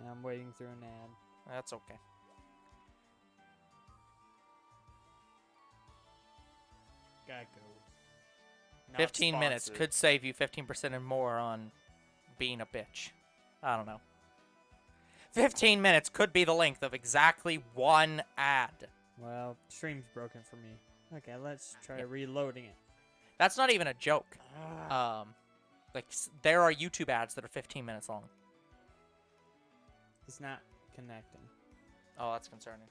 I'm waiting through an ad. That's okay. Geico. Not 15 minutes sponsored. could save you 15% and more on being a bitch. I don't know. 15 minutes could be the length of exactly one ad. Well, stream's broken for me. Okay, let's try Yep. reloading it. That's not even a joke. There are YouTube ads that are 15 minutes long. It's not connecting. Oh, that's concerning.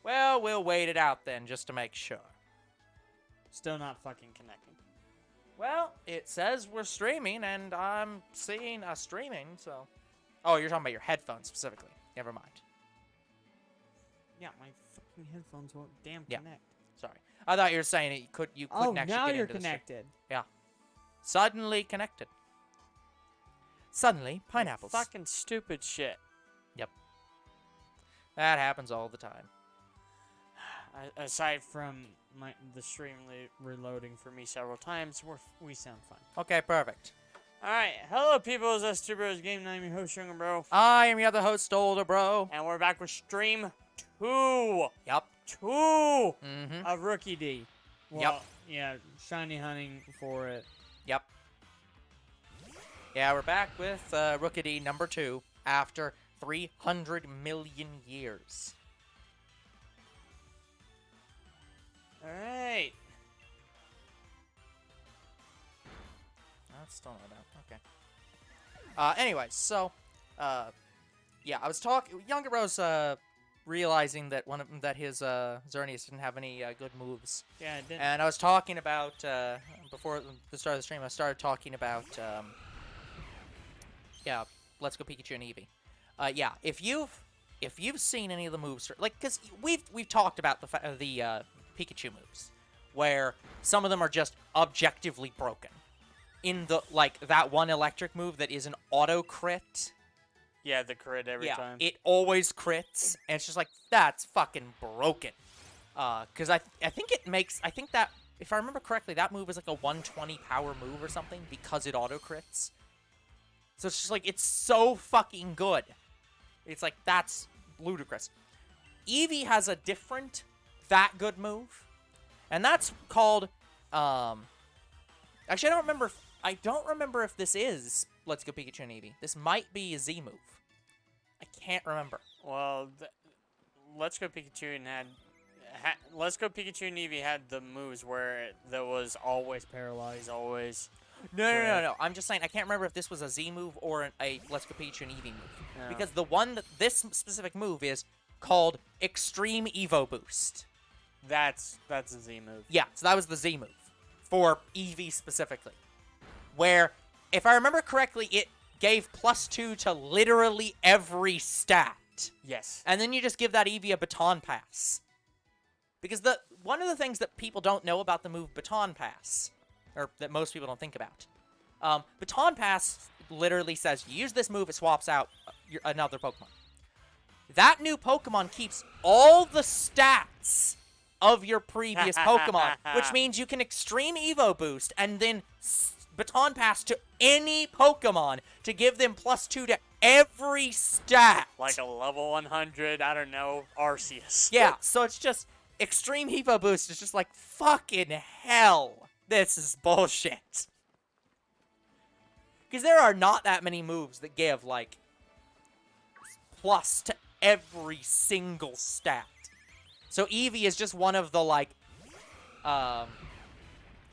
Well, we'll wait it out then, just to make sure. Still not fucking connecting. Well, it says we're streaming, and I'm seeing us streaming, so... Oh, you're talking about your headphones specifically. Never mind. Yeah, my fucking headphones won't damn Yeah. connect. Sorry. I thought you were saying it, you couldn't actually now get you're into the stream. connected. Yeah. Suddenly connected. Suddenly, pineapples. Fucking stupid shit. That happens all the time. Aside from the stream reloading for me several times, we sound fine. Okay, perfect. Alright, hello people, it's Bros Game, I'm your host, Younger Bro. I am your other host, Older Bro. And we're back with stream 2. Yup. 2 Mm-hmm. of Rookidee. Well, Yep. Yeah, shiny hunting for it. Yep. Yeah, we're back with Rookidee number 2 after 300 million years. Alright. That's still not out. Okay. Anyways, so, yeah, I was talking. Younger Bro's realizing that that his Xerneas didn't have any good moves, Yeah, it didn't. and I was talking about before the start of the stream. I started talking about yeah, Let's Go Pikachu and Eevee. Yeah, if you've seen any of the moves, like, because we've talked about the Pikachu moves, where some of them are just objectively broken. In the, like, that one electric move that is an auto crit. Yeah, the crit every time. It always crits, and it's just like, that's fucking broken. Because I think it makes, I think that, if I remember correctly, that move is like a 120 power move or something, because it auto crits. So it's just like, it's so fucking good. It's like, that's ludicrous. Eevee has a different, that good move, and that's called, actually, I don't remember if this is Let's Go Pikachu and Eevee. This might be a Z move. I can't remember. Well, Let's Go Pikachu and Let's Go Pikachu and Eevee had the moves where there was always paralyzed, always. No. I'm just saying, I can't remember if this was a Z move or a Let's Go Pikachu and Eevee move. No. Because the one that this specific move is called Extreme Evo Boost. That's a Z move. Yeah, so that was the Z move for Eevee specifically. Where, if I remember correctly, it gave +2 to literally every stat. Yes. And then you just give that Eevee a baton pass. Because one of the things that people don't know about the move baton pass, or that most people don't think about, baton pass literally says, you use this move, it swaps out another Pokemon. That new Pokemon keeps all the stats of your previous Pokemon, which means you can Extreme Evo Boost and then baton pass to any Pokemon to give them +2 to every stat. Like a level 100, I don't know, Arceus. Yeah, so it's just, Extreme Evo Boost is just like, fucking hell, this is bullshit. Because there are not that many moves that give, like, plus to every single stat. So Eevee is just one of the, like,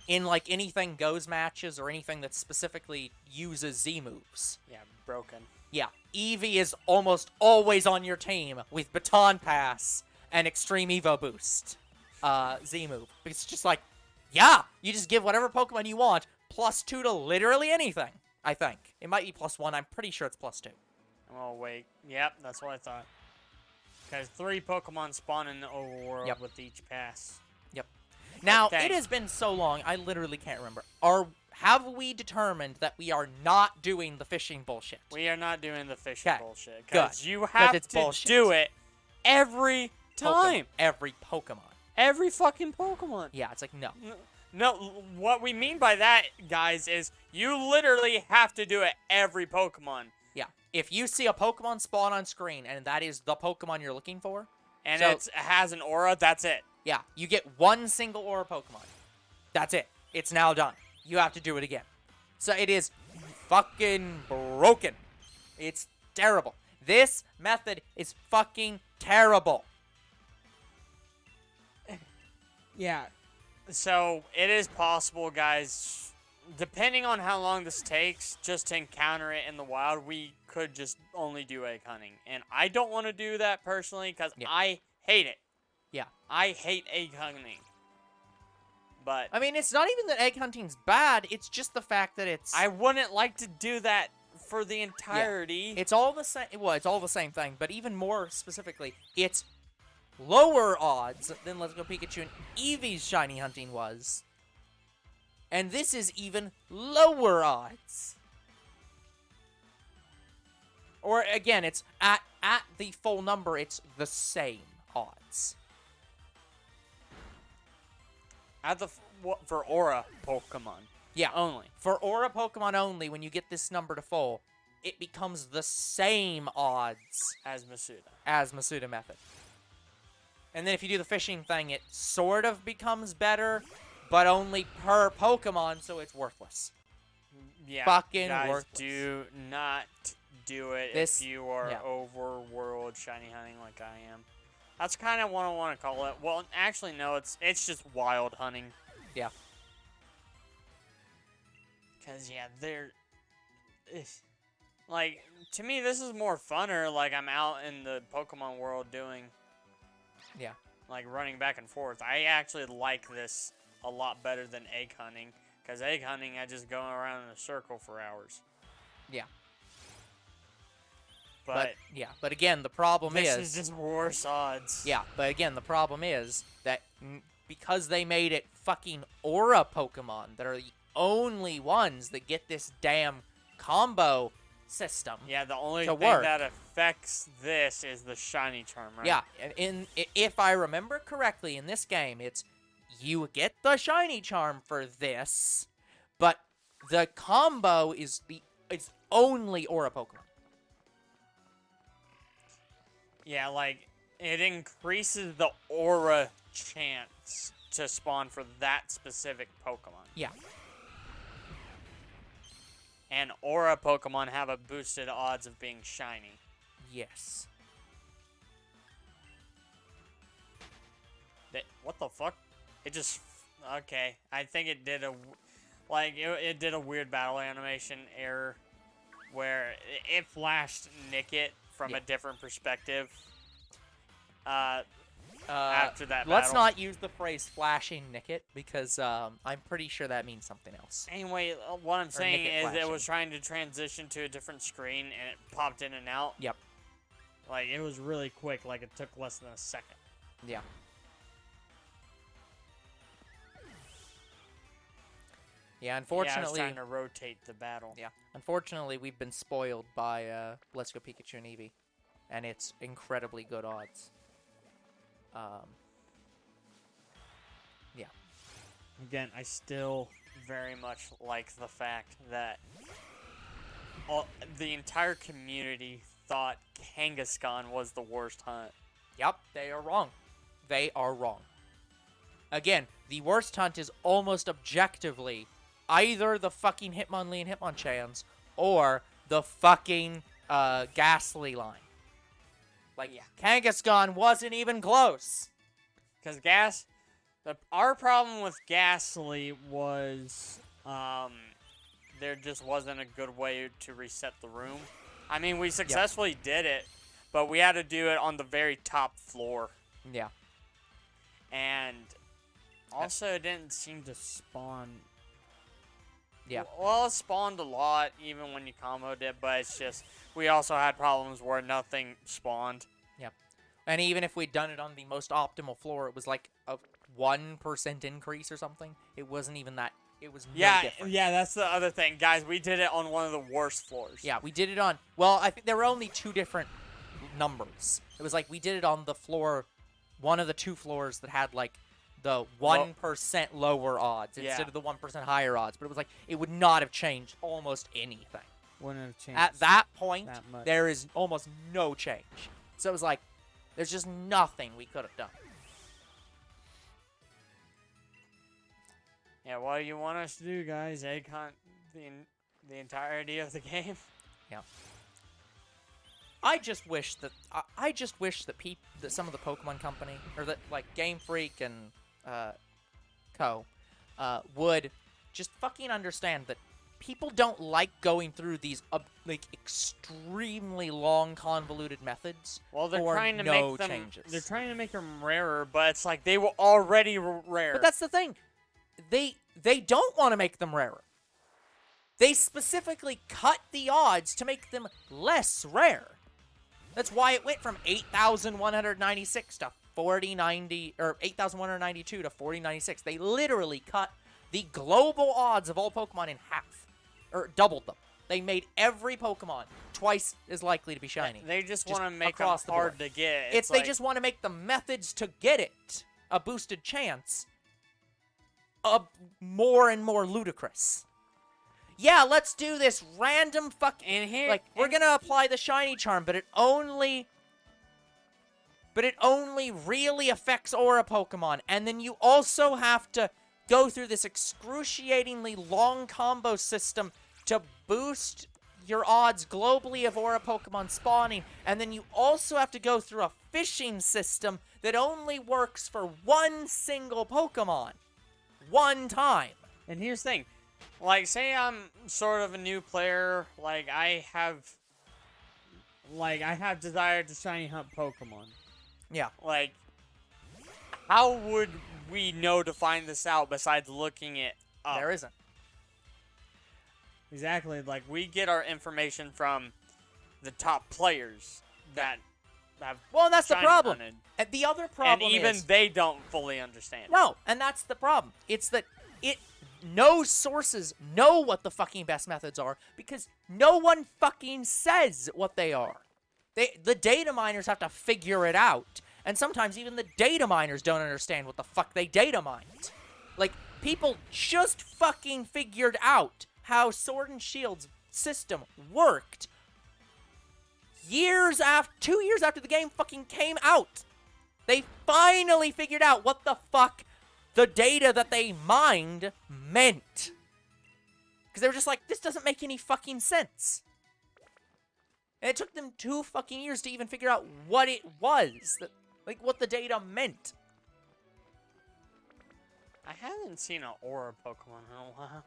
in, like, anything goes matches or anything that specifically uses Z moves. Yeah, broken. Yeah, Eevee is almost always on your team with Baton Pass and Extreme Evo Boost Z move. Because it's just like, yeah, you just give whatever Pokemon you want +2 to literally anything, I think. It might be +1, I'm pretty sure it's +2. Oh, wait. Yep, that's what I thought. Because 3 Pokemon spawn in the overworld with each pass. Yep. Now, Okay. it has been so long, I literally can't remember. Have we determined that we are not doing the fishing bullshit? We are not doing the fishing 'Kay. bullshit. Good. Because you have it's to bullshit. do it every time. Every Pokemon. Every fucking Pokemon. Yeah, it's like, no. No, what we mean by that, guys, is you literally have to do it every Pokemon. Yeah. If you see a Pokemon spawn on screen and that is the Pokemon you're looking for, And so, it has an aura, that's it. yeah, you get one single aura Pokemon. That's it. It's now done. You have to do it again. So it is fucking broken. It's terrible. This method is fucking terrible. Yeah. So it is possible, guys, depending on how long this takes, just to encounter it in the wild, we could just only do egg hunting. And I don't want to do that personally because I hate it. Yeah. I hate egg hunting. But I mean, it's not even that egg hunting's bad. It's just the fact that it's... I wouldn't like to do that for the entirety. It's all the same. Well, it's all the same thing, but even more specifically, it's lower odds than Let's Go Pikachu and Eevee's shiny hunting was. And this is even lower odds. Or again, it's at the full number, it's the same odds. For Aura Pokemon. Yeah. Only. For Aura Pokemon only, when you get this number to full, it becomes the same odds As Masuda. as Masuda method. And then if you do the fishing thing, it sort of becomes better, but only per Pokemon, so it's worthless. Yeah. Fucking guys, worthless. do not do it This- if you are yeah. overworld shiny hunting like I am. That's kind of what I want to call it. Well, actually, no, it's just wild hunting. Yeah. Because, yeah, like, to me, this is more funner. Like, I'm out in the Pokemon world doing... Yeah. Like, running back and forth. I actually like this a lot better than egg hunting. Because egg hunting, I just go around in a circle for hours. Yeah. But But again, the problem this is... is just worse odds. Yeah, but again, the problem is that because they made it fucking Aura Pokemon that are the only ones that get this damn combo system. Yeah, the only to thing work. that affects this is the shiny charm, right? Yeah, and if I remember correctly, in this game, it's you get the shiny charm for this, but the combo is it's only Aura Pokemon. Yeah, like, it increases the aura chance to spawn for that specific Pokemon. Yeah. And aura Pokemon have a boosted odds of being shiny. Yes. What the fuck? It just... Okay. I think it did a... Like, it did a weird battle animation error where it flashed Nickit from a different perspective after that Let's battle. not use the phrase flashing Nickit because I'm pretty sure that means something else. Anyway, what I'm saying Nickit is it flashing. was trying to transition to a different screen and it popped in and out. Yep. Like, it was really quick. Like, it took less than a second. Yeah. Yeah, Yeah, I was unfortunately... trying to rotate the battle. Yeah. Unfortunately, we've been spoiled by Let's Go Pikachu and Eevee, and it's incredibly good odds. Yeah. Again, I still very much like the fact that the entire community thought Kangaskhan was the worst hunt. Yep, they are wrong. They are wrong. Again, the worst hunt is almost objectively either the fucking Hitmonlee and Hitmonchans or the fucking Ghastly line. Like, Kangaskhan wasn't even close. Because our problem with Ghastly was there just wasn't a good way to reset the room. I mean, we successfully did it, but we had to do it on the very top floor. Yeah. And also, it didn't seem to spawn. Yeah. Well, it spawned a lot, even when you comboed it, but it's just, we also had problems where nothing spawned. Yep. And even if we'd done it on the most optimal floor, it was like a 1% increase or something. It wasn't even that. It was no different. Yeah, that's the other thing. Guys, we did it on one of the worst floors. Yeah, we did it on... Well, I think there were only two different numbers. It was like we did it on the floor, one of the two floors that had like the 1% lower odds instead of the 1% higher odds. But it was like, it would not have changed almost anything. Wouldn't have changed. At that point, that much. there is almost no change. So it was like, there's just nothing we could have done. Yeah, what do you want us to do, guys? Egg hunt the entirety of the game? Yeah. I just wish that that some of the Pokemon Company or that like Game Freak and Co. Would just fucking understand that people don't like going through these like extremely long, convoluted methods. Well, they're for trying to no make them. changes. They're trying to make them rarer, but it's like they were already rare. But that's the thing. They don't want to make them rarer. They specifically cut the odds to make them less rare. That's why it went from 8,196 to 4090 or 8,192 to 4096. They literally cut the global odds of all Pokemon in half, or doubled them. They made every Pokemon twice as likely to be shiny. They just want to make them across the hard board. to get. It's like, they just want to make the methods to get it a boosted chance more and more ludicrous. Yeah, let's do this random fucking... And here, Like, we're gonna apply the shiny charm, but it only really affects Aura Pokemon. And then you also have to go through this excruciatingly long combo system to boost your odds globally of Aura Pokemon spawning. And then you also have to go through a fishing system that only works for one single Pokemon. One time. And here's the thing. Like, say I'm sort of a new player, like I have desire to shiny hunt Pokemon. Yeah. Like, how would we know to find this out besides looking it up? There isn't. Exactly. Like, we get our information from the top players that have Well, that's the shiny problem. hunted. And the other problem And even is... they don't fully understand. No, and that's the problem. It's that no sources know what the fucking best methods are because no one fucking says what they are. The data miners have to figure it out. And sometimes even the data miners don't understand what the fuck they data mined. Like, people just fucking figured out how Sword and Shield's system worked 2 years after the game fucking came out. They finally figured out what the fuck the data that they mined meant. Because they were just like, this doesn't make any fucking sense. And it took them 2 fucking years to even figure out what it was. Like, what the data meant. I haven't seen an Aura Pokemon in a while.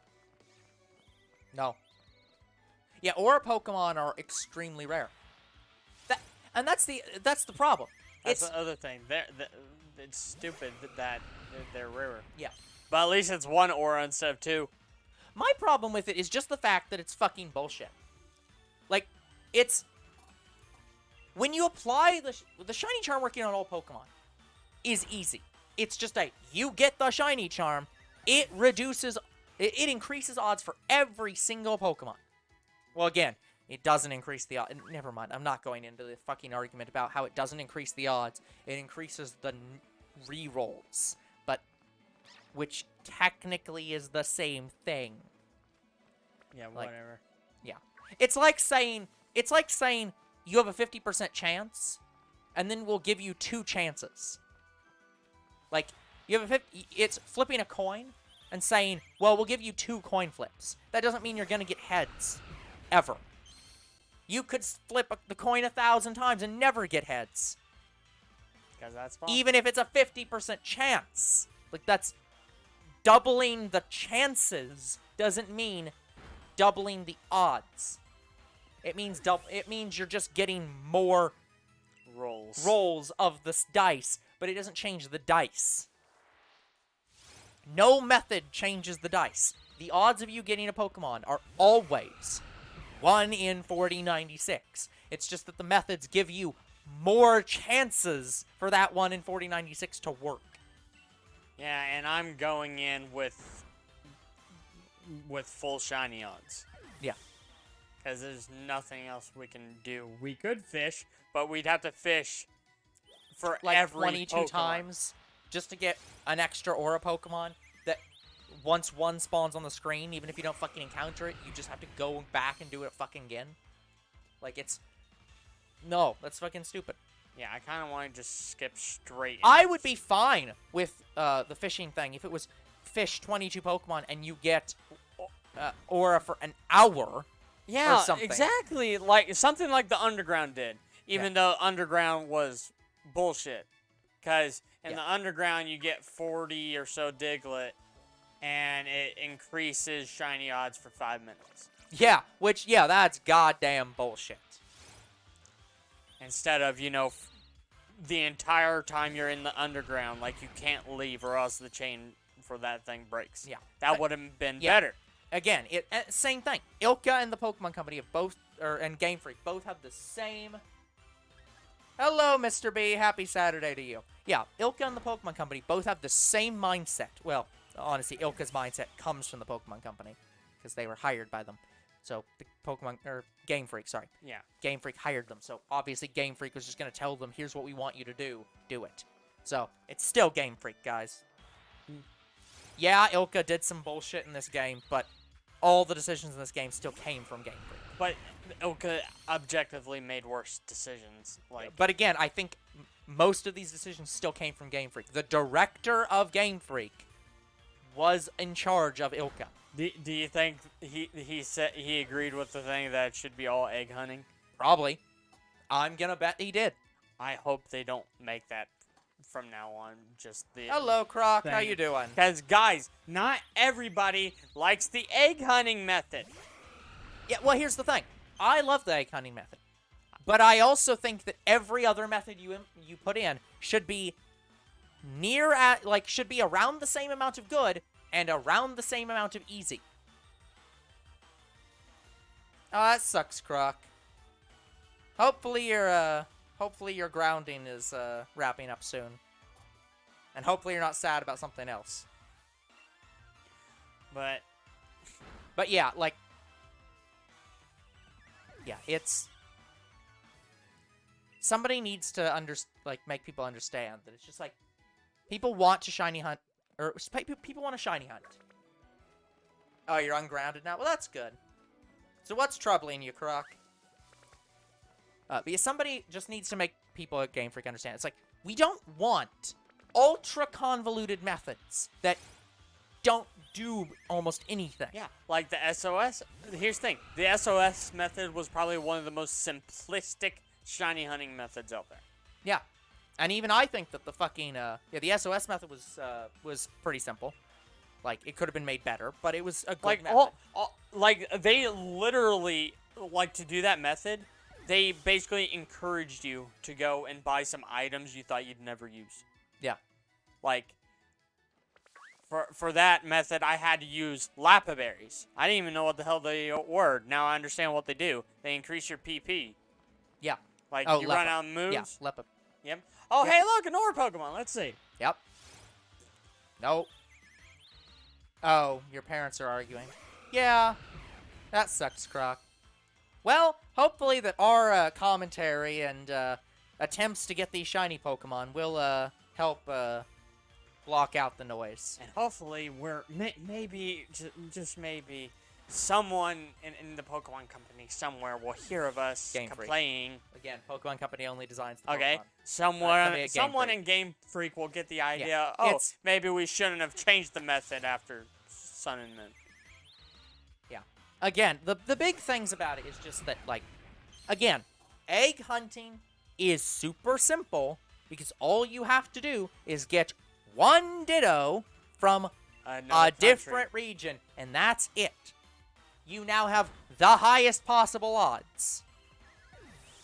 No. Yeah, Aura Pokemon are extremely rare. That's the problem. That's the other thing. It's stupid that they're rarer. Yeah. But at least it's one Aura instead of 2. My problem with it is just the fact that it's fucking bullshit. Like, it's... When you apply the Shiny Charm working on all Pokemon is easy. It's just you get the Shiny Charm, it increases odds for every single Pokemon. Well, again, it doesn't increase the odds. Never mind, I'm not going into the fucking argument about how it doesn't increase the odds. It increases the rerolls, but which technically is the same thing. Yeah, Like, whatever. Yeah. It's like saying you have a 50% chance, and then we'll give you 2 chances. Like, you have it's flipping a coin and saying, well, we'll give you 2 coin flips. That doesn't mean you're going to get heads. Ever. You could flip the coin 1,000 times and never get heads. Because that's possible. Even if it's a 50% chance. Like, that's doubling the chances doesn't mean doubling the odds. It means you're just getting more rolls of this dice, but it doesn't change the dice. No method changes the dice. The odds of you getting a Pokemon are always 1 in 4096. It's just that the methods give you more chances for that 1 in 4096 to work. Yeah, and I'm going in with full shiny odds. Yeah. Because there's nothing else we can do. We could fish, but we'd have to fish for Like every 22 Pokemon. times just to get an extra Aura Pokemon that once one spawns on the screen, even if you don't fucking encounter it, you just have to go back and do it fucking again. Like, it's... No, that's fucking stupid. Yeah, I kind of want to just skip straight. I would be fine with the fishing thing if it was fish 22 Pokemon and you get Aura for an hour. Yeah, or something. exactly. Like something like the Underground did. Even though Underground was bullshit. Because in the Underground, you get 40 or so Diglett, and it increases shiny odds for 5 minutes. Yeah, which, that's goddamn bullshit. Instead of, the entire time you're in the Underground, like, you can't leave or else the chain for that thing breaks. Yeah. That would have been better. Again, same thing. Ilka and the Pokemon Company have both, and Game Freak both have the same... Hello, Mr. B. Happy Saturday to you. Yeah, Ilka and the Pokemon Company both have the same mindset. Well, honestly, Ilka's mindset comes from the Pokemon Company, because they were hired by them. So, Game Freak, sorry. Yeah. Game Freak hired them, so obviously Game Freak was just going to tell them, here's what we want you to do it. So, it's still Game Freak, guys. Yeah, Ilka did some bullshit in this game, but all the decisions in this game still came from Game Freak. But Ilka objectively made worse decisions. But again, I think most of these decisions still came from Game Freak. The director of Game Freak was in charge of Ilka. Do you think he agreed with the thing that it should be all egg hunting? Probably. I'm gonna bet he did. I hope they don't make that from now on. Just the Hello, Croc. thing. How you doing? Because guys, not everybody likes the egg hunting method. Yeah, well, here's the thing. I love the egg hunting method. But I also think that every other method you put in should be should be around the same amount of good and around the same amount of easy. Oh, that sucks, Croc. Hopefully your grounding is wrapping up soon. And hopefully you're not sad about something else. But yeah, it's... Somebody needs to make people understand that it's just like, people want to shiny hunt, or people want to shiny hunt. Oh, you're ungrounded now? Well, that's good. So what's troubling you, Croc? Because somebody just needs to make people at Game Freak understand. It's like, we don't want ultra convoluted methods that don't do almost anything. Yeah, like the SOS. Here's the thing. The SOS method was probably one of the most simplistic shiny hunting methods out there. Yeah. And even I think that the fucking, the SOS method was pretty simple. Like, it could have been made better, but it was a good method. They literally, to do that method, they basically encouraged you to go and buy some items you thought you'd never use. Yeah. For that method, I had to use Lappa Berries. I didn't even know what the hell they were. Now I understand what they do. They increase your PP. Yeah. You run out of moves. Yeah, Leppa. Yep. Oh, Yep. hey, look, an ore Pokemon. Let's see. Yep. Nope. Oh, your parents are arguing. Yeah. That sucks, Croc. Well, hopefully that our commentary and attempts to get these shiny Pokemon will help block out the noise. And hopefully we're maybe, just maybe, someone in the Pokemon Company somewhere will hear of us Game Freak. complaining. Again, Pokemon Company only designs the Okay, Pokemon. someone in Game Freak will get the idea. Yeah, Oh, maybe we shouldn't have changed the method after Sun and Moon. Yeah. Again, the big things about it is just that, again, egg hunting is super simple because all you have to do is get one Ditto from a different region, and that's it. You now have the highest possible odds.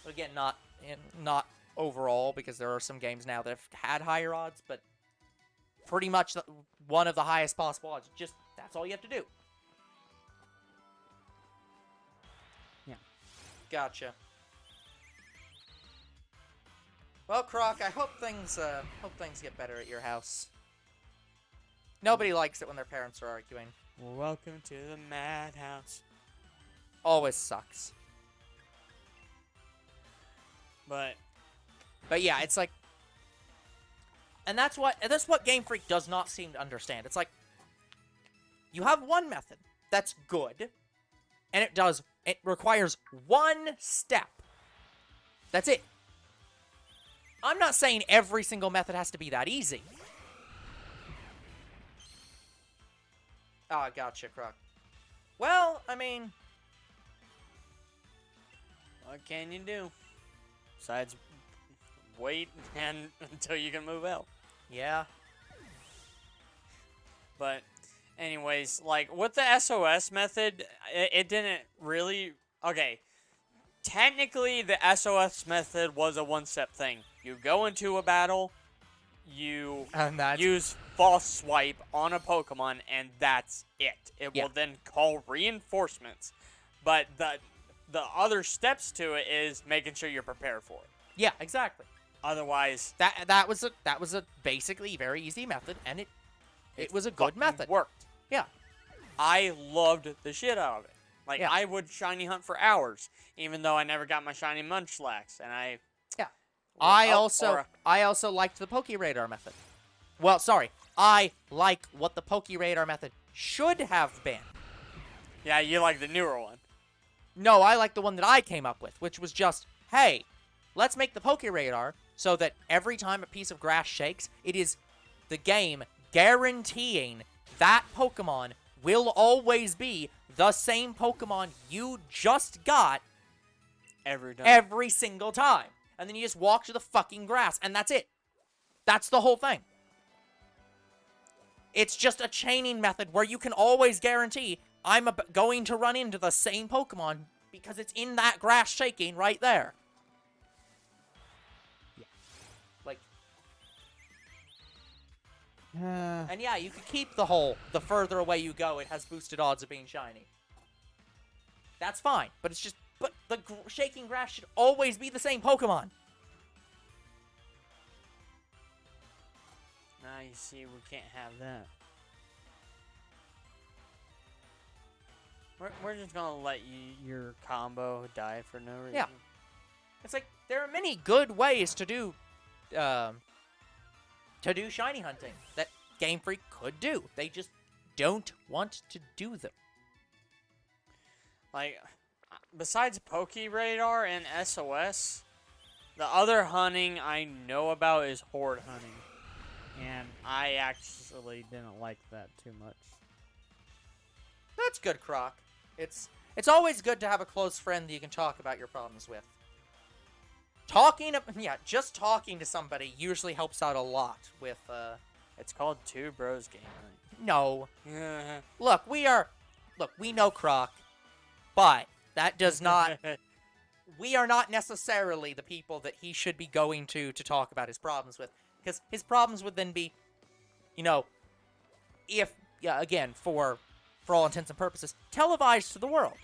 Again, not overall, because there are some games now that have had higher odds, but pretty much one of the highest possible odds. Just, that's all you have to do. Yeah. Gotcha. Well, Croc, I hope things get better at your house. Nobody likes it when their parents are arguing. Welcome to the madhouse. Always sucks. But yeah, it's like, and that's what Game Freak does not seem to understand. It's like, You have one method that's good, and it requires one step. That's it. I'm not saying every single method has to be that easy. Ah, gotcha, Croc. Well, I mean... What can you do? Besides, wait until you can move out. Yeah. But, anyways, like, with the SOS method, it didn't really... Okay, technically, the SOS method was a one-step thing. You go into a battle, you use false swipe on a Pokemon, and that's it. It will then call reinforcements. But the other steps to it is making sure you're prepared for it. Yeah, exactly. Otherwise, that was a basically very easy method, and it was a good method. Worked. Yeah. I loved the shit out of it. Like, Yeah. I would shiny hunt for hours, even though I never got my shiny Munchlax, and I also liked the Pokeradar method. Well, sorry. I like what the Pokeradar method should have been. Yeah, you like the newer one. No, I like the one that I came up with, which was just, hey, let's make the Pokeradar so that every time a piece of grass shakes, it is the game guaranteeing that Pokemon will always be the same Pokemon you just got every single time. And then you just walk to the fucking grass, and that's it. That's the whole thing. It's just a chaining method where you can always guarantee I'm going to run into the same Pokemon because it's in that grass shaking right there. Yeah. Like... And yeah, you could keep the further away you go, it has boosted odds of being shiny. That's fine, but it's just... But the shaking grass should always be the same Pokemon. Now you see, we can't have that. We're just gonna let your combo die for no reason. Yeah. It's like, there are many good ways to do shiny hunting that Game Freak could do. They just don't want to do them. Like, besides Pokeradar and SOS, the other hunting I know about is horde hunting. And I actually didn't like that too much. That's good, Croc. It's always good to have a close friend that you can talk about your problems with. Just talking to somebody usually helps out a lot with, It's called Two Bros Game Night. No. Look, we know Croc, but that does not... We are not necessarily the people that he should be going to talk about his problems with. Because his problems would then be, again, for all intents and purposes, televised to the world.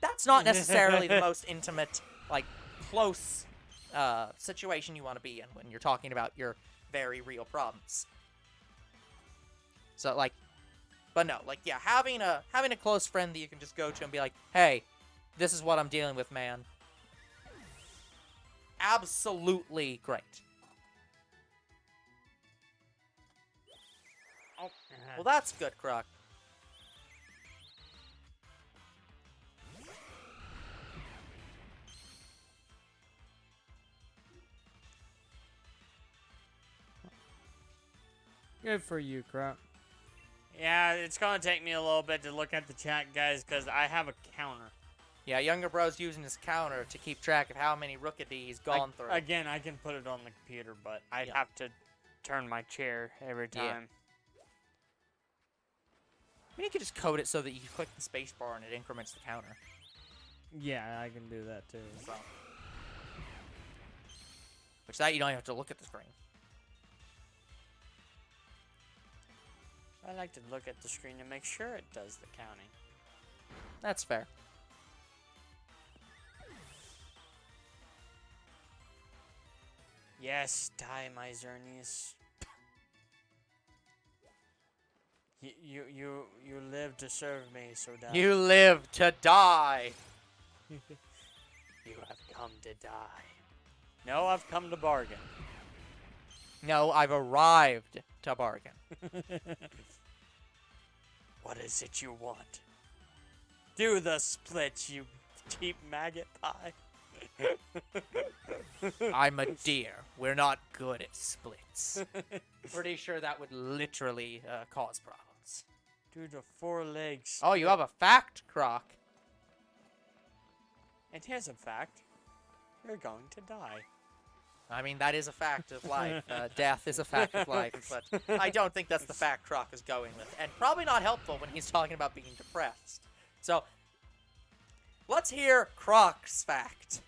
That's not necessarily the most intimate, close situation you want to be in when you're talking about your very real problems. So, but no, having a close friend that you can just go to and be like, hey, this is what I'm dealing with, man. Absolutely great. Oh, well, that's good, Croc. Good for you, Croc. Yeah, it's gonna take me a little bit to look at the chat, guys, because I have a counter. Yeah, Younger Bro's using his counter to keep track of how many Rookidee he's gone through. Again, I can put it on the computer, but I'd have to turn my chair every time. Yeah. I mean, you could just code it so that you click the space bar and it increments the counter. Yeah, I can do that too. So. Which that you don't have to look at the screen. I like to look at the screen to make sure it does the counting. That's fair. Yes, die, my Xerneas. You live to serve me, so die. You live to die. You have come to die. No, I've come to bargain. No, I've arrived to bargain. What is it you want? Do the split, you cheap maggot pie. I'm a deer. We're not good at splits. Pretty sure that would literally cause problems. Do the 4 legs. Oh, you have a fact, Croc. And here's a fact. You're going to die. I mean, that is a fact of life. Death is a fact of life, but I don't think that's the fact Croc is going with. And probably not helpful when he's talking about being depressed. So, let's hear Croc's fact.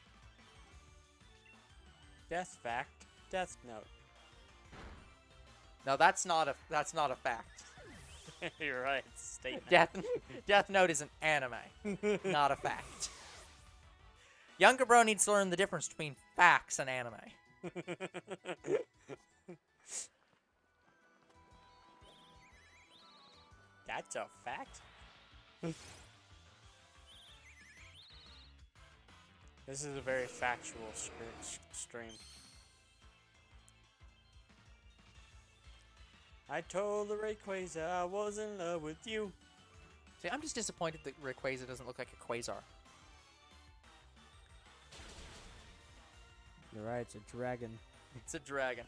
Death fact. Death note. No, that's not a fact. You're right. It's a statement. Death Note is an anime, not a fact. Younger bro needs to learn the difference between facts and anime. That's a fact? This is a very factual stream. I told the Rayquaza I was in love with you. See, I'm just disappointed that Rayquaza doesn't look like a Quasar. You're right, it's a dragon. It's a dragon.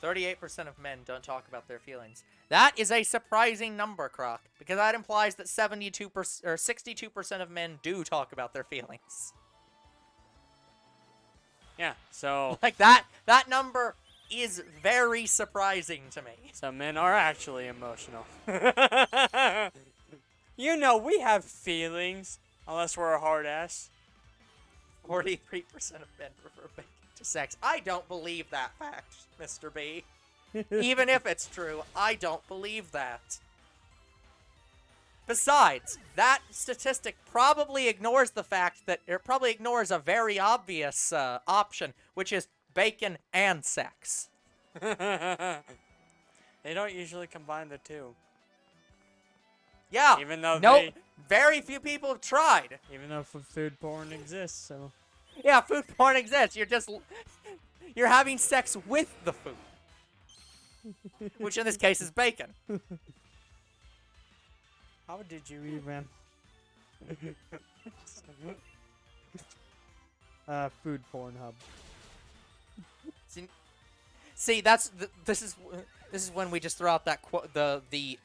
38% of men don't talk about their feelings. That is a surprising number, Croc, because that implies that 72% or 62% of men do talk about their feelings. Yeah, so Like that number is very surprising to me. some men are actually emotional. You know, we have feelings, unless we're a hard ass. 43% of men prefer bacon to sex. I don't believe that fact, Mr. B. Even if it's true, I don't believe that. Besides, that statistic probably ignores the fact that it probably ignores a very obvious option, which is bacon and sex. They don't usually combine the two. Yeah. Even though very few people have tried. Even though food porn exists, so... Yeah, food porn exists. You're having sex with the food. Which in this case is bacon. How did you even? Food porn hub. See, this is when we just throw out that quote, the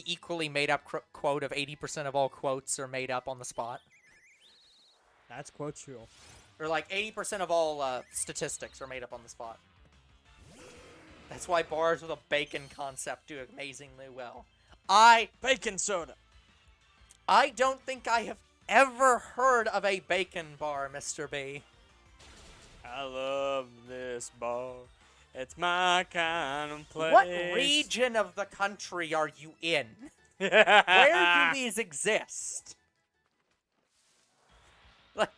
equally made up quote of 80% of all quotes are made up on the spot, That's quotable. or like 80% of all statistics are made up on the spot. That's why bars with a bacon concept do amazingly well. Bacon soda. I don't think I have ever heard of a bacon bar, Mr. B. I love this bar. It's my kind of place. What region of the country are you in? Where do these exist? Like,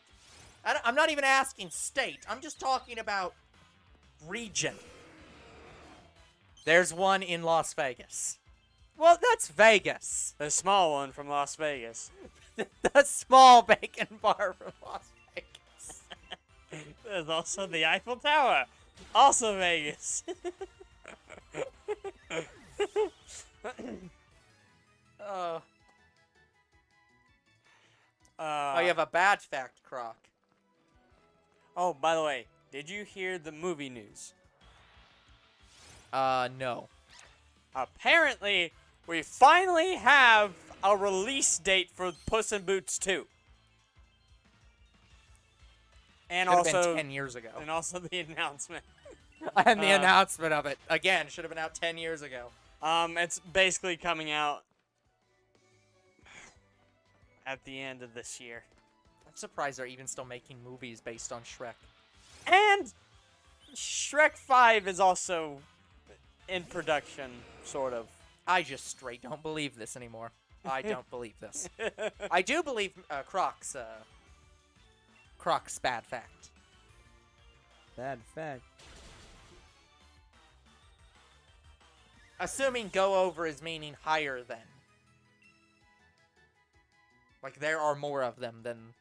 I'm not even asking state. I'm just talking about region. There's one in Las Vegas. Well, that's Vegas. The small one from Las Vegas. The small bacon bar from Las Vegas. There's also the Eiffel Tower. Also Vegas. Oh, you have a bad fact, Croc. Oh, by the way, did you hear the movie news? No. Apparently, we finally have a release date for Puss in Boots 2. And Should have also, been 10 years ago. and also the announcement. And the announcement of it, again, should have been out 10 years ago. It's basically coming out at the end of this year. I'm surprised they're even still making movies based on Shrek. And Shrek 5 is also in production, sort of. I just straight don't believe this anymore. I don't believe this. I do believe Croc's bad fact. Bad fact. Assuming go over is meaning higher than. Like there are more of them than,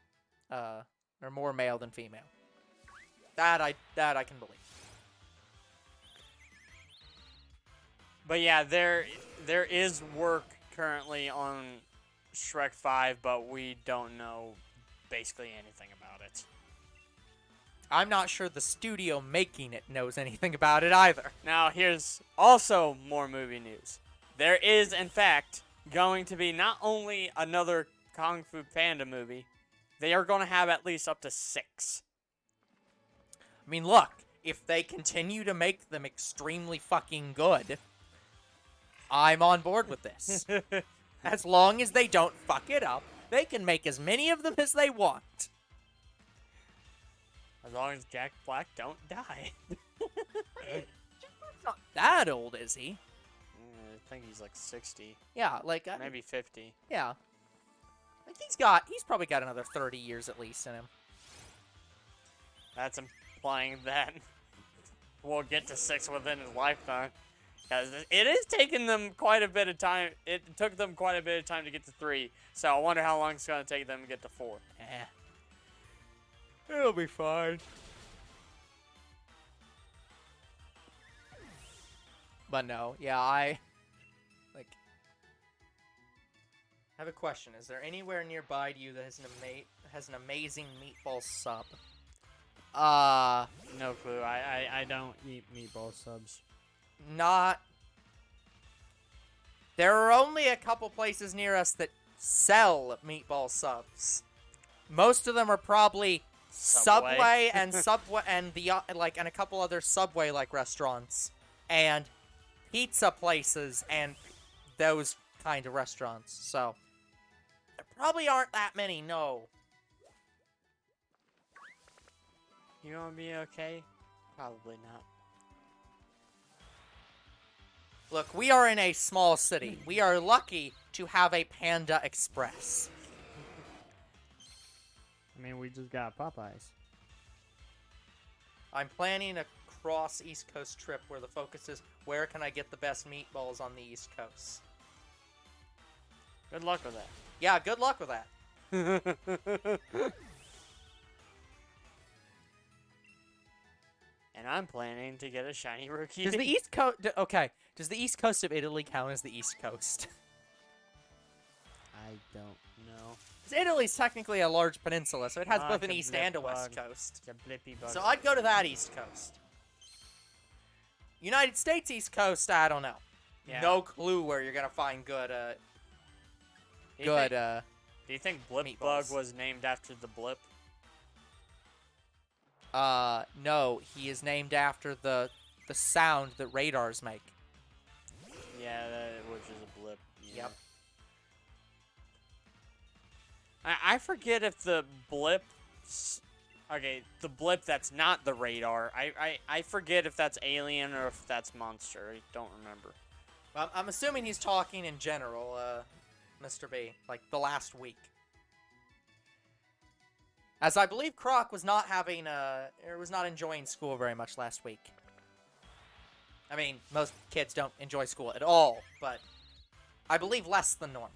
or more male than female. That I can believe. But yeah, there is work currently on Shrek 5, but we don't know basically anything about it. I'm not sure the studio making it knows anything about it either. Now, here's also more movie news. There is, in fact, going to be not only another Kung Fu Panda movie, they are going to have at least up to 6. I mean, look, if they continue to make them extremely fucking good, I'm on board with this. As long as they don't fuck it up, they can make as many of them as they want. As long as Jack Black don't die. He's not that old, is he? I think he's like 60. Yeah, like... Maybe 50. Yeah. Like, he's probably got another 30 years at least in him. That's implying that we'll get to 6 within his lifetime. Because it is taking them quite a bit of time. It took them quite a bit of time to get to 3. So I wonder how long it's going to take them to get to 4. It'll be fine. But no, yeah, I have a question. Is there anywhere nearby to you that has an amazing meatball sub? No clue. I don't eat meatball subs. Not. There are only a couple places near us that sell meatball subs. Most of them are probably Subway and Subway and and a couple other Subway like restaurants and pizza places and those kind of restaurants. So there probably aren't that many. No. You gonna be okay? Probably not. Look, we are in a small city. We are lucky to have a Panda Express. I mean, we just got Popeyes. I'm planning a cross East Coast trip where the focus is where can I get the best meatballs on the East Coast. Good luck with that. Yeah, good luck with that. And I'm planning to get a shiny Rookidee. Does the East Coast... Okay, does the East Coast of Italy count as the East Coast? I don't know. Because Italy's technically a large peninsula, so it has both an it's a East and a blip West bug. Coast. It's a blippy bug. So I'd go to that East Coast. United States East Coast, I don't know. Yeah. No clue where you're gonna find good, Do you think Blip Bug meatballs. was named after the blip? No, he is named after the sound that radars make. Yeah, which is a blip. Yeah. Yep. I forget if the blip... Okay, the blip that's not the radar. I forget if that's alien or if that's monster. I don't remember. Well, I'm assuming he's talking in general, Mr. B, like the last week. As I believe Croc was not was not enjoying school very much last week. I mean, most kids don't enjoy school at all, but I believe less than normal.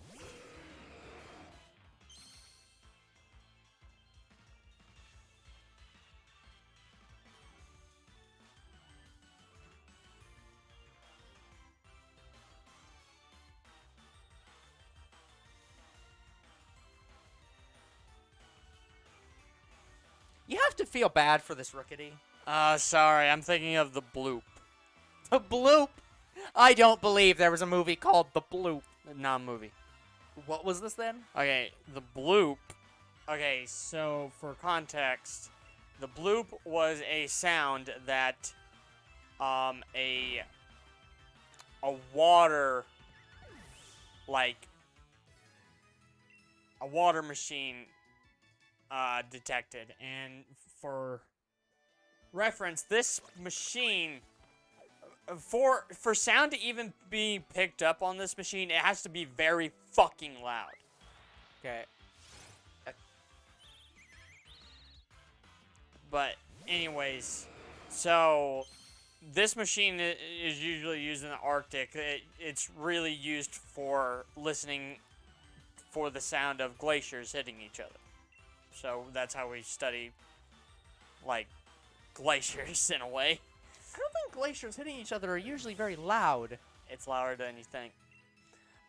You have to feel bad for this Rookidee. Sorry, I'm thinking of the bloop. The Bloop! I don't believe there was a movie called The Bloop. Non-movie. What was this then? Okay, the bloop. Okay, so for context, the bloop was a sound that a water machine detected, and for reference, this machine for sound to even be picked up on this machine, it has to be very fucking loud. Okay. But anyways, so this machine is usually used in the Arctic. It's really used for listening for the sound of glaciers hitting each other. So that's how we study, like, glaciers in a way. I don't think glaciers hitting each other are usually very loud. It's louder than you think.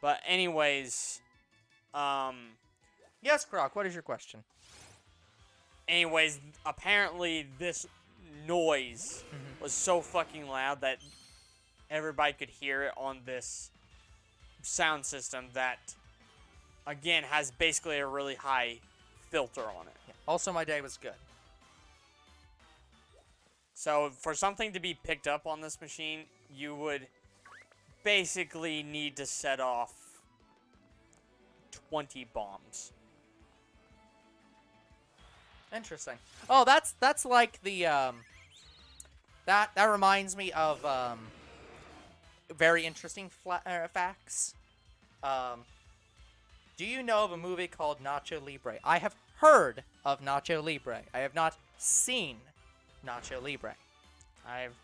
But anyways, Yes, Croc, what is your question? apparently this noise was so fucking loud that everybody could hear it on this sound system that, again, has basically a really high filter on it. Yeah. Also, my day was good. So for something to be picked up on this machine, you would basically need to set off 20 bombs. Interesting. Oh, that's like the that reminds me of very interesting facts. Do you know of a movie called Nacho Libre? I have heard of Nacho Libre. I have not seen Nacho Libre. I've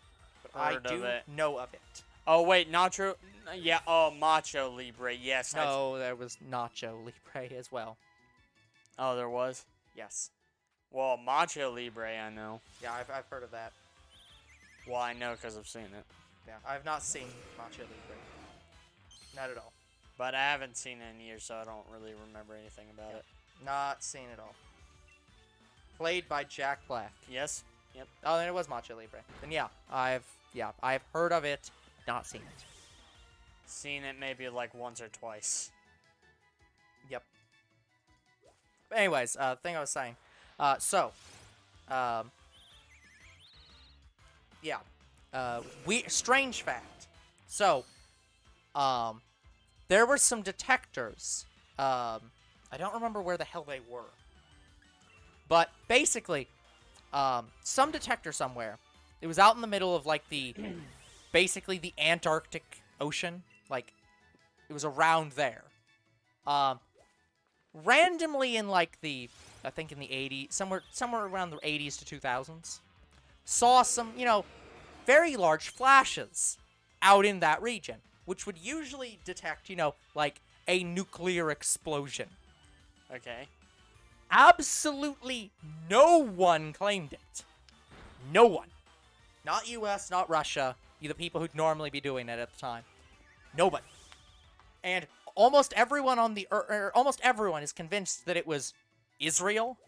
But I heard do of it. know of it. Oh wait, Nacho. Yeah. Oh, Macho Libre. Yes. No, there was Nacho Libre as well. Oh, there was. Yes. Well, Macho Libre, I know. Yeah, I've heard of that. Well, I know because I've seen it. Yeah, I've not seen Nacho Libre. Not at all. But I haven't seen it in years, so I don't really remember anything about it. Not seen it all. Played by Jack Black. Yes. Yep. Oh, then it was Macho Libre. Then yeah, I've heard of it, not seen it. Seen it maybe like once or twice. Yep. But anyways, thing I was saying. Yeah. Strange fact. So, there were some detectors. I don't remember where the hell they were. But basically, some detector somewhere. It was out in the middle of like basically the Antarctic Ocean. Like, it was around there. Randomly in like I think in the 80s, somewhere around the 80s to 2000s, saw some, very large flashes out in that region, which would usually detect, like a nuclear explosion. Okay. Absolutely no one claimed it. No one. Not US, not Russia, the people who'd normally be doing it at the time. Nobody. And almost everyone on almost everyone is convinced that it was Israel,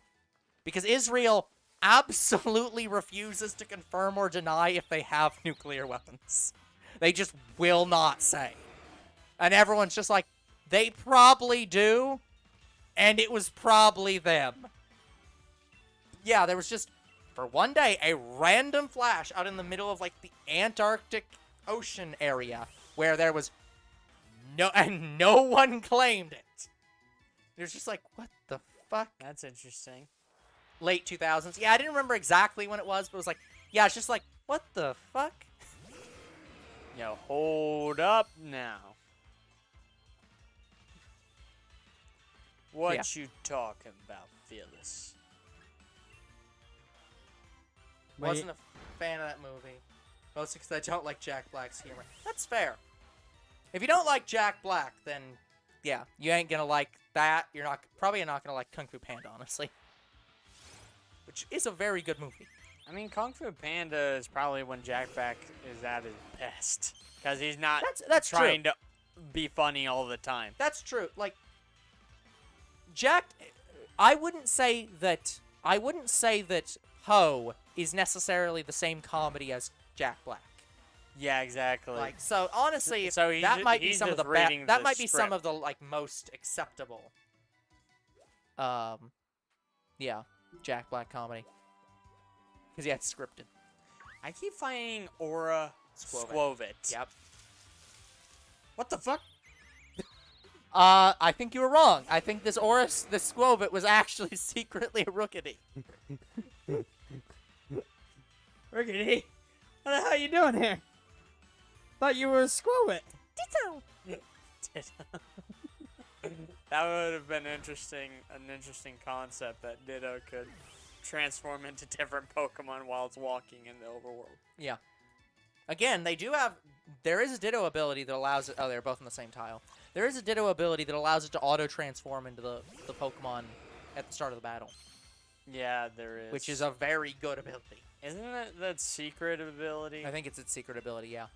because Israel absolutely refuses to confirm or deny if they have nuclear weapons. They just will not say. And everyone's just like, they probably do, and it was probably them. Yeah, there was just, for one day, a random flash out in the middle of, like, the Antarctic Ocean area, where there was no one claimed it. It was just like, what the fuck? That's interesting. Late 2000s. Yeah, I didn't remember exactly when it was, but it was like, yeah, it's just like, what the fuck? Yo, hold up now. What you talking about, Phyllis? Wasn't a fan of that movie. Mostly because I don't like Jack Black's humor. That's fair. If you don't like Jack Black, then yeah, you ain't gonna like that. You're probably not gonna like Kung Fu Panda, honestly. Which is a very good movie. I mean, Kung Fu Panda is probably when Jack Black is at his best. Because he's not That's trying true. to be funny all the time. That's true. Like, I wouldn't say that Ho is necessarily the same comedy as Jack Black. Yeah, exactly. Like, so honestly, So he's that might be he's some of just the reading that the might be some script. of the like most acceptable yeah, Jack Black comedy. Because yeah, it's scripted. I keep finding Aura Squovit. Yep. What the fuck? I think you were wrong. I think this Squovit was actually secretly a Rookidee. Rookidee, what the hell are you doing here? Thought you were a Squovit. That would have been an interesting concept that Ditto could transform into different Pokemon while it's walking in the overworld. Yeah. Again, there is a Ditto ability that allows it. Oh, they're both on the same tile. There is a Ditto ability that allows it to auto-transform into the Pokemon at the start of the battle. Yeah, there is. Which is a very good ability. Isn't it that secret ability? I think it's its secret ability, yeah.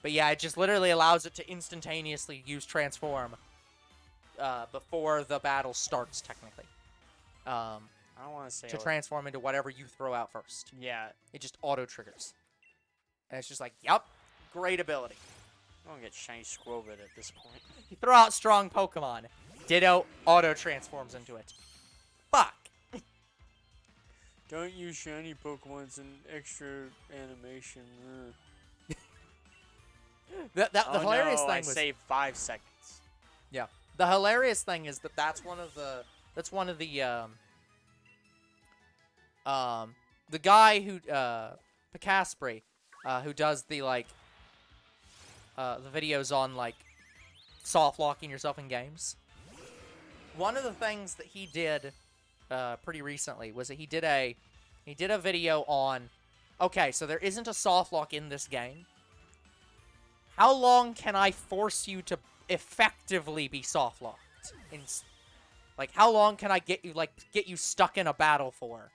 But yeah, it just literally allows it to instantaneously use transform before the battle starts, technically. I don't want to say To transform into whatever you throw out first. Yeah. It just auto-triggers. And it's just like, yup, great ability. I'm gonna get Shiny Squirtle at this point. You throw out strong Pokemon. Ditto auto-transforms into it. Fuck. Don't use shiny Pokemon, it's an extra animation. The hilarious thing I was... saved 5 seconds. Yeah. The hilarious thing is that that's one of the guy who Picaspri, who does the the videos on soft locking yourself in games. One of the things that he did pretty recently was that he did a video on, okay, so there isn't a soft lock in this game. How long can I force you to effectively be soft locked? How long can I get you stuck in a battle for?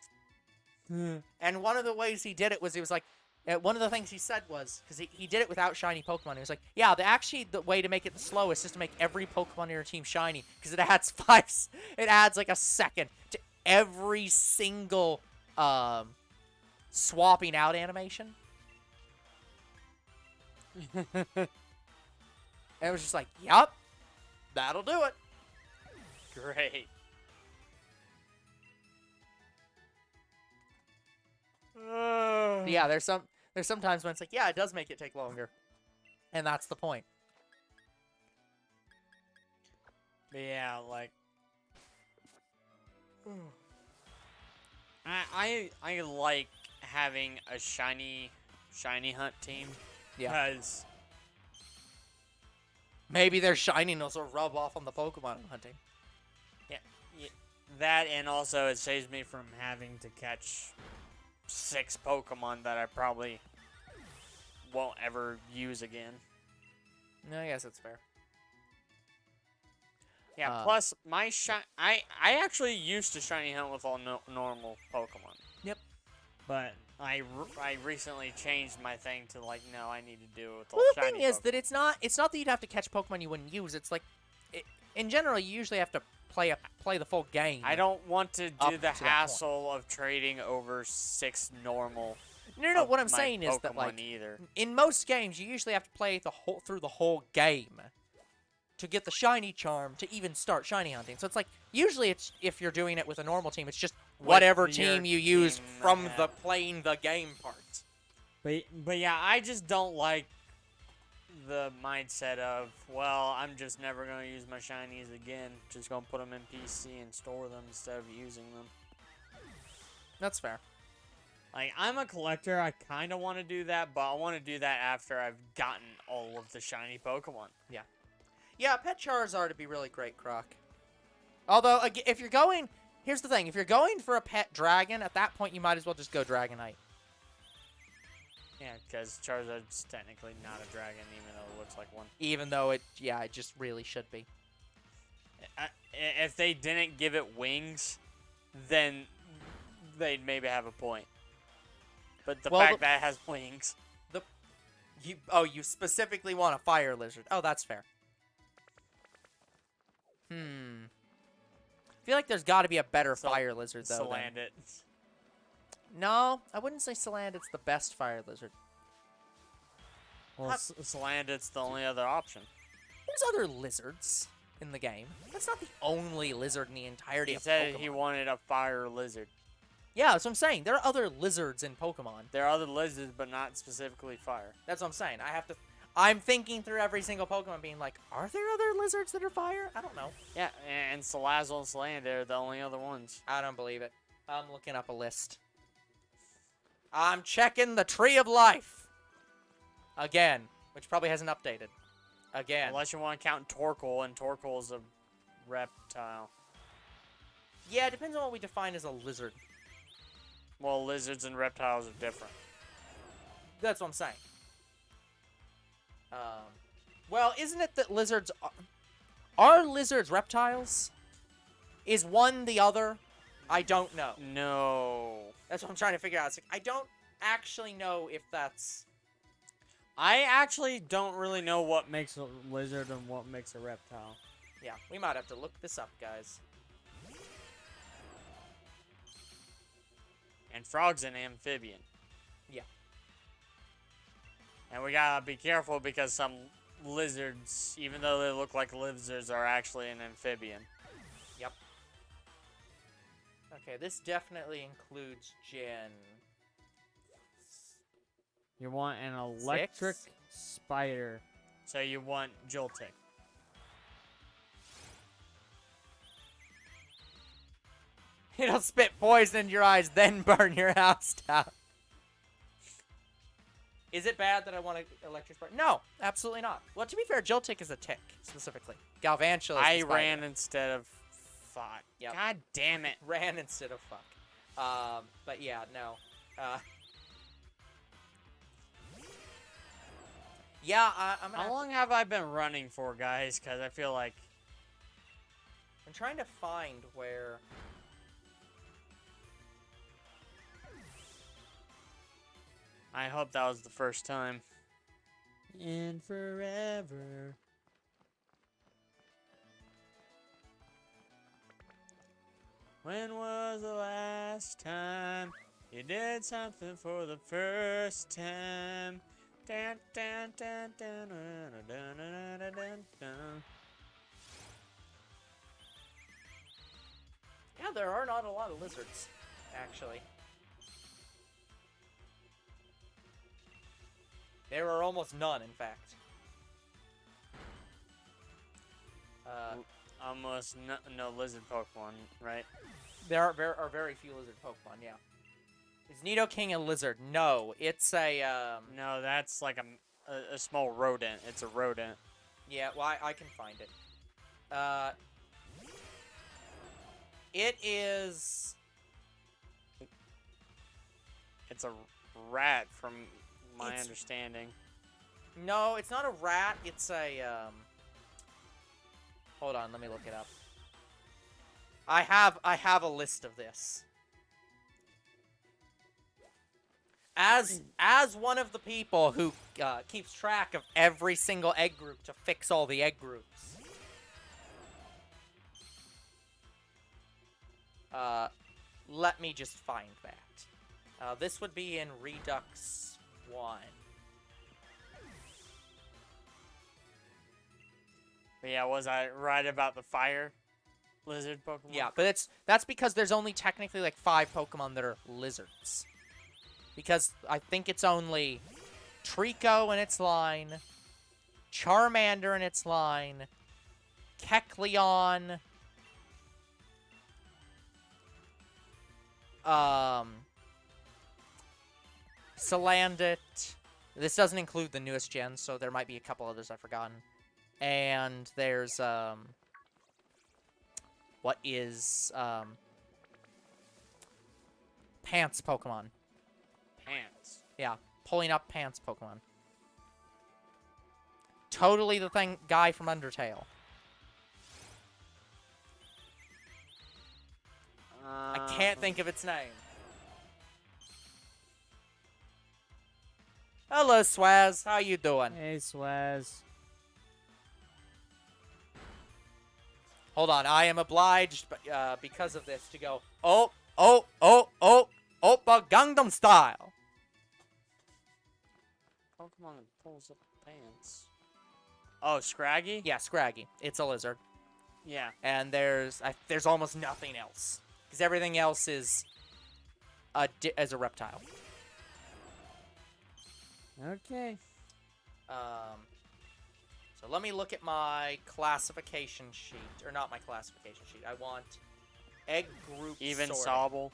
And one of the ways he did it was, one of the things he said was, because he did it without shiny Pokemon, he was like, yeah, the way to make it the slowest is to make every Pokemon in your team shiny, because it adds like a second to every single swapping out animation. And it was just like, yup, that'll do it. Great. Yeah, there's sometimes when it's like, yeah, it does make it take longer. And that's the point. But yeah, I like having a shiny hunt team. Yeah. Because maybe their shininess will rub off on the Pokemon I'm hunting. yeah, that, and also it saves me from having to catch 6 Pokemon that I probably won't ever use again. No, I guess that's fair. Yeah, plus my I actually used to shiny hunt with all normal Pokemon. Yep. But I recently changed my thing to no, I need to do it with all Well, the shiny thing is Pokemon. that it's not that you'd have to catch Pokemon you wouldn't use. It's in general, you usually have to play the full game. I don't want to up do the to that hassle of trading over 6 normal. No. What I'm my saying is that Pokemon either. in most games, you usually have to play through the whole game to get the shiny charm to even start shiny hunting. So it's usually if you're doing it with a normal team, it's just whatever With your team you use team, from yeah. the playing the game part. But yeah, I just don't like the mindset of, well, I'm just never going to use my shinies again. Just going to put them in PC and store them instead of using them. That's fair. I'm a collector. I kind of want to do that, but I want to do that after I've gotten all of the shiny Pokemon. Yeah, Pet Charizard would be really great, Croc. Although, if you're going... Here's the thing. If you're going for a pet dragon, at that point, you might as well just go Dragonite. Yeah, because Charizard's technically not a dragon, even though it looks like one. Even though it just really should be. If they didn't give it wings, then they'd maybe have a point. But the fact that it has wings... You specifically want a fire lizard. Oh, that's fair. I feel like there's got to be a better fire lizard, though. Salandit. No, I wouldn't say Salandit's the best fire lizard. Well, Salandit's the only other option. There's other lizards in the game. That's not the only lizard in the entirety He of said Pokemon. he wanted a fire lizard. Yeah, that's what I'm saying. There are other lizards in Pokemon. There are other lizards, but not specifically fire. That's what I'm saying. I'm thinking through every single Pokemon being like, are there other lizards that are fire? I don't know. Yeah, and Salazzle and Salandit are the only other ones. I don't believe it. I'm looking up a list. I'm checking the Tree of Life. Again, which probably hasn't updated. Again. Unless you want to count Torkoal, and Torkoal's a reptile. Yeah, it depends on what we define as a lizard. Well, lizards and reptiles are different. That's what I'm saying. Well, isn't it that lizards are lizards reptiles? Is one the other? I don't know. No. That's what I'm trying to figure out. It's I don't actually know if that's... I actually don't really know what makes a lizard and what makes a reptile. Yeah, we might have to look this up, guys. And frog's an amphibian. Yeah. And we gotta be careful because some lizards, even though they look like lizards, are actually an amphibian. Yep. Okay, this definitely includes Gen. You want an electric spider. So you want Joltik. It'll spit poison in your eyes, then burn your house down. Is it bad that I want an electric spider? No, absolutely not. Well, to be fair, Joltik is a tick, specifically. Galvantula is I the spider. ran instead of thought. Yep. God damn it. Ran instead of fuck. But yeah, no. Yeah, I'm gonna How long have I been running for, guys? Because I feel like... I'm trying to find where... I hope that was the first time. In forever. When was the last time you did something for the first time? Dun, dun, dun, dun, dun, dun, dun, dun, dun, dun. Yeah, there are not a lot of lizards, actually. There are almost none, in fact. Almost no lizard Pokemon, right? There are very few lizard Pokemon, yeah. Is Nidoking a lizard? No, it's a, No, that's like a small rodent. It's a rodent. Yeah, well, I can find it. It is... It's a rat, from my It's- understanding. No, it's not a rat, it's a, Hold on, let me look it up. I have a list of this. As one of the people who keeps track of every single egg group to fix all the egg groups. Let me just find that. This would be in Redux 1. But yeah, was I right about the fire lizard Pokemon? Yeah, but that's because there's only technically like 5 Pokemon that are lizards. Because I think it's only Trico in its line, Charmander in its line, Kecleon, Salandit. This doesn't include the newest gens, so there might be a couple others I've forgotten. And there's, what is, Pants Pokemon. Pants. Yeah, pulling up Pants Pokemon. Totally the guy from Undertale. I can't think of its name. Hello, Swaz. How you doing? Hey, Swaz. Hold on, I am obliged, because of this, to go, Oppa Gangnam Style. Pokemon that pulls up pants. Oh, Scraggy? Yeah, Scraggy. It's a lizard. Yeah. And there's almost nothing else. Because everything else is as a reptile. Okay. So let me look at my classification sheet. Or not my classification sheet. I want egg group Even sorting. Sobble.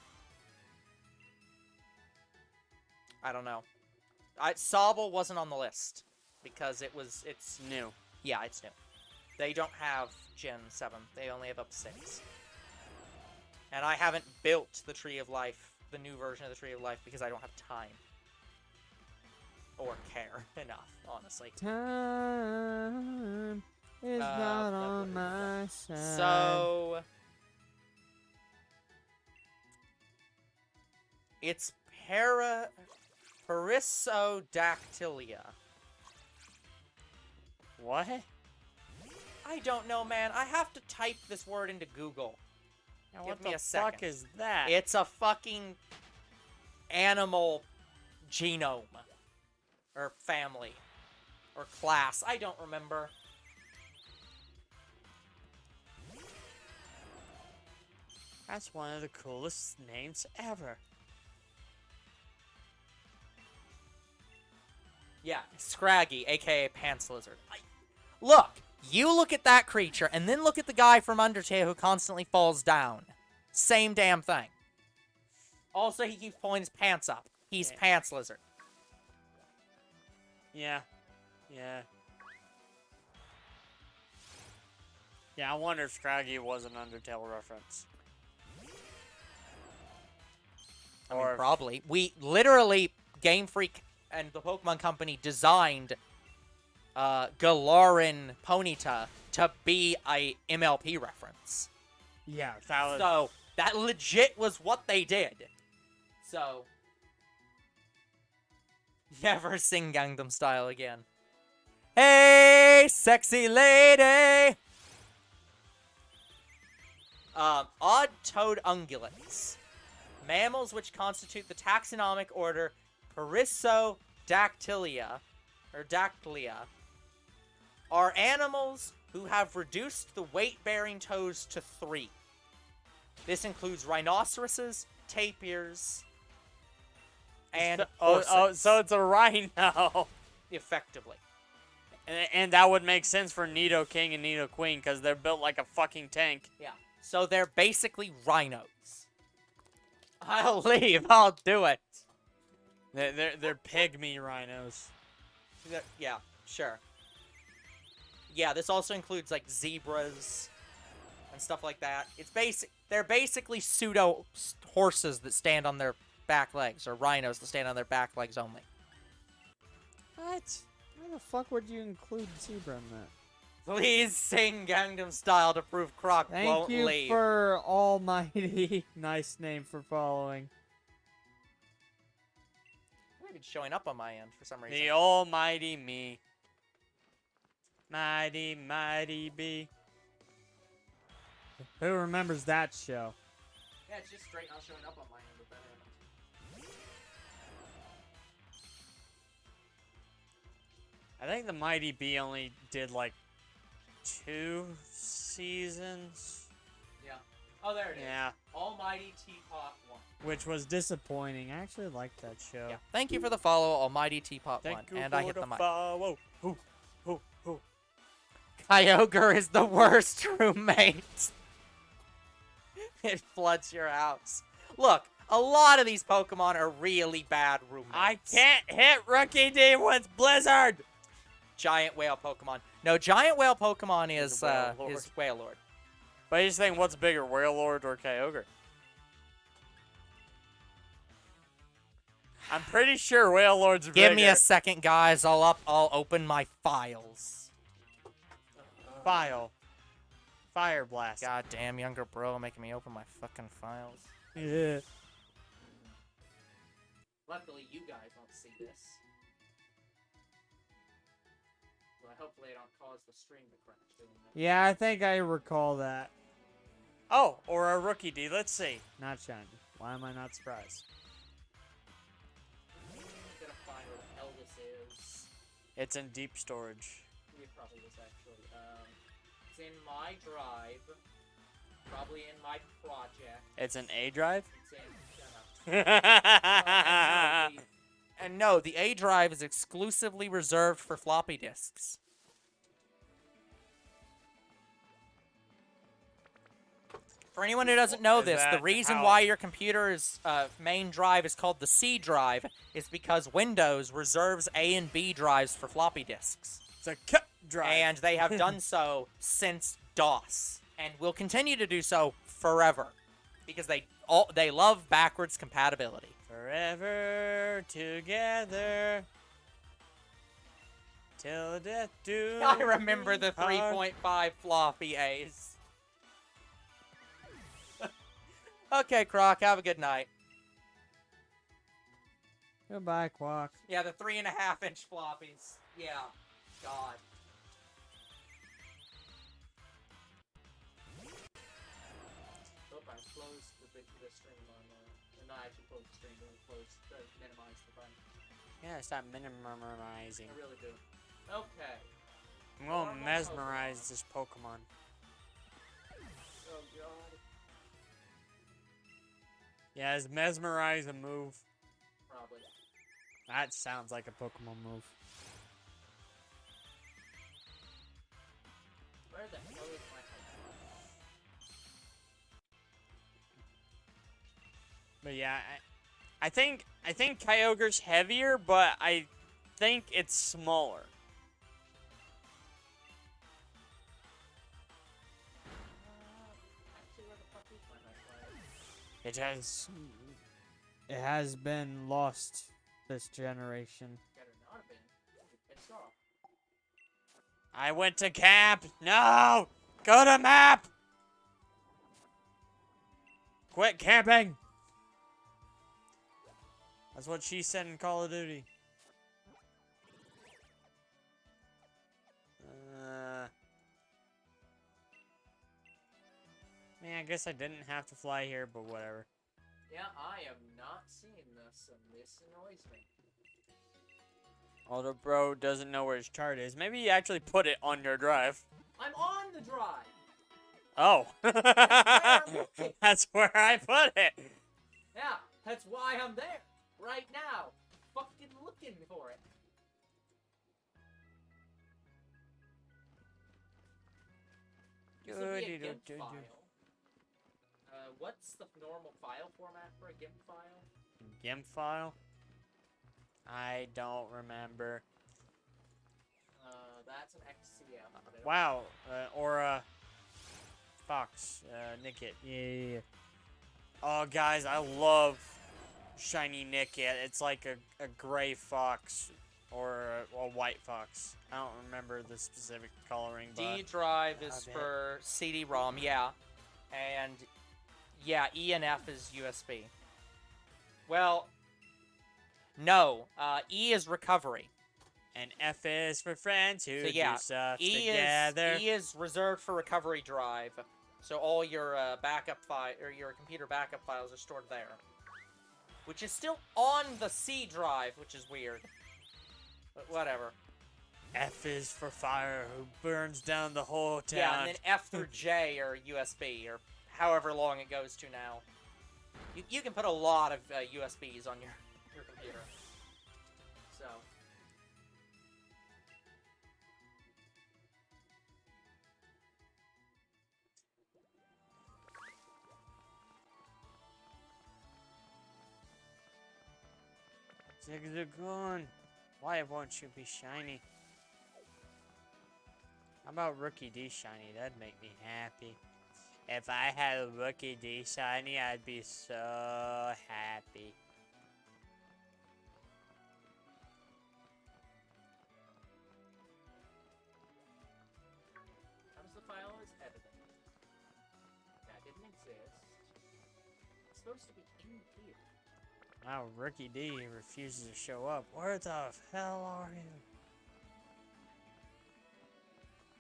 I don't know. Sobble wasn't on the list. Because it's New. Yeah, it's new. They don't have Gen 7. They only have up to 6. And I haven't built the Tree of Life, the new version of the Tree of Life, because I don't have time. Or care enough, honestly. Time is not on my side. So... It's Perissodactylia. What? I don't know, man. I have to type this word into Google. Now, Give what me the a second. fuck is that? It's a fucking animal genome. Or family. Or class. I don't remember. That's one of the coolest names ever. Yeah, Scraggy, aka Pants Lizard. Look! You look at that creature, and then look at the guy from Undertale who constantly falls down. Same damn thing. Also, he keeps pulling his pants up. He's Pants Lizard. Yeah. Yeah. Yeah, I wonder if Scraggy was an Undertale reference. I mean, probably. We literally, Game Freak and the Pokemon Company designed Galarin Ponyta to be a MLP reference. Yeah, that was... So, that legit was what they did. So, never sing Gangnam Style again. Hey, sexy lady! Odd-toed ungulates. Mammals which constitute the taxonomic order Perissodactylia, or Dactylia, are animals who have reduced the weight-bearing toes to 3. This includes rhinoceroses, tapirs, and horses. So it's a rhino. Effectively. And that would make sense for Nidoking and Nidoqueen, because they're built like a fucking tank. Yeah. So they're basically rhinos. I'll leave. I'll do it. They're pygmy rhinos. Yeah, sure. Yeah, this also includes like zebras and stuff like that. They're basically pseudo horses that stand on their back legs, or rhinos that stand on their back legs only. What? Why the fuck would you include zebra in that? Please sing Gangnam Style to prove Croc won't Thank you leave. for almighty. Nice name for following. It's showing up on my end for some reason. The almighty me. Mighty, mighty bee. Who remembers that show? Yeah, it's just straight not showing up on my end, but that I think the mighty bee only did like 2 seasons. Yeah. Oh, there it is. Yeah. Almighty Teapot 1. Which was disappointing. I actually liked that show. Yeah. Thank you for the follow, Almighty Teapot Thank 1. you And for I hit the mic. follow. Hoo, hoo, hoo. Kyogre is the worst roommate. It floods your house. Look, a lot of these Pokemon are really bad roommates. I can't hit Rookidee with Blizzard. Giant whale Pokemon. No, giant whale Pokemon is Wailord. Wailord. But I just think, what's bigger, Wailord or Kyogre? I'm pretty sure Wailord's bigger. Give me a second, guys. I'll open my files. File. Fire blast. God damn, younger bro, making me open my fucking files. Yeah. Luckily, you guys don't see this. Well, hopefully I don't cause the stream to crash doing that. Yeah, I think I recall that. Oh, or a Rookidee. Let's see. Not shiny. Why am I not surprised? I'm gonna find where the hell this is. It's in deep storage. It probably is actually. It's in my drive. Probably in my project. It's an A drive? It's in. Shut up. And no, the A drive is exclusively reserved for floppy disks. For anyone who doesn't know this, the reason why your computer's main drive is called the C drive is because Windows reserves A and B drives for floppy disks. It's a cut drive. And they have done so since DOS, and will continue to do so forever, because they love backwards compatibility. Forever together till death do. I remember the 3.5 floppy A's. Okay, Croc, have a good night. Goodbye, Quack. Yeah, the 3.5-inch floppies. Yeah, God. fine. Close the stream on not actually close the stream, but minimize the button. Yeah, stop minimizing. I really do. Okay. I'm gonna mesmerize this Pokemon. Oh god. Yeah, is mesmerize a move? Probably. That sounds like a Pokemon move. Where the hell is my head? But yeah, I think Kyogre's heavier, but I think it's smaller. Actually, where the fuck is my flashlight? It has been lost this generation. Better not have been. You're pissed off. I went to camp. No! Go to map! Quit camping! That's what she said in Call of Duty. Man, I guess I didn't have to fly here, but whatever. Yeah, I am not seeing this, and this annoys me. Although bro doesn't know where his chart is. Maybe you actually put it on your drive. I'm on the drive! Oh. I'm looking. That's where I put it. Yeah, that's why I'm there. Right now. Fucking looking for it. This will be a GIMP file. What's the normal file format for a GIMP file? GIMP file? I don't remember. That's an XCF. Wow, Aura, Fox, Nickit, yeah. Oh, guys, I love Shiny Nickit. It's like a gray fox or a white fox. I don't remember the specific coloring, but D drive is for CD-ROM, yeah. And, yeah, E and F is USB. Well, no. E is recovery. and F is for friends who So, yeah, do stuff E together. is reserved for recovery drive. So all your backup file or your computer backup files are stored there. Which is still on the C drive, which is weird. But whatever. F is for fire who burns down the whole town. Yeah, and then F through J are USB, or however long it goes to now. You can put a lot of USBs on your computer. So. Zigzagoon, why won't you be shiny? How about Rookidee shiny? That'd make me happy. If I had a Rookidee shiny, I'd be so happy. How does the file is edited? That didn't exist. It's supposed to be in here. Wow, Rookidee refuses to show up. Where the hell are you?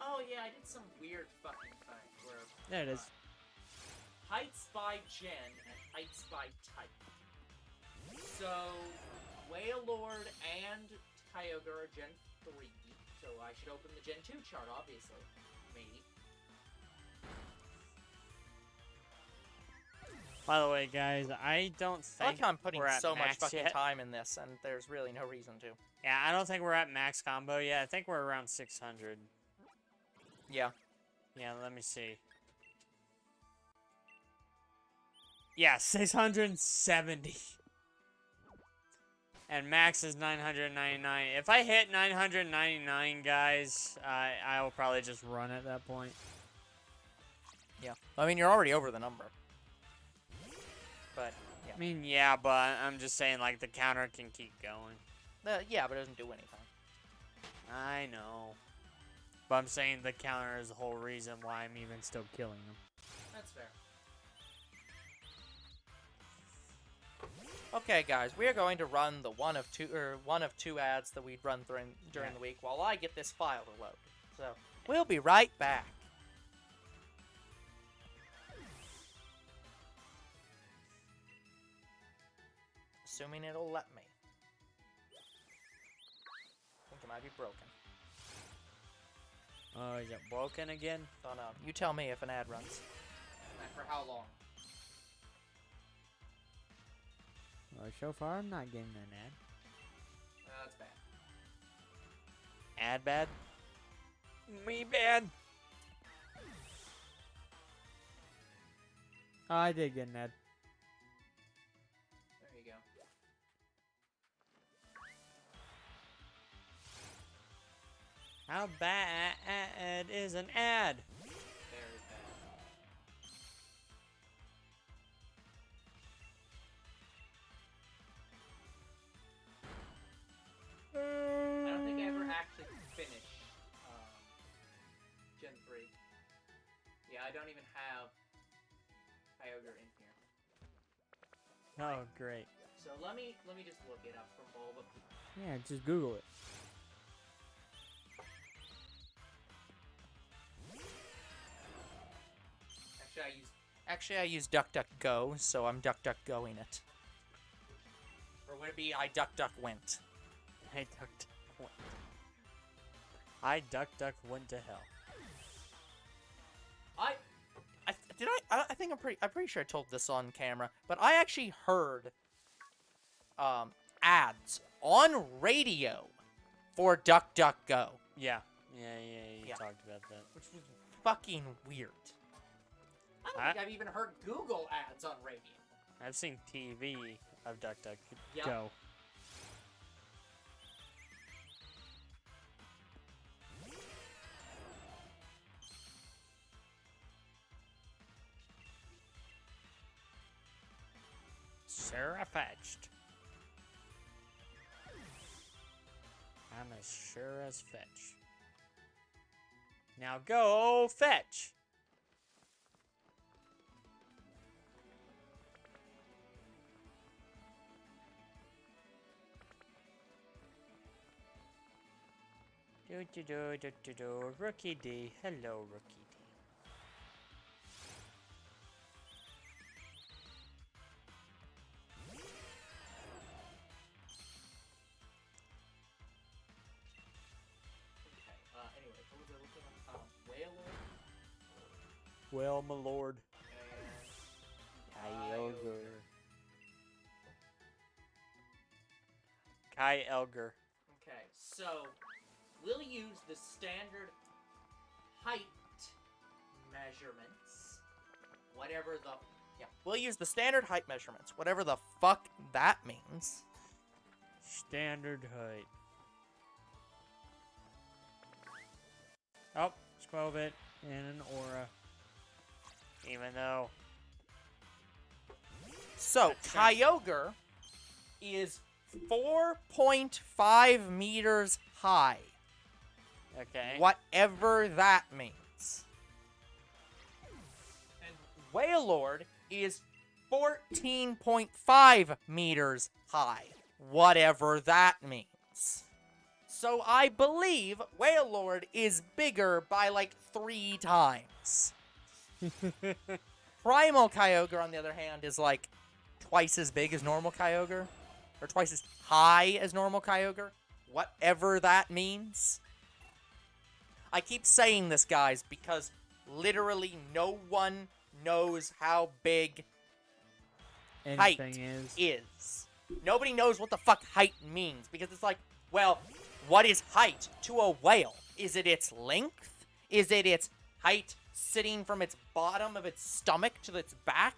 Oh yeah, I did some weird fucking thing where There it is. heights by gen and heights by type. So Wailord and Kyogre are Gen 3, so I should open the Gen 2 chart, obviously. Maybe. By the way, guys, I don't I like think how I'm putting we're at so much max fucking yet. time in this, and there's really no reason to. Yeah, I don't think we're at max combo yet. I think we're around 600. Yeah. Yeah, let me see. Yeah, 670. And max is 999. If I hit 999, guys, I will probably just run at that point. Yeah. I mean, you're already over the number. But, yeah. I mean, yeah, but I'm just saying, like, the counter can keep going. Yeah, but it doesn't do anything. I know. But I'm saying the counter is the whole reason why I'm even still killing them. That's fair. Okay, guys, we are going to run the one of two ads that we'd run during the week while I get this file to load. So we'll be right back. assuming it'll let me. I think it might be broken. Oh, is it broken again? Don't know. You tell me if an ad runs. And for how long? Well, so far I'm not getting an ad. That's bad. Ad bad? Me bad. Oh, I did get an ad. There you go. How bad is an ad? Very bad. I don't think I ever actually finished Gen 3. Yeah, I don't even have Kyogre in here. Oh, great. So let me just look it up from Bulba. Yeah, just Google it. Actually, I use DuckDuckGo, so I'm DuckDuckGoing it. Or would it be I DuckDuck went? I duck went to hell. I think I'm pretty sure I told this on camera, but I actually heard ads on radio for DuckDuckGo, Yeah. You Yeah. talked about that. which was fucking weird. I don't I- think I've even heard Google ads on radio. I've seen TV of Duck Yep. Go. Sarah fetched. I'm as sure as fetch. Now go fetch. Rookidee. Hello, Rookidee. Okay, anyway, what was I looking up? Whaler Well, my lord. and Kyogre. Kai Elger. Okay, so we'll use the standard height measurements, whatever the... Yeah, we'll use the standard height measurements, whatever the fuck that means. Standard height. Oh, Squelbit in an aura. Even though... So, Kyogre is 4.5 meters high. Okay. Whatever that means. And Wailord is 14.5 meters high. Whatever that means. So I believe Wailord is bigger by like 3 times. Primal Kyogre, on the other hand, is like twice as big as normal Kyogre. Or twice as high as normal Kyogre. Whatever that means. I keep saying this, guys, because literally no one knows how big height Anything is. Nobody knows what the fuck height means, because it's like, well, what is height to a whale? Is it its length? Is it its height sitting from its bottom of its stomach to its back?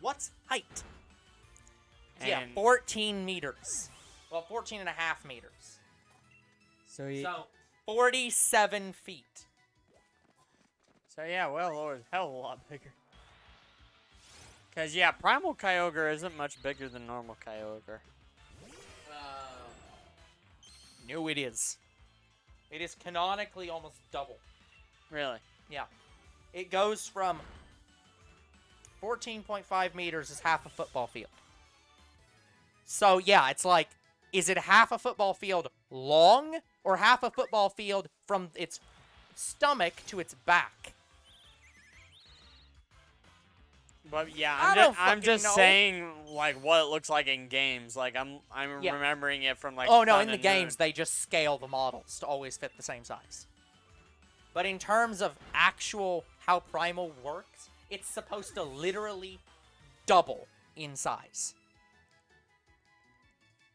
What's height? Yeah, And- 14 meters. Well, 14 and a half meters. So you, So, 47 feet. So yeah, well, Lord, hell of a lot bigger. Cause yeah, Primal Kyogre isn't much bigger than normal Kyogre. No, it is. It is canonically almost double. Really? Yeah. It goes from 14.5 meters is half a football field. So, yeah, it's like, is it half a football field long or half a football field from its stomach to its back? But yeah, I don't I'm fucking just know. saying like what it looks like in games. Like I'm Yeah. remembering it from like. Oh no, Sun in the and games Moon. they just scale the models to always fit the same size. But in terms of actual how Primal works, it's supposed to literally double in size.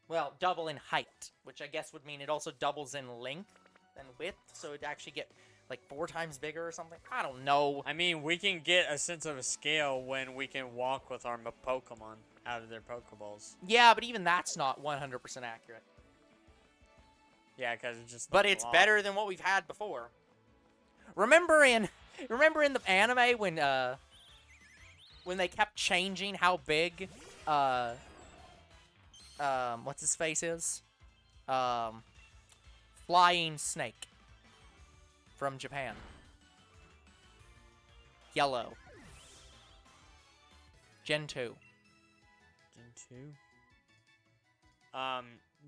Well, double in height, which I guess would mean it also doubles in length and width, so it'd actually get like 4 times bigger or something. I don't know. I mean, we can get a sense of a scale when we can walk with our Pokemon out of their Pokeballs. Yeah, but even that's not 100% accurate. Yeah, because it's just. But it's better than what we've had before. Remember in the anime when they kept changing how big what's his face is? Flying Snake from Japan. Yellow. Gen 2. Gen 2.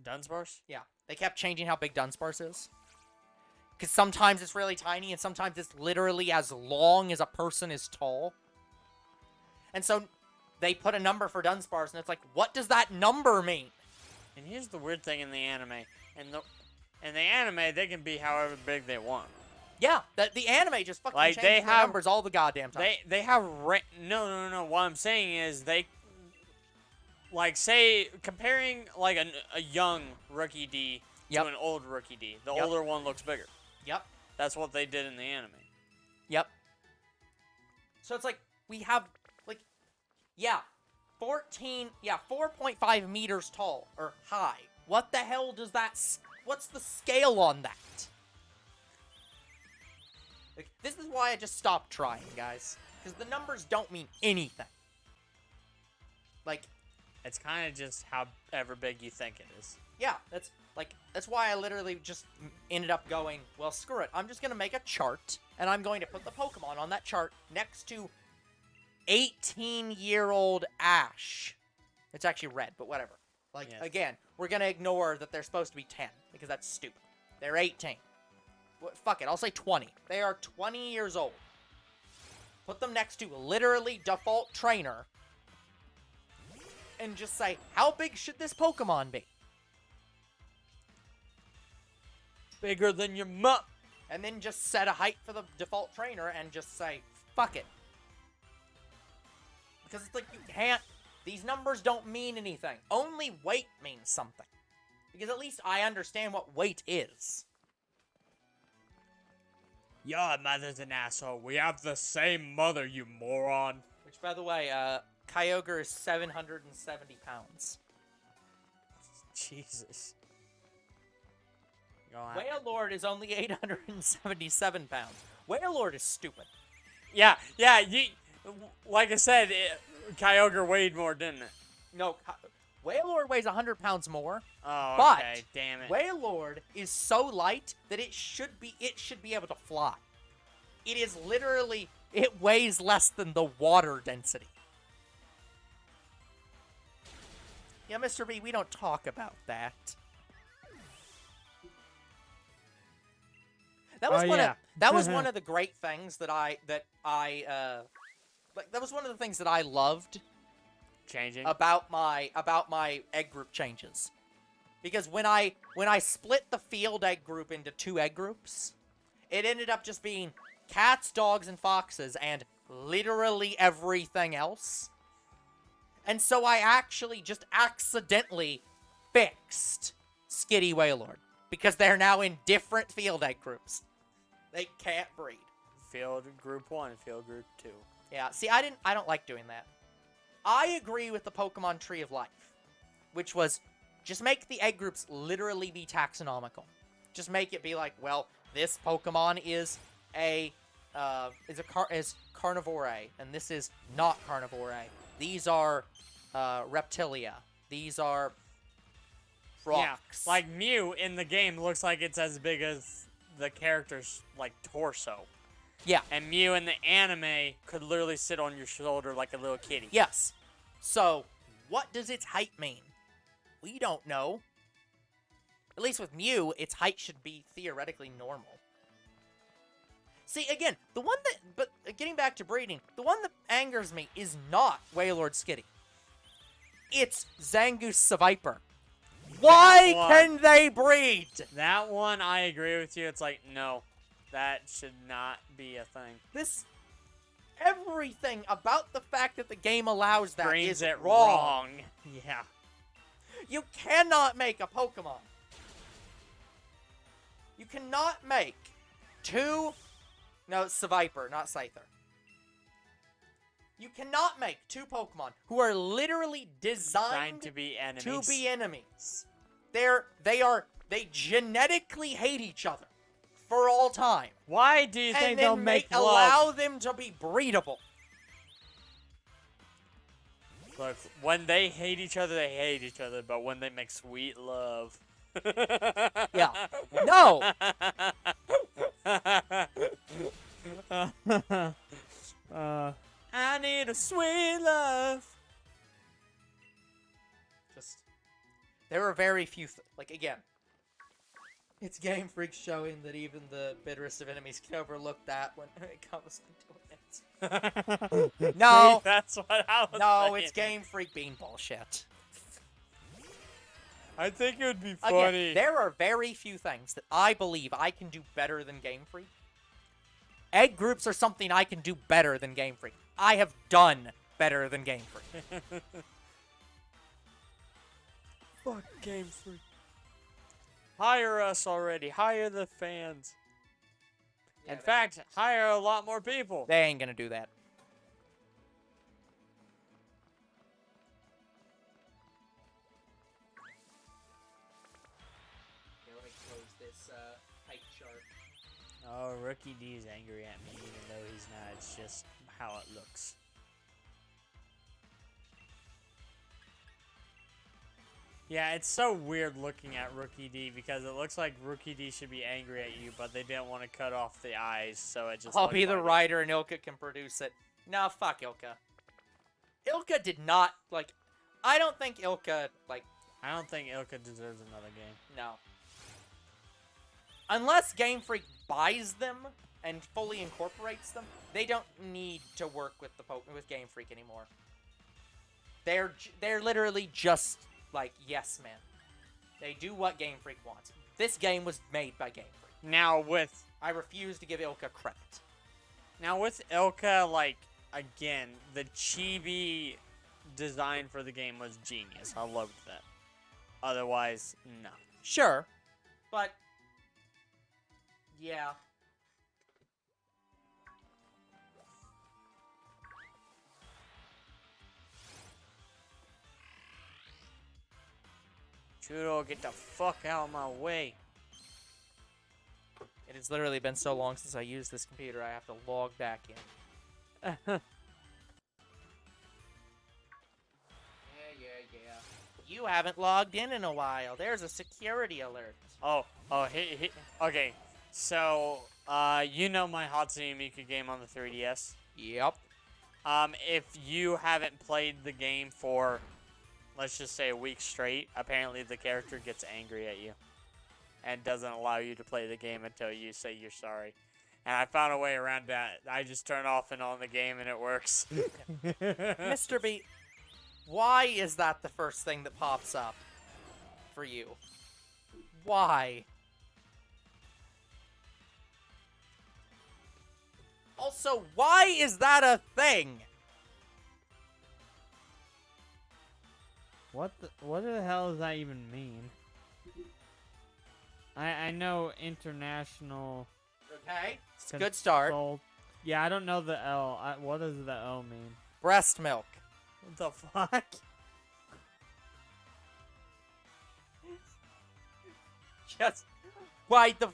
Dunsparce? Yeah. They kept changing how big Dunsparce is. Because sometimes it's really tiny, and sometimes it's literally as long as a person is tall. And so they put a number for Dunsparce, and it's like, what does that number mean? And here's the weird thing in the anime. In the anime, they can be however big they want. Yeah, the anime just fucking Like, changes they the have- numbers all the goddamn time. They have no. What I'm saying is they, like, say comparing like a young Rookidee Yep. to an old Rookidee. The Yep. older one looks bigger. Yep. That's what they did in the anime. Yep. So it's like, we have, like, yeah, 4.5 meters tall, or high. What the hell does that, what's the scale on that? Like, this is why I just stopped trying, guys. Because the numbers don't mean anything. Like, It's kind of just however big you think it is. yeah, that's why I literally just ended up going, well, screw it. I'm just going to make a chart, and I'm going to put the Pokemon on that chart next to 18-year-old Ash. It's actually red, but whatever. Like, Yes. again, we're going to ignore that they're supposed to be 10, because that's stupid. They're 18. Fuck it, I'll say 20. They are 20 years old. Put them next to literally default trainer, and just say, how big should this Pokemon be? Bigger than your mom. And then just set a height for the default trainer and just say, fuck it. Because it's like, you can't, these numbers don't mean anything. Only weight means something. Because at least I understand what weight is. Your mother's an asshole. We have the same mother, you moron. Which, by the way, Kyogre is 770 pounds. Jesus. Go on. Wailord is only 877 pounds. Wailord is stupid. Yeah. Like I said, Kyogre weighed more, didn't it? No, Wailord weighs 100 pounds more. Oh, But okay. Damn it. Wailord is so light that it should be able to fly. It is literally, it weighs less than the water density. Yeah, Mr. B, we don't talk about that. That was that was one of the great things that that was one of the things that I loved Changing. about my egg group changes. Because when I split the field egg group into 2 egg groups, it ended up just being cats, dogs, and foxes, and literally everything else. And so I actually just accidentally fixed Skitty Wailord, because they're now in different field egg groups. They can't breed. Field Group 1, Field Group 2. Yeah, see, I don't like doing that. I agree with the Pokemon Tree of Life, which was just make the egg groups literally be taxonomical. Just make it be like, well, this Pokemon is carnivore, and this is not carnivore. These are reptilia. These are rocks. Yeah, like Mew in the game looks like it's as big as the character's like torso. Yeah. And Mew in the anime could literally sit on your shoulder like a little kitty. Yes. So, what does its height mean? We don't know. At least with Mew, its height should be theoretically normal. See, again, the one that... But getting back to breeding, the one that angers me is not Wailord Skitty. It's Zangoose Seviper. Why can they breed? That one, I agree with you. It's like, no, that should not be a thing. Everything about the fact that the game allows that Screams is it wrong. Yeah. You cannot make a Pokemon. You cannot make two... No, it's Seviper, not Scyther. You cannot make two Pokemon who are literally designed to be enemies. They genetically hate each other for all time. Why do you think they'll make love? Allow them to be breedable. Look, when they hate each other, they hate each other. But when they make sweet love... Yeah. No! I need a sweet love. Just... There are very few... Like, again... It's Game Freak showing that even the bitterest of enemies can overlook that when it comes into it. No! See, that's what I was No, saying. it's Game Freak being bullshit. I think it would be Again, funny. there are very few things that I believe I can do better than Game Freak. Egg groups are something I can do better than Game Freak. I have done better than Game Freak. Fuck Game Freak. Hire us already. Hire the fans. Yeah, In fact, hire a lot more people. They ain't gonna do that. Okay, let me close this height chart. Oh, Rookidee is angry at me, even though he's not. It's just how it looks. Yeah, it's so weird looking at Rookidee because it looks like Rookidee should be angry at you, but they didn't want to cut off the eyes, so it just. I'll looks be the like it. writer and Ilka can produce it. No, fuck Ilka. Ilka did not, like... I don't think Ilka, like... I don't think Ilka deserves another game. No. Unless Game Freak buys them and fully incorporates them, they don't need to work with with Game Freak anymore. They're literally just like yes man. They do what Game Freak wants. This game was made by Game Freak. Now with refuse to give Ilka credit. Now with Ilka, like again, the chibi design for the game was genius. I loved that. Otherwise, no. Sure, but yeah. Judo, get the fuck out of my way. It has literally been so long since I used this computer, I have to log back in. Yeah. You haven't logged in a while. There's a security alert. Okay. So, you know my Hatsune Miku game on the 3DS? Yep. If you haven't played the game for, let's just say a week straight, apparently the character gets angry at you. And doesn't allow you to play the game until you say you're sorry. And I found a way around that. I just turn off and on the game and it works. Mr. B, why is that the first thing that pops up for you? Why? Also, why is that a thing? What the hell does that even mean? I know international. Okay, it's a good start. Yeah, I don't know the L. What does the L mean? Breast milk. What the fuck? Just why the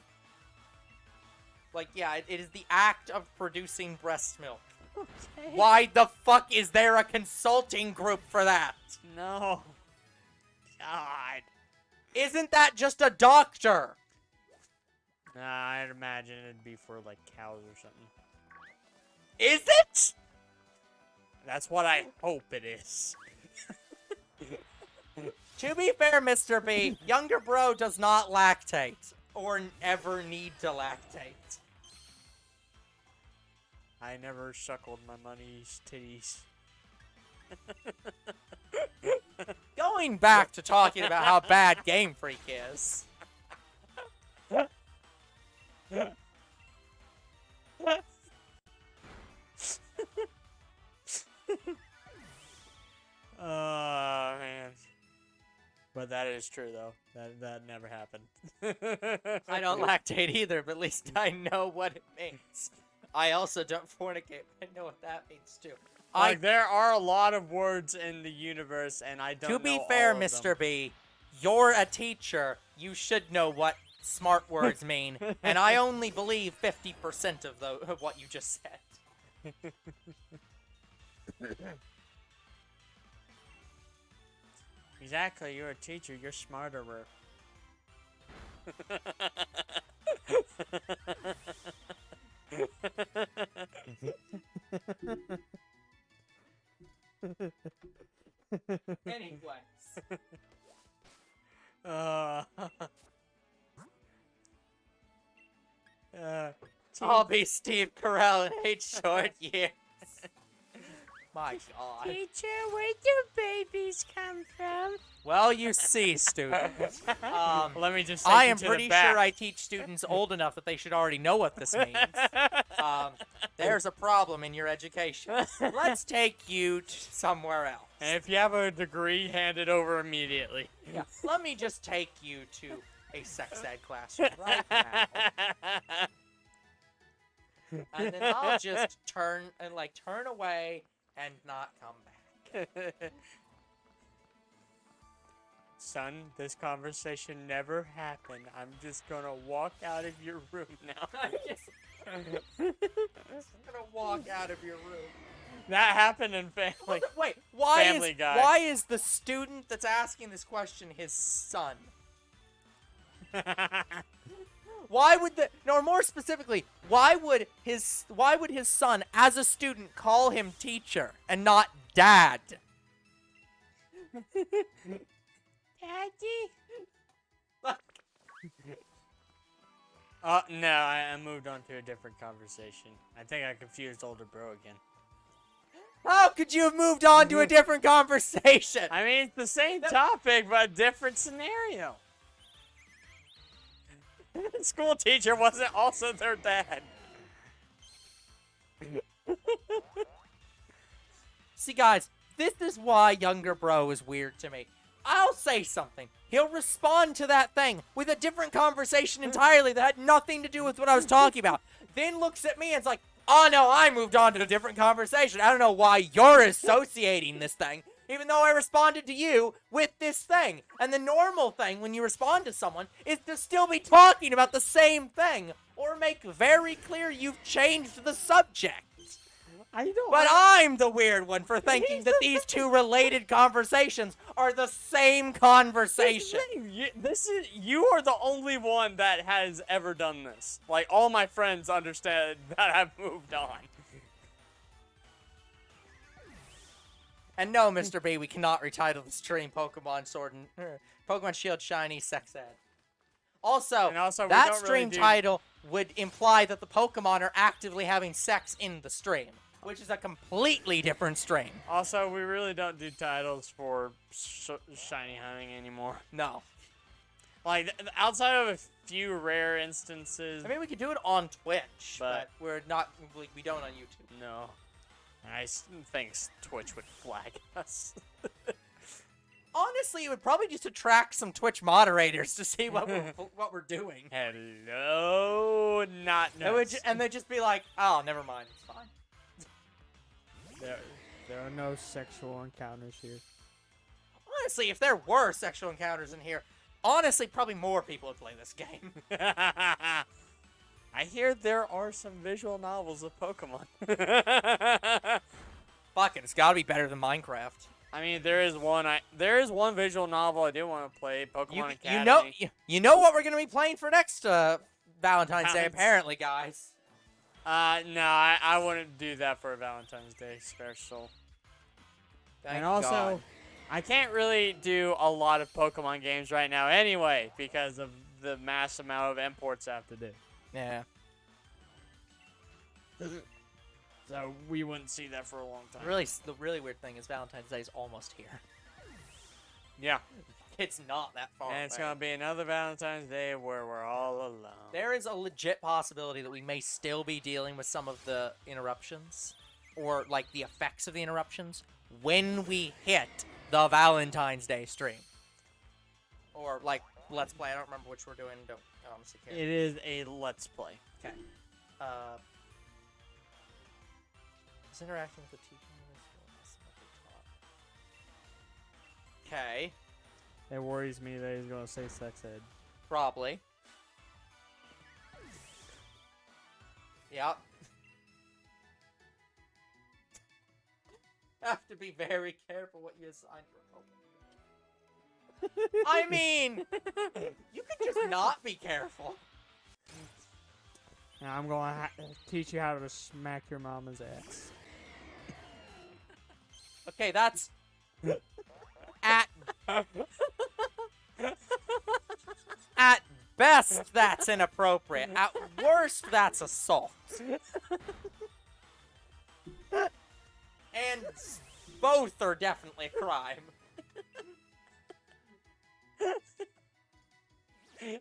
like yeah, it is the act of producing breast milk. Okay. Why the fuck is there a consulting group for that? No. God. Isn't that just a doctor? Nah, I'd imagine it'd be for, like, cows or something. Is it? That's what I hope it is. To be fair, Mr. B, younger bro does not lactate. Or ever need to lactate. I never shuckled my money's titties. Going back to talking about how bad Game Freak is. Oh, man. But that is true, though. That never happened. I don't lactate either, but at least I know what it means. I also don't fornicate. I know what that means, too. Like, there are a lot of words in the universe, and I don't know To be fair, all of Mr. them. B, you're a teacher. You should know what smart words mean. And I only believe 50% of what you just said. Exactly, you're a teacher. You're smarter. Anyways. uh, I'll be Steve Carell in 8 short years. My God. Teacher, where do babies come from? Well, you see, student. Let me just. Take I you am to the pretty back. sure I teach students old enough that they should already know what this means. There's a problem in your education. Let's take you somewhere else. And if you have a degree, hand it over immediately. Yeah. Let me just take you to a sex ed classroom right now. And then I'll just turn away and not come back. Son, this conversation never happened. I'm just gonna walk out of your room now. I'm just gonna walk out of your room. That happened in family. Wait, Family Guy. why is the student that's asking this question his son? Why would or more specifically, why would his son as a student call him teacher and not dad? Daddy? No, I moved on to a different conversation. I think I confused older bro again. How could you have moved on to a different conversation? I mean, it's the same topic, but a different scenario. School teacher wasn't also their dad. See, guys, this is why younger bro is weird to me. I'll say something. He'll respond to that thing with a different conversation entirely that had nothing to do with what I was talking about. Then looks at me and is like, oh no, I moved on to a different conversation. I don't know why you're associating this thing, even though I responded to you with this thing. And the normal thing when you respond to someone is to still be talking about the same thing or make very clear you've changed the subject. I don't. But I'm the weird one for thinking that these two related conversations are the same conversation. You are the only one that has ever done this. Like, all my friends understand that I've moved on. And no, Mr. B, we cannot retitle the stream Pokemon Pokemon Shield Shiny Sex Ed. Also, And also, we that don't really stream do- title would imply that the Pokemon are actively having sex in the stream, which is a completely different stream. Also, we really don't do titles for shiny hunting anymore. No. Like, outside of a few rare instances, I mean, we could do it on Twitch, But- but we're not, we don't on YouTube. no. I think Twitch would flag us. Honestly, it would probably just attract some Twitch moderators to see what we're doing. Hello, not And they'd just be like, oh, never mind, it's fine. There are no sexual encounters here. Honestly, if there were sexual encounters in here, honestly, probably more people would play this game. I hear there are some visual novels of Pokemon. Fuck it, it's gotta be better than Minecraft. I mean, there is one visual novel I do want to play, Pokemon Academy. You know what we're gonna be playing for next Valentine's Day, Valentine's- apparently, guys. No, I wouldn't do that for a Valentine's Day special. Thank And also, God. I can't really do a lot of Pokemon games right now anyway, because of the mass amount of imports I have to do. Yeah. So we wouldn't see that for a long time. The really weird thing is Valentine's Day is almost here. Yeah. It's not that far And it's away. going to be another Valentine's Day where we're all alone. There is a legit possibility that we may still be dealing with some of the interruptions, or like the effects of the interruptions, when we hit the Valentine's Day stream. Or like Let's Play. I don't remember which we're doing. Don't honestly care. It is a Let's Play. Okay. Is interacting with the teacher? Okay. It worries me that he's gonna say sex ed. Probably. Yep. Have to be very careful what you assign for a Pokemon. I mean, you could just not be careful. Now I'm gonna teach you how to smack your mama's ass. Okay, that's at at best that's inappropriate. At worst, that's assault. And both are definitely a crime.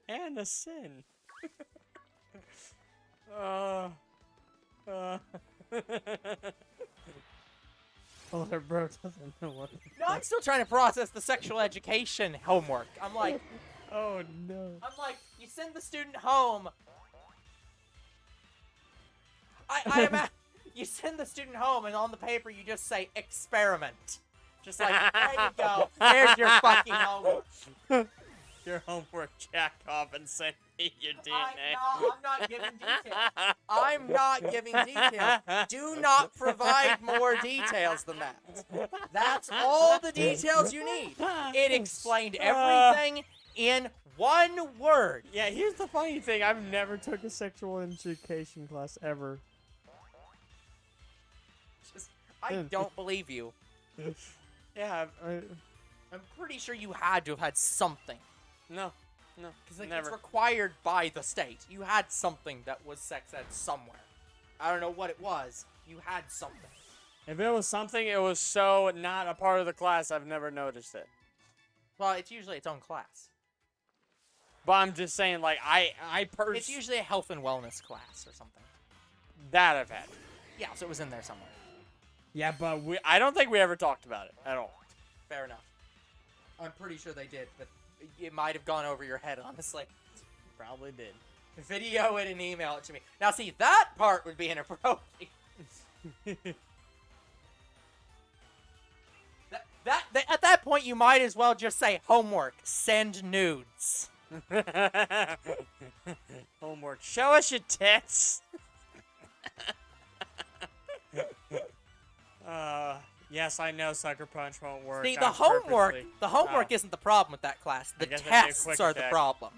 And a sin. Older bro doesn't know what. No, I'm still trying to process the sexual education homework. I'm like, Oh no. you send the student home. You send the student home, and on the paper you just say experiment. Just like, there you go. There's your fucking homework. Your homework, jack off and send me your DNA. I'm not giving details. I'm not giving details. Do not provide more details than that. That's all the details you need. It explained everything in one word. Yeah, here's the funny thing. I've never took a sexual education class ever. I don't believe you. Yeah, I'm pretty sure you had to have had something. no, Because never. it's required by the state. You had something that was sex ed somewhere. I don't know what it was. You had something. If it was something, it was so not a part of the class, I've never noticed it. Well, it's usually its own class. But I'm just saying, like, I personally... It's usually a health and wellness class or something. That I've had. Yeah, so it was in there somewhere. Yeah, but I don't think we ever talked about it at all. Fair enough. I'm pretty sure they did, but it might have gone over your head, honestly. Probably did. Video it and email it to me. Now, see, that part would be inappropriate. At that point, you might as well just say, homework, send nudes. Homework. Show us your tits. Yes, I know Sucker Punch won't work. See, I the was homework purposely- isn't the problem with that class. The I guess I did a tests quick are the check. problem.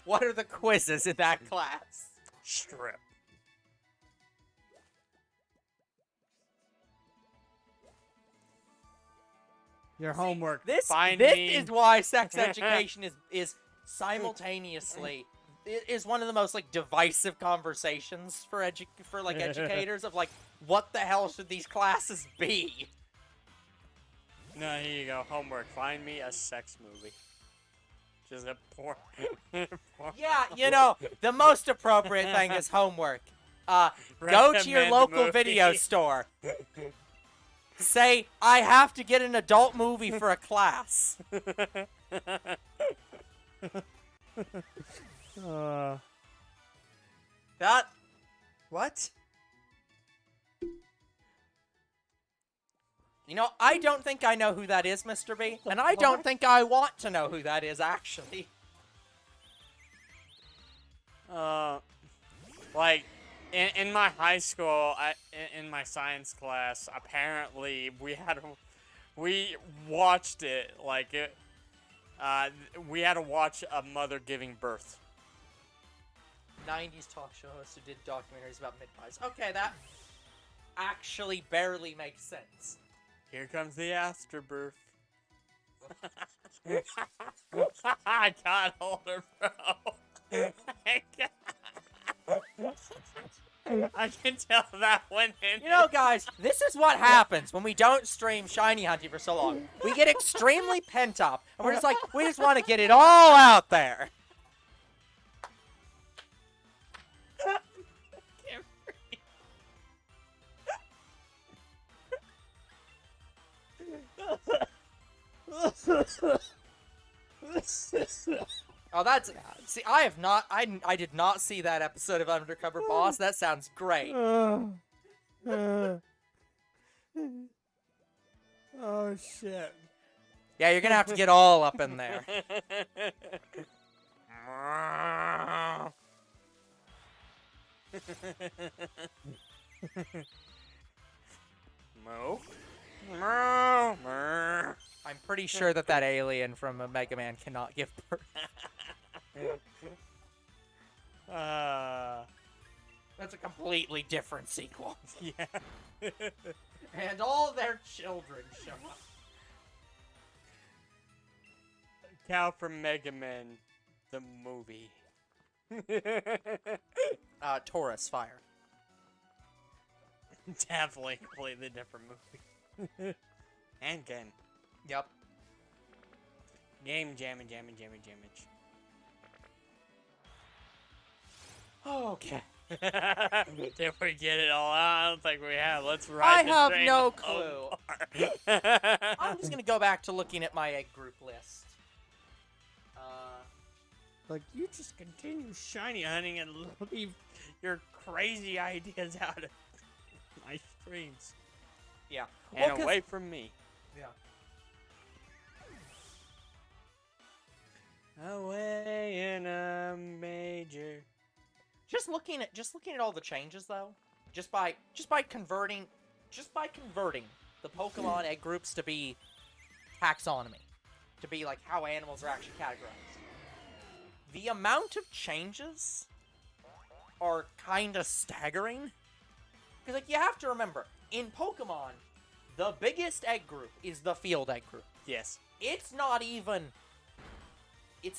What are the quizzes in that class? Strip. Your homework. This Find me- is why sex education is simultaneously is one of the most like divisive conversations for educators of like what the hell should these classes be? No, here you go. Homework. Find me a sex movie. Just a porn. Yeah, you know, the most appropriate thing is homework. Go to your Recommend local movie. video store. Say, I have to get an adult movie for a class. That... What? You know, I don't think I know who that is, Mr. B. And I don't think I want to know who that is, actually. Like, in my high school, in my science class, apparently we watched it, like, we had to watch a mother giving birth. 90s talk show host who did documentaries about midwives. Okay, that actually barely makes sense. Here comes the afterbirth. I got older, bro. I can tell that one. You know, guys, this is what happens when we don't stream shiny hunting for so long. We get extremely pent up, and we're just like, we just want to get it all out there. Oh, that's... See, I did not see that episode of Undercover Boss. That sounds great. Oh shit. Yeah, you're gonna have to get all up in there. Moo. I'm pretty sure that alien from Mega Man cannot give birth. That's a completely different sequel. Yeah. And all their children show up. Cow from Mega Man, the movie. Taurus Fire. Definitely a completely different movie. And again. Yep. Game jamming. Okay. Did we get it all out? I don't think we have. Let's ride the have train no home. I'm just gonna go back to looking at my egg group list. Like, you just continue Shiny hunting and leave your crazy ideas out of my streams. Yeah. And Well, away from me. Yeah. Away in a major. Just looking at all the changes though, just by converting the Pokemon egg groups to be taxonomy, to be like how animals are actually categorized. The amount of changes are kind of staggering. Because like you have to remember, in Pokemon, the biggest egg group is the field egg group. Yes. It's not even a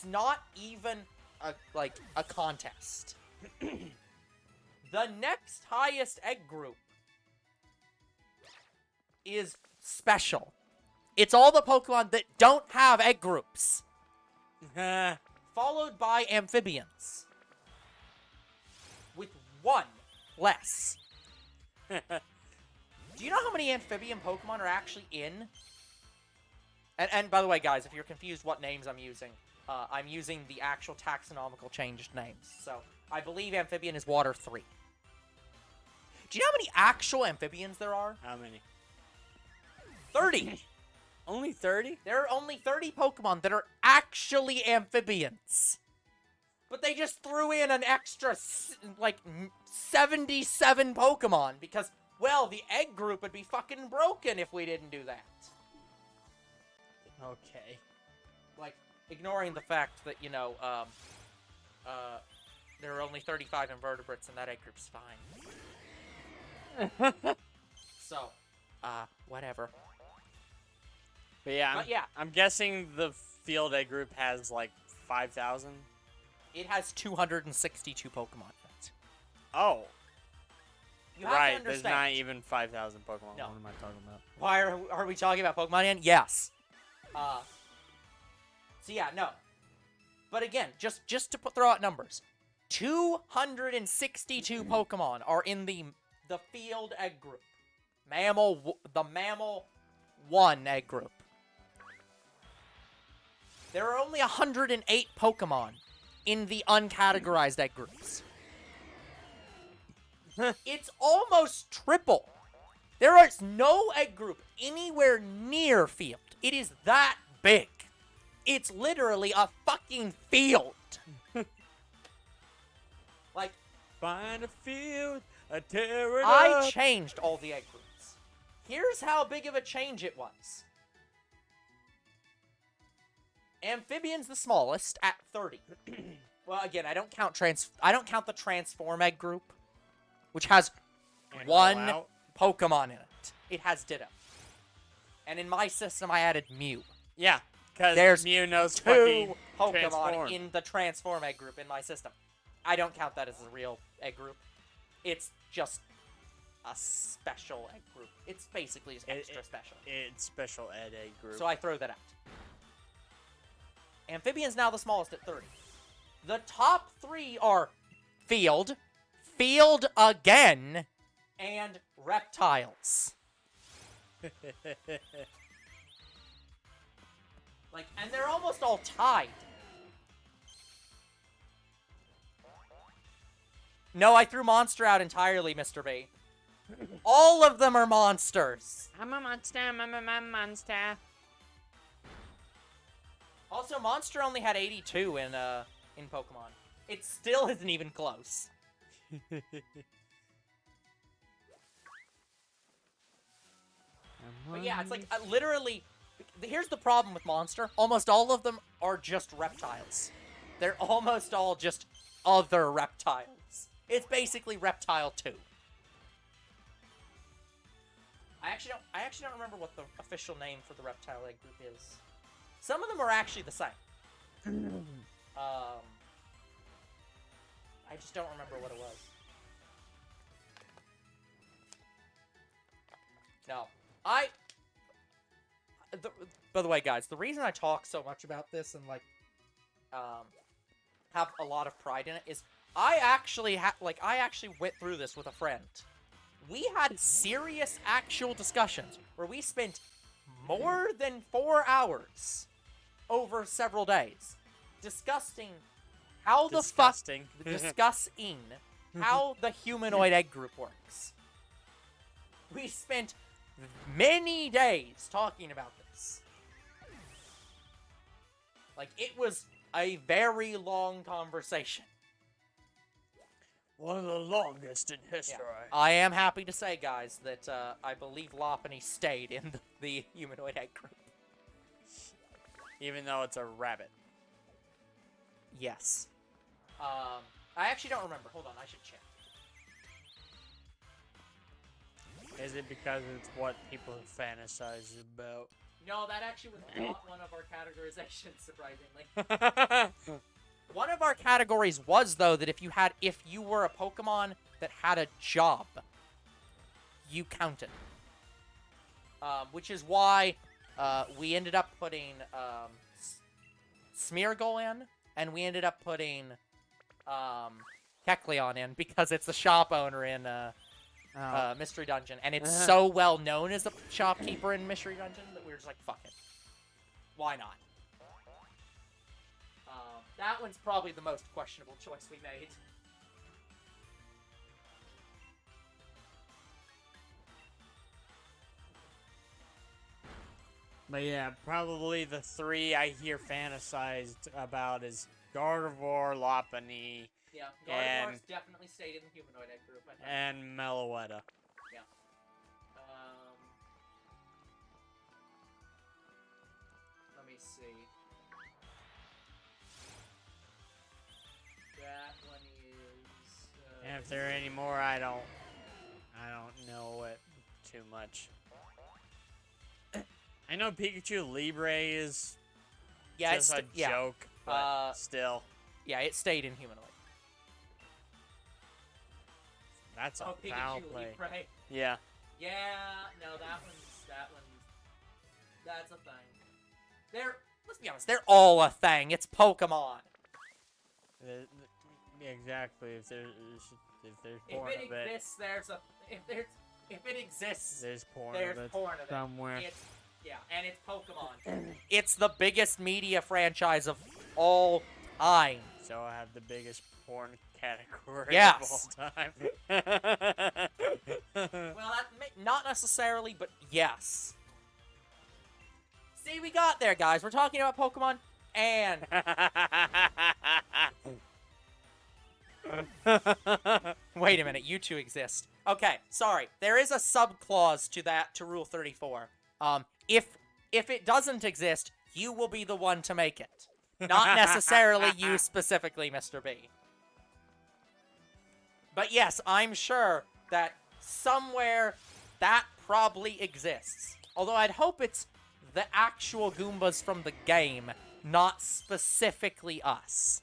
contest. The next highest egg group is special. It's all the Pokemon that don't have egg groups. Followed by amphibians. With one less. Do you know how many amphibian Pokemon are actually in? And by the way, guys, if you're confused what names I'm using the actual taxonomical changed names. So, I believe amphibian is water 3. Do you know how many actual amphibians there are? How many? 30! Only 30? There are only 30 Pokemon that are actually amphibians. But they just threw in an extra, 77 Pokemon because, well, the egg group would be fucking broken if we didn't do that. Okay. Like, ignoring the fact that, there are only 35 invertebrates and that egg group's fine. So, whatever. But yeah, But yeah. I'm guessing the field egg group has like 5,000. It has 262 Pokemon in it. Oh. You have to Right, there's understand. not even 5,000 Pokemon. No. What am I talking about? Why are we talking about Pokemon again? Yes. So yeah, no. But again, just to throw out numbers. 262 Pokemon are in the field egg group. The mammal 1 egg group. There are only 108 Pokemon in the uncategorized egg groups. It's almost triple. There is no egg group anywhere near field. It is that big. It's literally a fucking field. Like, Find a field, tear it I up. changed all the egg groups. Here's how big of a change it was. Amphibian's the smallest at 30. Well, again, I don't count the transform egg group, which has And one roll out. Pokemon in it. It has Ditto. And in my system, I added Mew. Yeah, because There's Mew knows 2 fucking Pokemon transform. in the transform egg group in my system. I don't count that as a real egg group. It's just a special egg group. It's basically just extra special. It's special ed egg group. So I throw that out. Amphibian's now the smallest at 30. The top 3 are Field, Field again, and Reptiles. Like, and they're almost all tied. No, I threw Monster out entirely, Mr. B. All of them are monsters. I'm a monster. I'm a monster. Also, Monster only had 82 in Pokemon. It still isn't even close. But yeah, it's like literally. Here's the problem with Monster. Almost all of them are just reptiles. They're almost all just other reptiles. It's basically Reptile 2. I actually don't remember what the official name for the reptile egg group is. Some of them are actually the same. I just don't remember what it was. No. By the way, guys, the reason I talk so much about this and, like, have a lot of pride in it is I actually went through this with a friend. We had serious actual discussions where we spent more than 4 hours over several days discussing how Disgusting. discussing how the humanoid egg group works. We spent many days talking about this. Like, it was a very long conversation. One of the longest in history. Yeah. I am happy to say, guys, that I believe Lopunny stayed in the humanoid egg group. Even though it's a rabbit. Yes. I actually don't remember. Hold on, I should check. Is it because it's what people fantasize about? No, that actually was not one of our categorizations, surprisingly. One of our categories was, though, that if you were a Pokemon that had a job, you counted. Which is why we ended up putting Smeargle in, and we ended up putting Kecleon in, because it's the shop owner in Mystery Dungeon, and it's so well known as the shopkeeper in Mystery Dungeon that we were just like, fuck it. Why not? That one's probably the most questionable choice we made. But yeah, probably the 3 I hear fantasized about is Gardevoir, Lopunny, Yeah, Gardevoir's definitely stayed in the humanoid egg group, I think. and Meloetta. Yeah. Let me see. That one is... And if there are any more, I don't know it too much. I know Pikachu Libre is just a joke, but still. Yeah, it stayed in humanoid. That's a foul Pikachu play. Libre. Yeah. Yeah, no, that's a thing. Let's be honest, they're all a thing. It's Pokemon. Exactly. If there's porn If it of it, exists, if it exists, there's porn there's of it porn of it. somewhere. Yeah, and it's Pokemon. It's the biggest media franchise of all time. So I have the biggest porn category Yes. of all time. Well, not necessarily, but yes. See, we got there, guys. We're talking about Pokemon, and... Wait a minute, you two exist. Okay, sorry. There is a sub-clause to Rule 34. If it doesn't exist, you will be the one to make it. Not necessarily you specifically, Mr. B. But yes, I'm sure that somewhere that probably exists. Although I'd hope it's the actual Goombas from the game, not specifically us.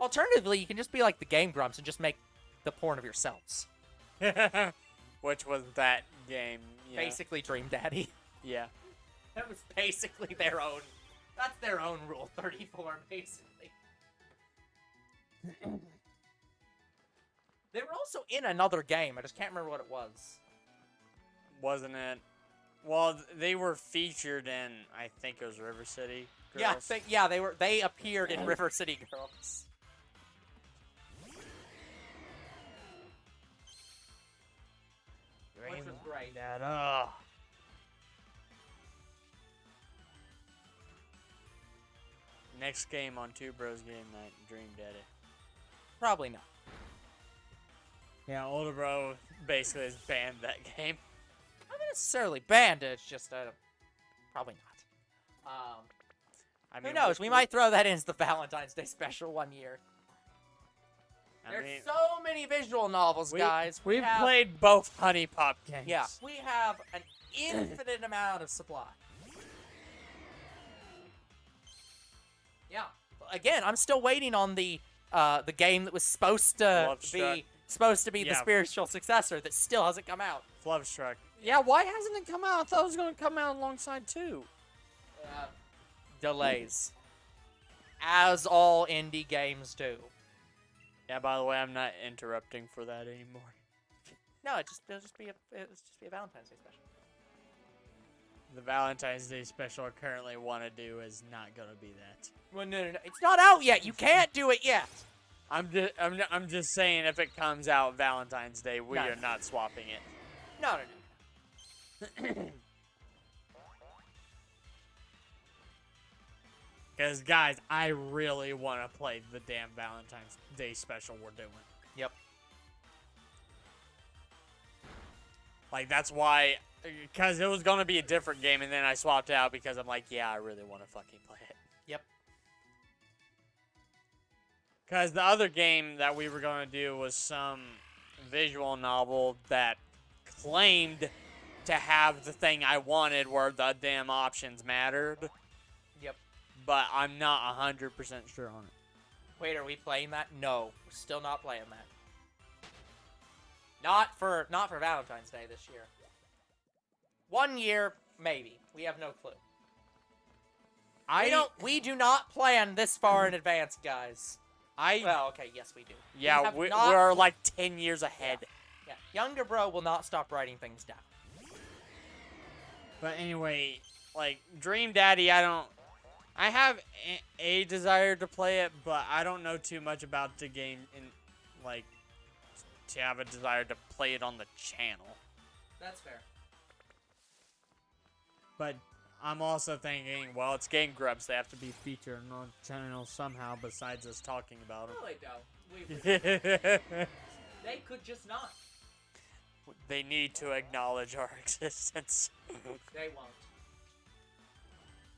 Alternatively, you can just be like the Game Grumps and just make the porn of yourselves. Which was that game? Yeah. Basically, Dream Daddy. Yeah. That was basically their own. That's their own Rule 34, basically. They were also in another game. I just can't remember what it was. Wasn't it? Well, they were featured in, I think it was River City Girls. Yeah, they appeared in River City Girls. Which was great. Next game on Two Bros Game Night, Dream Daddy. Probably not. Yeah, older bro basically has banned that game. Not necessarily banned it, it's just probably not. I mean, Who knows? We might throw that in as the Valentine's Day special one year. There's so many visual novels, guys. We've played both Honey Pop games. Yeah, we have an infinite amount of supply. Yeah. Again, I'm still waiting on the game that was supposed to be the spiritual successor that still hasn't come out. Flovestruck. Yeah, why hasn't it come out? I thought it was going to come out alongside 2. Delays. As all indie games do. Yeah, by the way, I'm not interrupting for that anymore. No, it'll just be a Valentine's Day special. The Valentine's Day special I currently want to do is not going to be that. Well, no. It's not out yet. You can't do it yet. I'm just saying if it comes out Valentine's Day, we are not swapping it. No. Because, guys, I really want to play the damn Valentine's Day special we're doing. Yep. Like, that's why... Because it was going to be a different game, and then I swapped out because I'm like, yeah, I really want to fucking play it. Yep. Because the other game that we were going to do was some visual novel that claimed to have the thing I wanted where the damn options mattered. Yep. But I'm not 100% sure on it. Wait, are we playing that? No, we're still not playing that. Not for Valentine's Day this year. 1 year, maybe. We have no clue. We do not plan this far in advance, guys. Well, okay, yes, we do. Yeah, we're like 10 years ahead. Yeah. Younger bro will not stop writing things down. But anyway, like, Dream Daddy, I have a desire to play it, but I don't know too much about the game to have a desire to play it on the channel. That's fair. But I'm also thinking, well, it's Game Grumps. They have to be featured on the channel somehow besides us talking about them. No, they don't. They could just not. They need to acknowledge our existence. They won't.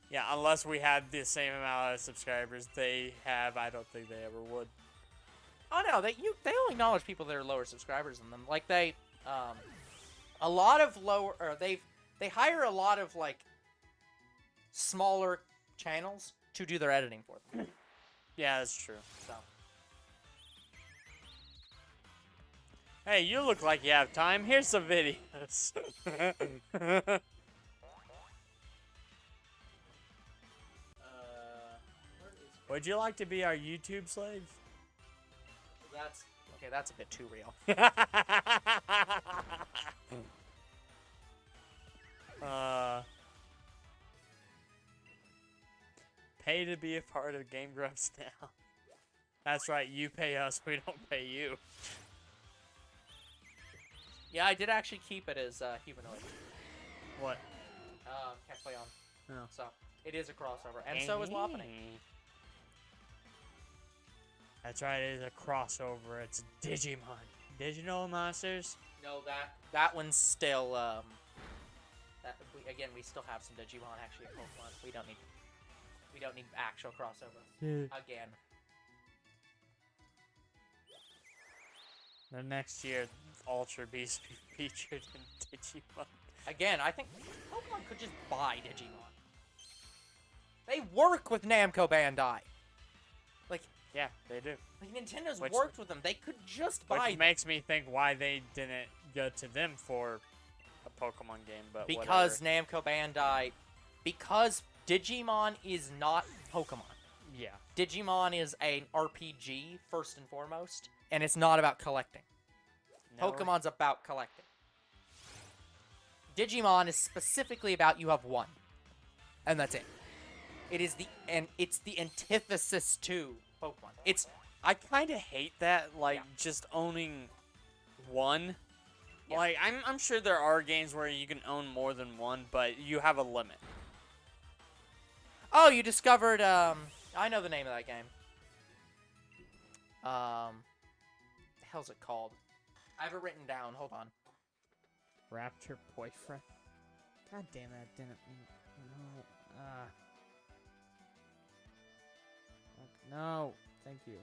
Yeah, unless we had the same amount of subscribers they have, I don't think they ever would. Oh no, they only acknowledge people that are lower subscribers than them. Like they hire a lot of like smaller channels to do their editing for them. Yeah, that's true. So. Hey, you look like you have time. Here's some videos. Would you like to be our YouTube slave? That's a bit too real. Pay to be a part of Game Grumps now. That's right, you pay us, we don't pay you. Yeah, I did actually keep it as humanoid. What? Can't play on. No. So, it is a crossover. And so is Lopunny. That's right, it is a crossover. It's Digimon. Digital Monsters? No, that one's still, we still have some Digimon actually at Pokemon. We don't need actual crossover. Again. The next year, Ultra Beast be featured in Digimon. Again, I think Pokemon could just buy Digimon. They work with Namco Bandai. Like, Yeah, they do. Like, Nintendo's Which- worked with them. They could just buy Which them. makes me think why they didn't go to them for a Pokemon game, but Because whatever. Namco Bandai... Because Digimon is not Pokemon. Yeah. Digimon is an RPG, first and foremost, and it's not about collecting. No. Pokemon's about collecting. Digimon is specifically about you have one. And that's it. It's the antithesis to Pokemon. I kind of hate that, like, Yeah. just owning one. Yeah. Like, I'm sure there are games where you can own more than one, but you have a limit. Oh, you discovered, I know the name of that game. The hell's it called? I have it written down. Hold on. Raptor boyfriend. God damn it! I didn't. No. No. Thank you.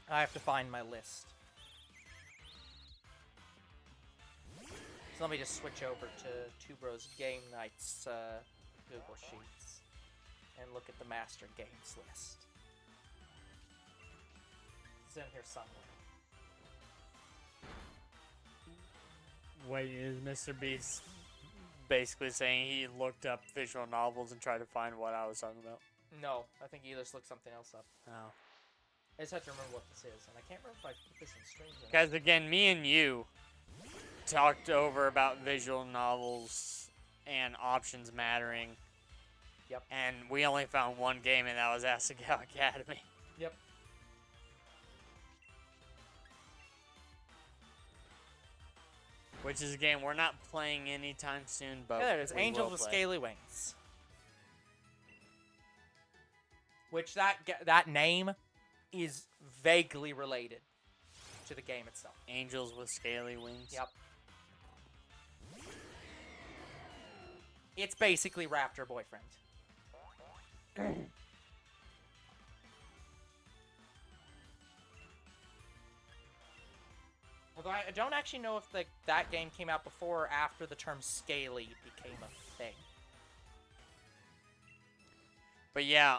I have to find my list. So let me just switch over to Two Bros Game Night's Google Sheets and look at the Master Games list. It's in here somewhere. Wait, is Mr. Beast basically saying he looked up visual novels and tried to find what I was talking about? No, I think you just looked something else up. Oh. I just have to remember what this is, and I can't remember if I put this in streams or not. Because, again, me and you talked over about visual novels and options mattering. Yep. And we only found one game, and that was Asagao Academy. Yep. Which is a game we're not playing anytime soon, but Yeah, there it is. we Angels will with play. Scaly Wings. Which that name is vaguely related to the game itself. Angels with Scaly Wings. Yep. It's basically Raptor Boyfriend. Although I don't actually know if that game came out before or after the term scaly became a thing. But yeah,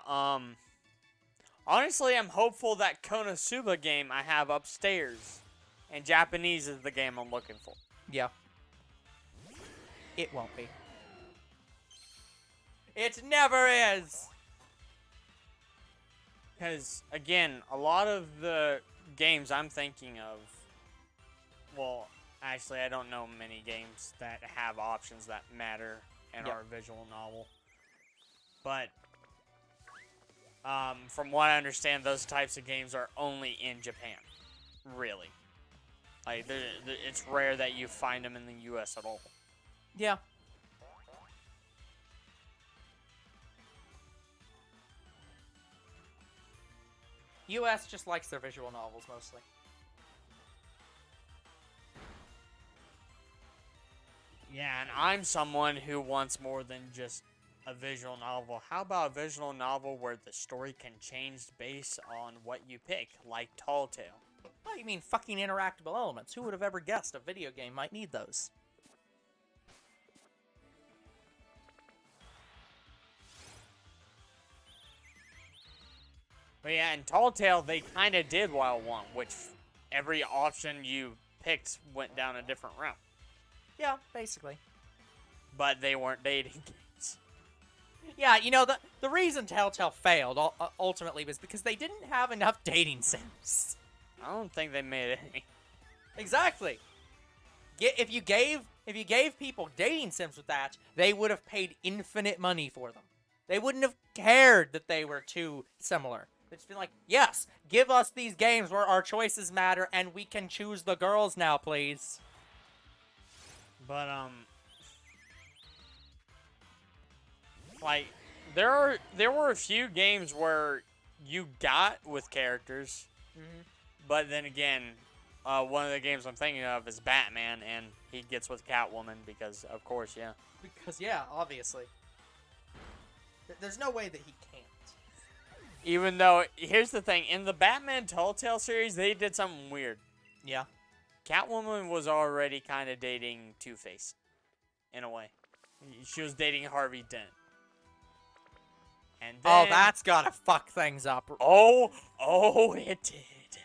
honestly, I'm hopeful that Konosuba game I have upstairs in Japanese is the game I'm looking for. Yeah. It won't be. It never is! Because, again, a lot of the games I'm thinking of, well, actually, I don't know many games that have options that matter and Yep. are a visual novel. But, from what I understand, those types of games are only in Japan. Really. Like, it's rare that you find them in the U.S. at all. Yeah. US just likes their visual novels mostly. Yeah, and I'm someone who wants more than just a visual novel. How about a visual novel where the story can change based on what you pick, like Tall Tale? Oh, you mean fucking interactable elements? Who would have ever guessed a video game might need those? But yeah, in Tall Tale, they kind of did what I want, which every option you picked went down a different route. Yeah, basically. But they weren't dating games. Yeah, you know, the reason Telltale failed ultimately was because they didn't have enough dating sims. I don't think they made any. Exactly. If you gave people dating sims with that, they would have paid infinite money for them. They wouldn't have cared that they were too similar. They'd just been like, yes, give us these games where our choices matter and we can choose the girls now, please. But, like, there were a few games where you got with characters, but then again, one of the games I'm thinking of is Batman, and he gets with Catwoman because, of course, yeah. Because, yeah, obviously. There's no way that he can't. Even though, here's the thing, in the Batman Telltale series, they did something weird. Yeah. Catwoman was already kind of dating Two-Face, in a way. She was dating Harvey Dent. And then, Oh, that's gotta fuck things up. Oh, it did.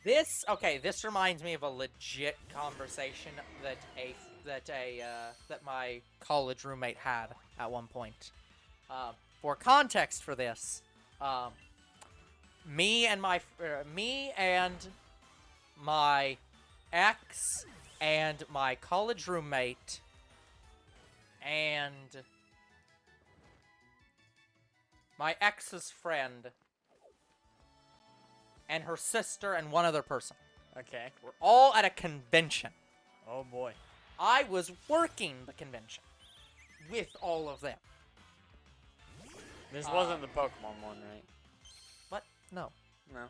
This reminds me of a legit conversation that my college roommate had at one point. For context for this, me and my ex and my college roommate and my ex's friend and her sister and one other person Okay. were all at a convention. Oh boy. I was working the convention with all of them. This wasn't the Pokemon one, right? What? No. No.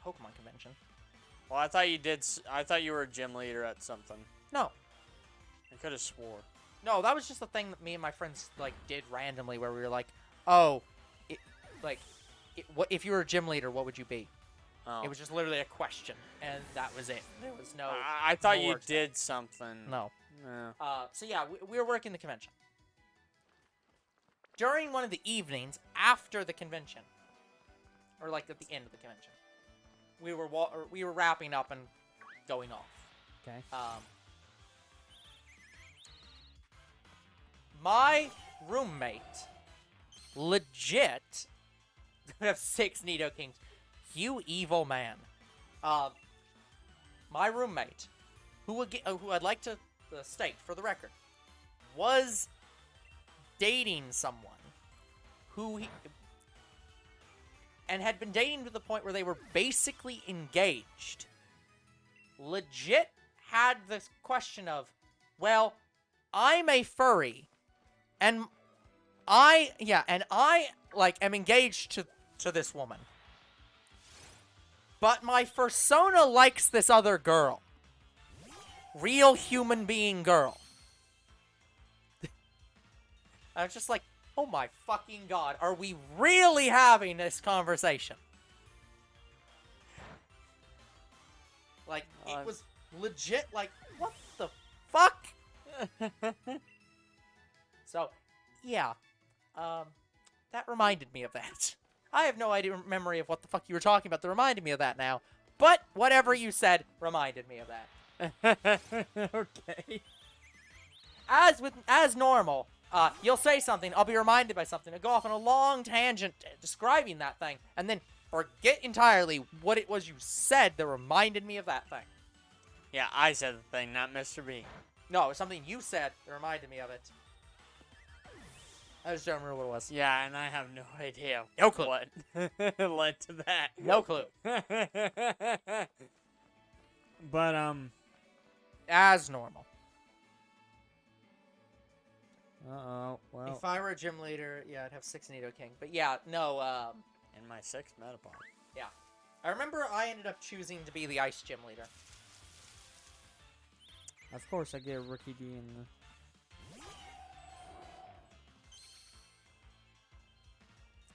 Pokemon convention. Well, I thought you did. I thought you were a gym leader at something. No. I could have swore. No, that was just a thing that me and my friends like did randomly, where we were like, "Oh, what if you were a gym leader? What would you be?" Oh. It was just literally a question, and that was it. There was no. I thought you more to it. did something. No. No. So yeah, we were working the convention. During one of the evenings after the convention, or like at the end of the convention, we were wrapping up and going off. Okay. My roommate, legit, we have 6 Nidokings. You evil man. My roommate, who I'd like to state for the record, was dating someone and had been dating to the point where they were basically engaged. Legit had this question of, well, I'm a furry, and I am engaged to this woman. But my persona likes this other girl. Real human being girl. I was just like, oh my fucking god, are we really having this conversation? Like, it was legit like, what the fuck? So, yeah. That reminded me of that. I have no memory of what the fuck you were talking about that reminded me of that now. But whatever you said reminded me of that. Okay. As normal, you'll say something, I'll be reminded by something, I'll go off on a long tangent describing that thing, and then forget entirely what it was you said that reminded me of that thing. Yeah, I said the thing, not Mr. B. No, it was something you said that reminded me of it. I just don't remember what it was. Yeah, and I have no idea. No clue. What led to that? No clue. But As normal. Uh-oh. Well. If I were a gym leader, yeah, I'd have 6 Nidoking. But yeah, no, and my 6th Metapod. yeah. I remember I ended up choosing to be the ice gym leader. Of course, I get a Rookidee in the...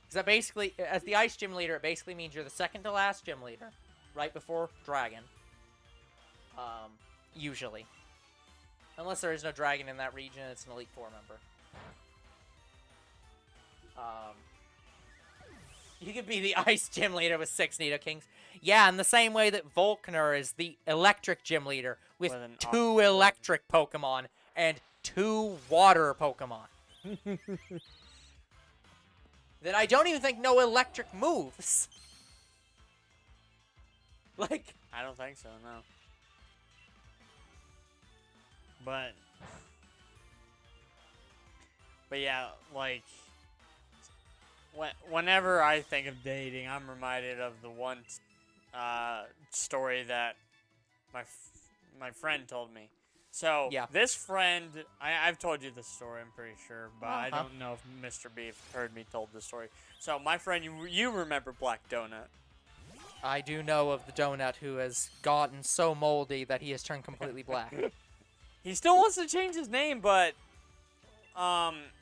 Because that basically, as the ice gym leader, it basically means you're the second to last gym leader, right before Dragon. Usually. Unless there is no Dragon in that region, it's an Elite Four member. You could be the ice gym leader with 6 Nidokings. Yeah, in the same way that Volkner is the electric gym leader with With an 2 electric Pokemon and 2 water Pokemon. That I don't even think know electric moves. Like, I don't think so, no. But yeah, like, whenever I think of dating, I'm reminded of the one story that my friend told me. So, yeah. This friend, I've told you this story, I'm pretty sure, but I don't know if Mr. Beef heard me told this story. So, my friend, you remember Black Donut. I do know of the donut who has gotten so moldy that he has turned completely black. He still wants to change his name, but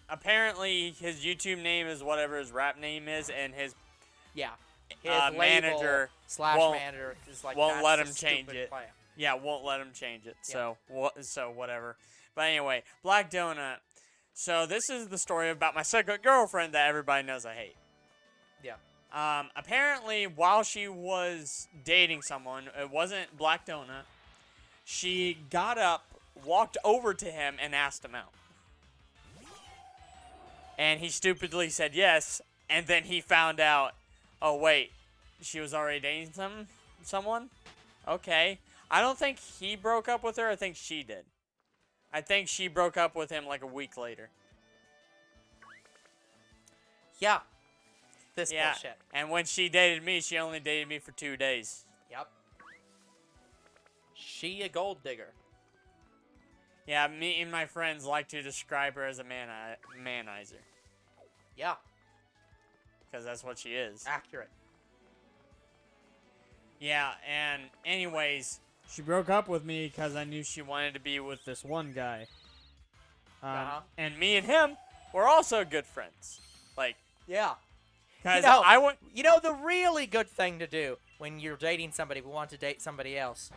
apparently his YouTube name is whatever his rap name is, and his manager manager is like, won't that's let a him change stupid it. plan. Yeah, won't let him change it. Yeah. So whatever. But anyway, Black Donut. So this is the story about my second girlfriend that everybody knows I hate. Yeah. Apparently, while she was dating someone, it wasn't Black Donut, she got up, walked over to him, and asked him out. And he stupidly said yes, and then he found out, oh wait, she was already dating someone? Okay. I don't think he broke up with her, I think she did. I think she broke up with him like a week later. Yeah. This bullshit. And when she dated me, she only dated me for 2 days. Yep. She a gold digger. Yeah, me and my friends like to describe her as a manizer. Yeah. Because that's what she is. Accurate. Yeah, and anyways, she broke up with me because I knew she wanted to be with this one guy. And me and him were also good friends. Like, Yeah. because You know the really good thing to do when you're dating somebody who wants to date somebody else,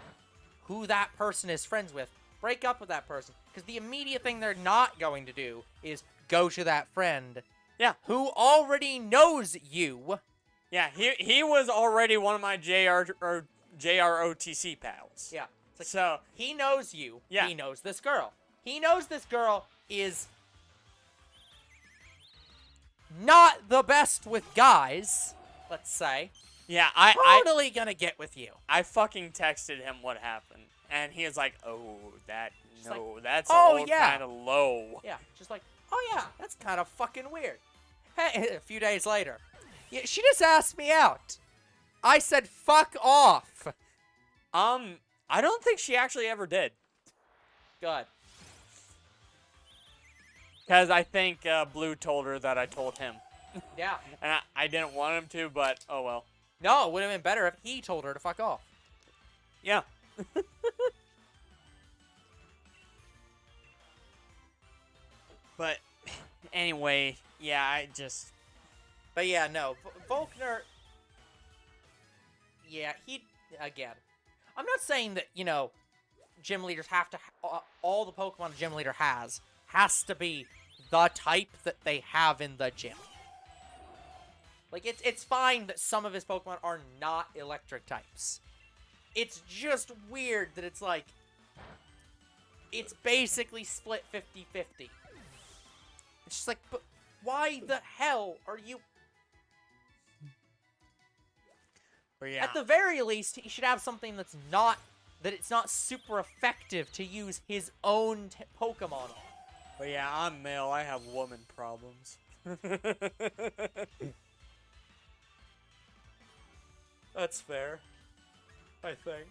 who that person is friends with, break up with that person. Because the immediate thing they're not going to do is go to that friend. Yeah. Who already knows you. Yeah, he was already one of my JROTC pals. Yeah. It's like, So, he knows you. Yeah. He knows this girl. He knows this girl is not the best with guys, let's say. yeah, Totally gonna get with you. I fucking texted him what happened. And he was like, oh, that's oh, all yeah. kind of low. Yeah, just like, oh yeah, that's kind of fucking weird. Hey, a few days later, yeah, she just asked me out. I said, fuck off. I don't think she actually ever did. Good. Because I think Blue told her that I told him. Yeah. And I didn't want him to, but oh well. No, it would have been better if he told her to fuck off. Yeah. But anyway, yeah, I just... But yeah, no, Volkner. Yeah, again. I'm not saying that, you know, gym leaders have to, all the Pokemon a gym leader has to be the type that they have in the gym. Like, it's fine that some of his Pokemon are not electric types. It's just weird that it's like, it's basically split 50-50. It's just like, but why the hell are you... But yeah. At the very least, he should have something that's not, that it's not super effective to use his own Pokemon on. But yeah, I'm male. I have woman problems. That's fair. I think.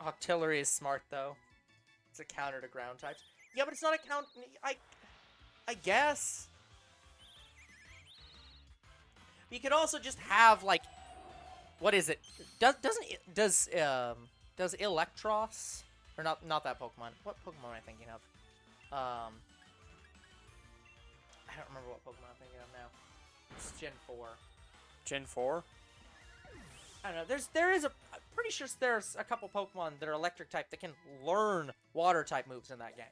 Octillery is smart, though. It's a counter to ground types. Yeah, but it's not a count. I guess. You could also just have like, what is it? Does Electros or not that Pokemon? What Pokemon am I thinking of? I don't remember what Pokemon I'm thinking of now. It's Gen 4. Gen 4? I don't know. I'm pretty sure there's a couple Pokemon that are electric type that can learn water type moves in that game.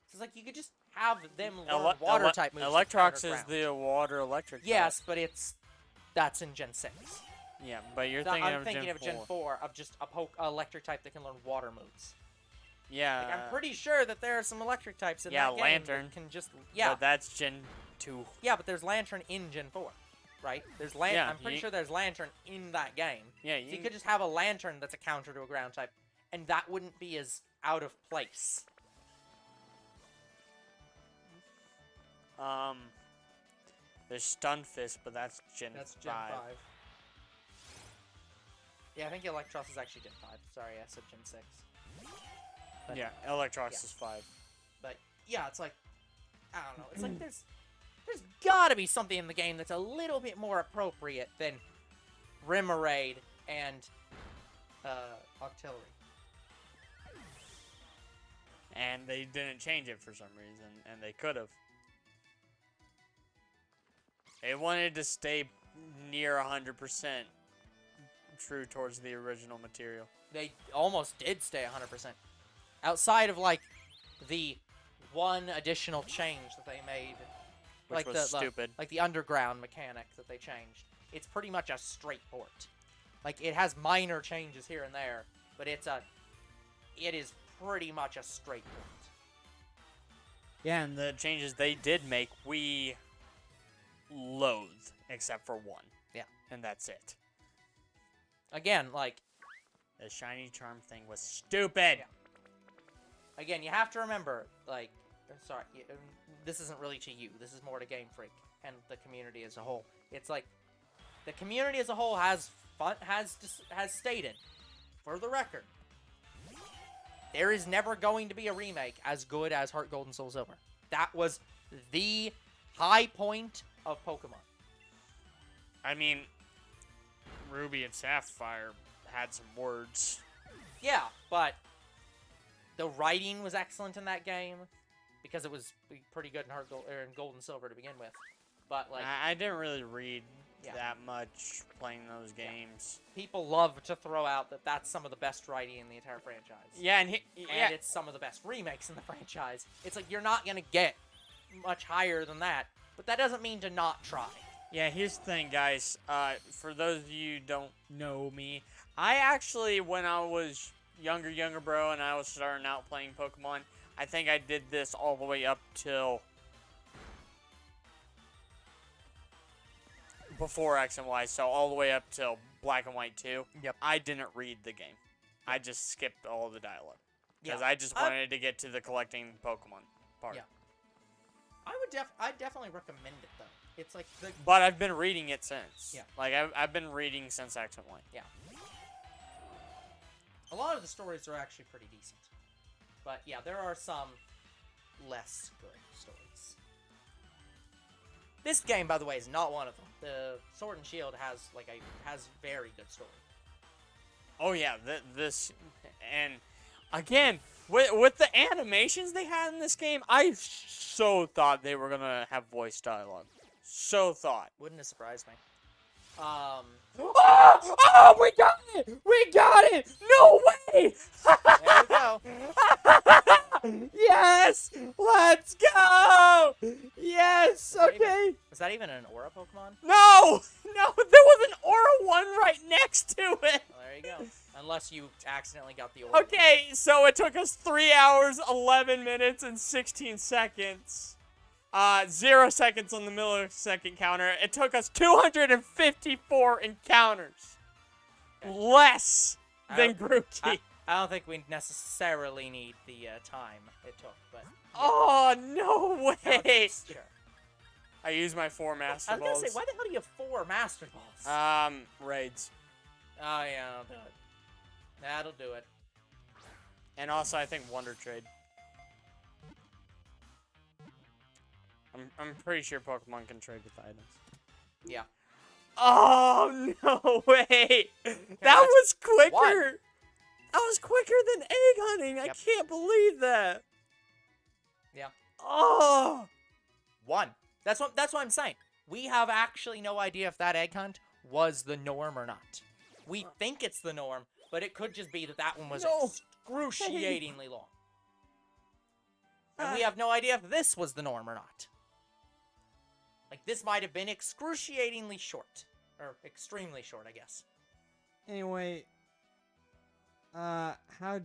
So it's like you could just have them learn water type moves. Electrox is the water electric type. Yes, but that's in Gen 6. Yeah, but I'm thinking of Gen 4 of just a electric type that can learn water moves. Yeah. Like, I'm pretty sure that there are some electric types in that game. Lantern. That can just But that's Gen 2. Yeah, but there's Lantern in Gen 4. Right? There's I'm pretty sure there's Lantern in that game. Yeah, so you could just have a Lantern that's a counter to a ground type, and that wouldn't be as out of place. There's Stunfisk, but that's Gen 5. That's Gen 5. Yeah, I think Electros is actually Gen 5. Sorry, I said Gen 6. But, yeah, Electrox is 5. But yeah, it's like, I don't know. It's like there's gotta be something in the game that's a little bit more appropriate than Remoraid and Octillery. And they didn't change it for some reason, and they could have. They wanted to stay near 100% true towards the original material. They almost did stay 100%. Outside of, like, the one additional change that they made. Which was stupid. Like the underground mechanic that they changed. It's pretty much a straight port. Like, it has minor changes here and there, but it is pretty much a straight port. Yeah, and the changes they did make, we loathe, except for one. Yeah. And that's it. Again, like... The shiny charm thing was stupid! Yeah. Again, you have to remember, like... Sorry, this isn't really to you. This is more to Game Freak and the community as a whole. It's like, the community as a whole has stated, for the record, there is never going to be a remake as good as Heart Gold and Soul Silver. That was the high point of Pokemon. I mean, Ruby and Sapphire had some words. Yeah, but the writing was excellent in that game because it was pretty good in Gold and Silver to begin with. But like, I didn't really read that much playing those games. People love to throw out that that's some of the best writing in the entire franchise. Yeah, and it's some of the best remakes in the franchise. It's like, you're not gonna get much higher than that, but that doesn't mean to not try. Yeah, here's the thing, guys. For those of you who don't know me, I actually, when I was younger bro, and I was starting out playing Pokemon, I think I did this all the way up till before X and Y, so all the way up till Black and White 2. Yep. I didn't read the game. I just skipped all the dialogue. Because Yeah. I just wanted to get to the collecting Pokemon part. Yeah. I definitely recommend it, though. It's like the... But I've been reading it since. Yeah. Like, I've been reading since X and Y. Yeah. A lot of the stories are actually pretty decent. But, yeah, there are some less good stories. This game, by the way, is not one of them. The Sword and Shield has very good story. Oh yeah, this, and again with the animations they had in this game, I so thought they were gonna have voice dialogue. So thought. Wouldn't have surprised me. Oh, we got it! We got it! No way! There we go. Yes! Let's go! Yes! Okay. Was that even an Aura Pokemon? No, there was an Aura one right next to it. Well, there you go. Unless you accidentally got the Aura. Okay, so it took us 3 hours, 11 minutes, and 16 seconds. 0 seconds on the millisecond counter. It took us 254 encounters. Less than Grookey. I don't think we necessarily need the time it took, but... Yeah. Oh, no way! Sure. I used my 4 Master I was Balls. gonna say, why the hell do you have 4 Master Balls? Raids. Oh, yeah, I'll do it. That'll do it. And also, I think Wonder Trade. I'm pretty sure Pokemon can trade with items. Yeah. Oh, no way! That was quicker! What? That was quicker than egg hunting! I can't believe that! Yeah. Oh! 1. That's what I'm saying. We have actually no idea if that egg hunt was the norm or not. We think it's the norm, but it could just be that one was excruciatingly long. And we have no idea if this was the norm or not. Like, this might have been excruciatingly short. Or extremely short, I guess. Anyway, how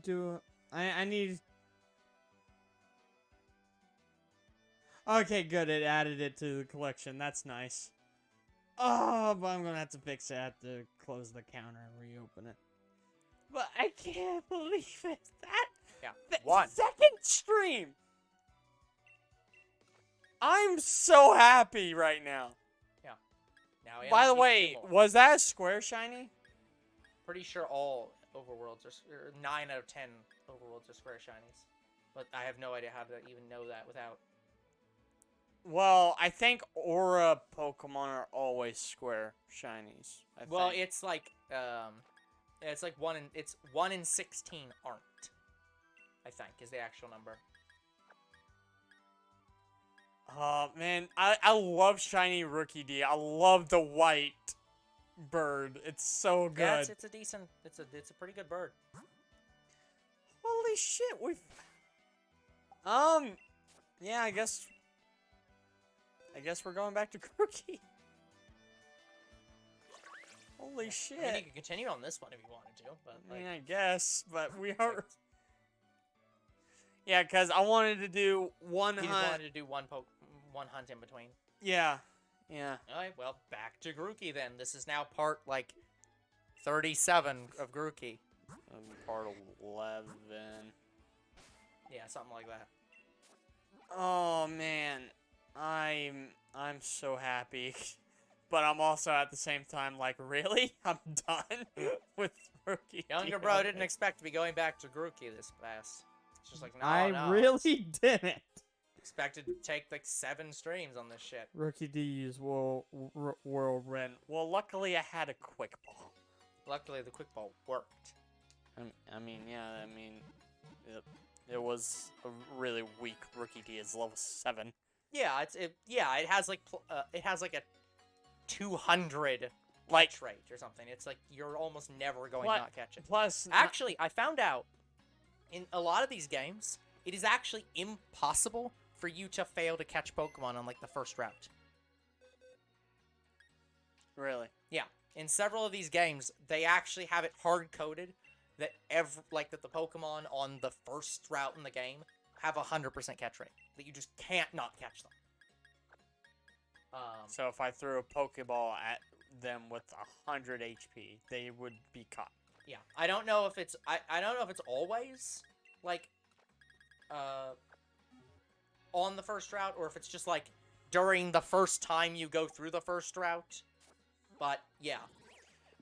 do I need... Okay, good. It added it to the collection. That's nice. Oh, but I'm gonna have to fix it. I have to close the counter and reopen it. But I can't believe it. Yeah. 1. Second stream. I'm so happy right now. Yeah. Now we By have the to keep way, two more. was that a square shiny? Pretty sure all overworlds are 9 out of 10 overworlds are square shinies. But I have no idea how to even know that without... Well, I think Aura Pokemon are always square shinies. Well, it's like 1 in 16 aren't. I think is the actual number. Oh man, I love Shiny Rookidee. I love the white bird. It's so good. Yeah, it's a decent. It's a pretty good bird. Holy shit, yeah, I guess we're going back to Grookey. Holy I mean, shit. you could continue on this one if you wanted to, but like, I guess, but we are. Yeah, because I wanted to do one you just hunt. wanted to do one hunt in between. Yeah. All right, well, back to Grookey then. This is now part like 37 of Grookey. Part 11. Yeah, something like that. Oh man, I'm so happy, but I'm also at the same time like, really? I'm done with Rookie. Younger bro didn't expect to be going back to Grookey this pass. It's just like, no, I really didn't. expected to take like 7 streams on this shit. Rookidee's whirlwind. Well, luckily I had a quick ball. Luckily, the quick ball worked. I mean, it was a really weak Rookidee. It's level 7. Yeah, it has like a 200 Like, catch rate or something. It's like you're almost never going What? to not catch it. plus, Actually, I found out in a lot of these games, it is actually impossible for you to fail to catch Pokemon on like the first route. really. Yeah, in several of these games, they actually have it hard coded that that the Pokemon on the first route in the game have 100% catch rate. That you just can't not catch them. So if I threw a Pokeball at them with 100 HP, they would be caught. Yeah, I don't know if it's I don't know if it's always like on the first route or if it's just like during the first time you go through the first route. But yeah.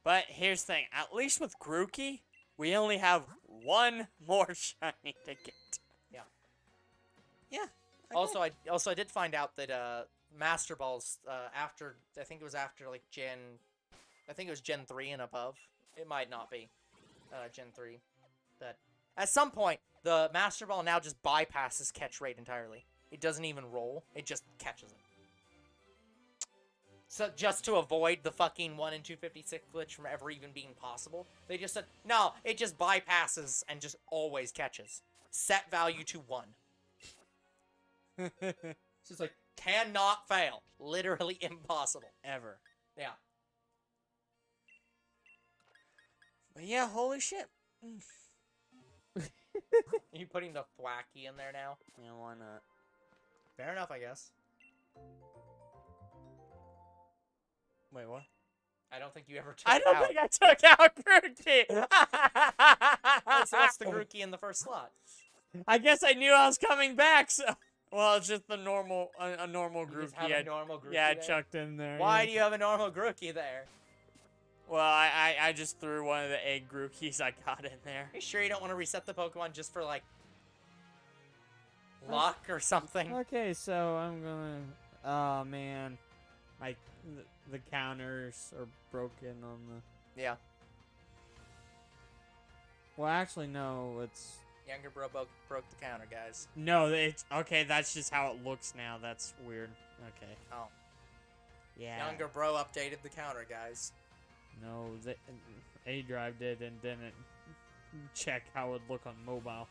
But here's the thing, at least with Grookey, we only have one more shiny to get. Yeah. Yeah. Okay. Also I did find out that Master Balls after I think it was Gen 3 and above. It might not be Gen 3. But at some point the Master Ball now just bypasses catch rate entirely. It doesn't even roll. It just catches it. So just to avoid the fucking 1 in 256 glitch from ever even being possible, they just said, no, it just bypasses and just always catches. Set value to 1. So it's like, cannot fail. Literally impossible. Ever. Yeah. But yeah, holy shit. Are you putting the thwacky in there now? Yeah, why not? Fair enough, I guess. Wait, what? I don't think you ever took I don't out. think I took out Grookey. So what's the Grookey in the first slot? I guess I knew I was coming back, so... Well, it's just the normal, a normal You just Grookey. have a normal Grookey Yeah, I there? chucked in there. Why yeah. do you have a normal Grookey there? Well, I just threw one of the egg Grookeys I got in there. Are you sure you don't want to reset the Pokemon just for, like, luck or something? Okay, so I'm gonna. Oh man, the counters are broken on the. Yeah. Well, actually, no. It's Younger bro broke the counter, guys. No, it's okay. That's just how it looks now. That's weird. Okay. Oh. Yeah. Younger bro updated the counter, guys. no. A Drive did and didn't check how it look on mobile.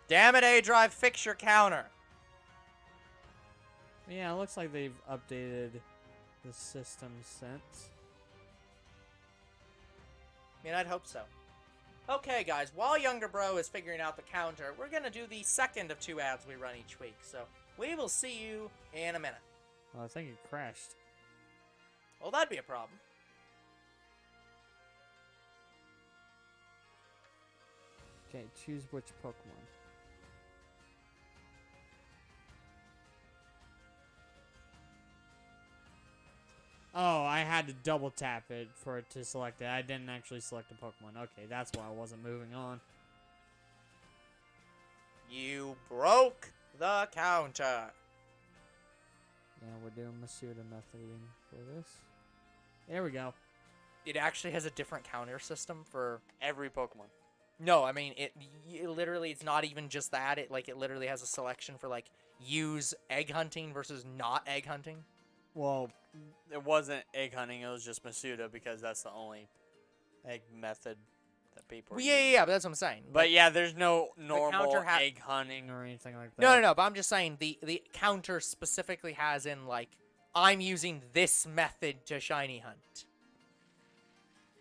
Damn it, A-Drive, fix your counter. Yeah, it looks like they've updated the system since. I mean, I'd hope so. Okay, guys, while Younger Bro is figuring out the counter, we're going to do the second of 2 ads we run each week. So, we will see you in a minute. Well, I think it crashed. Well, that'd be a problem. Okay, choose which Pokemon. Oh, I had to double tap it for it to select it. I didn't actually select a Pokemon. Okay, that's why I wasn't moving on. You broke the counter. Yeah, we're doing Masuda methoding for this. There we go. It actually has a different counter system for... Every Pokemon. No, I mean, it literally, it's not even just that. It literally has a selection for, like, use egg hunting versus not egg hunting. Well, it wasn't egg hunting. It was just Masuda because that's the only egg method that people. Well, yeah, but that's what I'm saying. But yeah, there's no normal counter egg hunting or anything like that. No. But I'm just saying the counter specifically has in like I'm using this method to shiny hunt.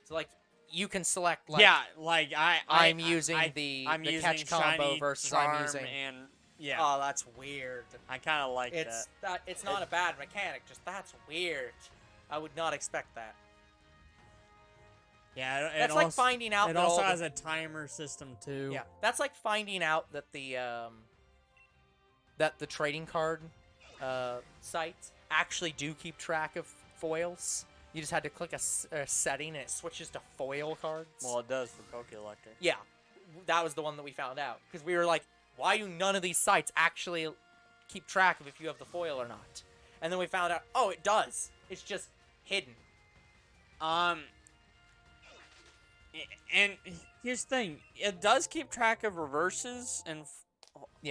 So like you can select like yeah, like I'm using I'm the using catch combo shiny versus charm I'm using. and yeah. Oh, that's weird. I kind of like that. It's not a bad mechanic. Just that's weird. I would not expect that. Yeah, That's like finding out. It that also all has a timer system too. Yeah, that's like finding out that the trading card sites actually do keep track of foils. You just had to click a setting and it switches to foil cards. Well, it does for Pokéelectric. Yeah, that was the one that we found out because we were like, why do none of these sites actually keep track of if you have the foil or not? And then we found out, oh, it does. It's just hidden. And here's the thing: it does keep track of reverses and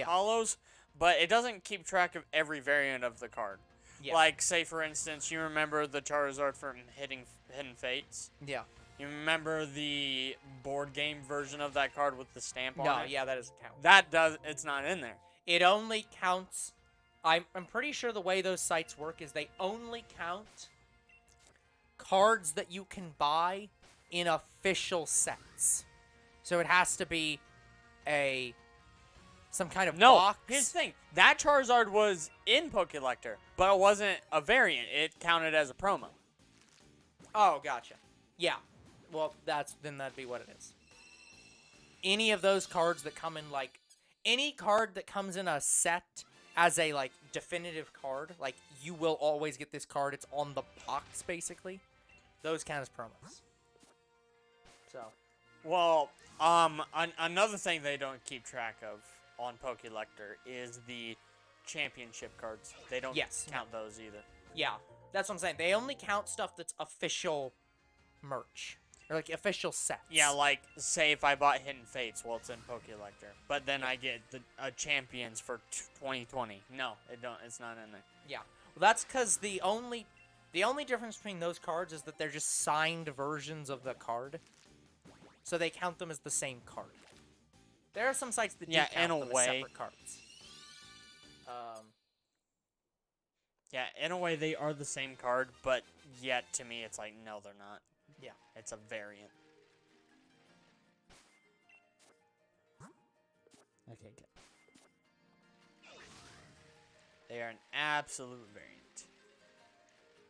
hollows, but it doesn't keep track of every variant of the card. Yeah. Like, say for instance, you remember the Charizard from Hidden Fates? Yeah. You remember the board game version of that card with the stamp on it? No, yeah, that doesn't count. It's not in there. It only counts. I'm pretty sure the way those sites work is they only count cards that you can buy in official sets. So it has to be some kind of box. Here's the thing. That Charizard was in Pokélector, but it wasn't a variant. It counted as a promo. Oh, gotcha. Yeah. Well, then that'd be what it is. Any of those cards that come in like any card that comes in a set as a like definitive card, like you will always get this card. It's on the box basically. Those count as promos. So, well, another thing they don't keep track of on Pokélector is the championship cards. They don't count those either. Yeah, that's what I'm saying. They only count stuff that's official merch. Or, like, official sets. Yeah, like, say if I bought Hidden Fates, well, it's in Pokélector. But then I get the Champions for 2020. No, it's not in there. Yeah. Well, that's because the only difference between those cards is that they're just signed versions of the card. So they count them as the same card. There are some sites that do count them as separate cards. Yeah, in a way they are the same card, but yet to me it's like, no, they're not. Yeah. It's a variant. Okay, good. They are an absolute variant.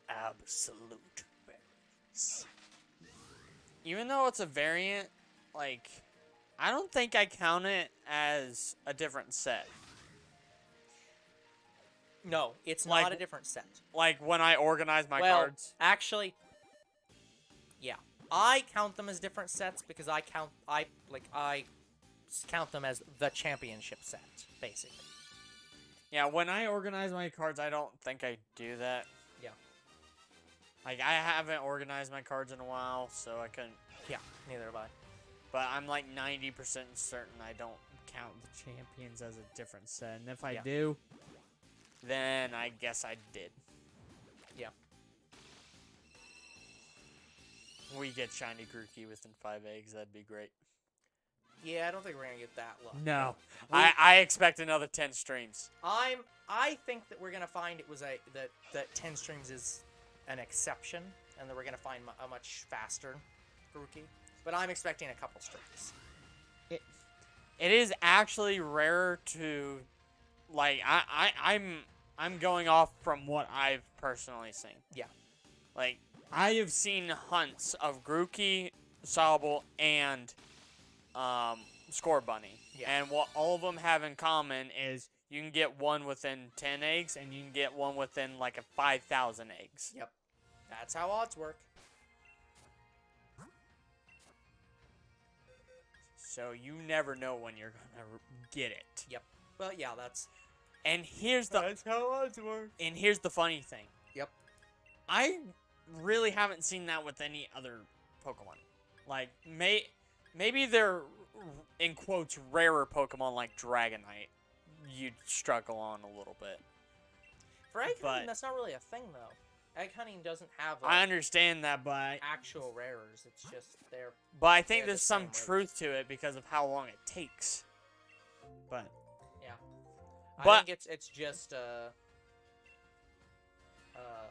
Absolute variants. Even though it's a variant, like, I don't think I count it as a different set. No, it's not a different set. Like when I organize my cards. Actually, yeah, I count them as different sets because I count them as the championship set, basically. Yeah, when I organize my cards, I don't think I do that. Yeah. Like, I haven't organized my cards in a while, so I couldn't. Yeah, neither have I. But I'm like 90% certain I don't count The champions as a different set, and if I do, then I guess I did. Yeah. We get Shiny Grookey within 5 eggs, that'd be great. Yeah, I don't think we're gonna get that lucky. no. I expect another 10 streams. I think that we're gonna find it was that 10 streams is an exception, and that we're gonna find a much faster Grookey. But I'm expecting a couple streams. It is actually rarer to, like, I'm going off from what I've personally seen. Yeah. Like, I have seen hunts of Grookey, Sobble, and Scorbunny. Yeah. And what all of them have in common is you can get one within 10 eggs, and you can get one within, like, 5,000 eggs. Yep. That's how odds work. So you never know when you're gonna get it. Yep. Well, yeah, that's how odds work. And here's the funny thing. Yep. I really haven't seen that with any other Pokemon. Like, maybe they're, in quotes, rarer Pokemon like Dragonite. You'd struggle on a little bit. For egg hunting, But that's not really a thing, though. Egg hunting doesn't have I understand that, but actual rares. It's just they're. I think they're there's the some same rate. truth to it because of how long it takes. But I But- think it's just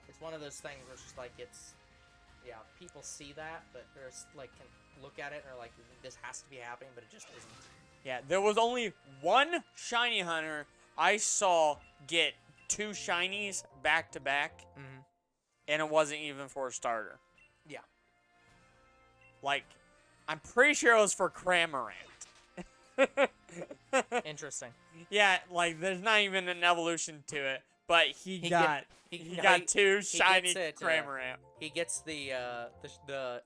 it's one of those things where it's just like people see that, but there's like can look at it and are like, this has to be happening, but it just isn't. yeah, there was only one shiny hunter I saw get 2 shinies back to back, Mm-hmm. and it wasn't even for a starter. Yeah. Like, I'm pretty sure it was for Cramorant. Interesting. Yeah, like there's not even an evolution to it, but he got no, 2 shiny gets it, Cramorant. He gets the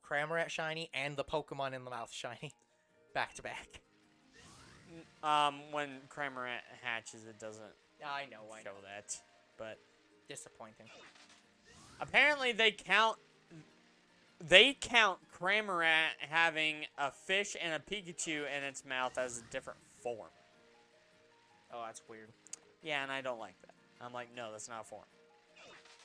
Cramorant shiny and the Pokemon in the mouth shiny, back to back. When Cramorant hatches, it doesn't I know. show that, but Disappointing. apparently they count Cramorant having a fish and a Pikachu in its mouth as a different form. Oh, that's weird. Yeah, and I don't like that. I'm like, no, that's not a form.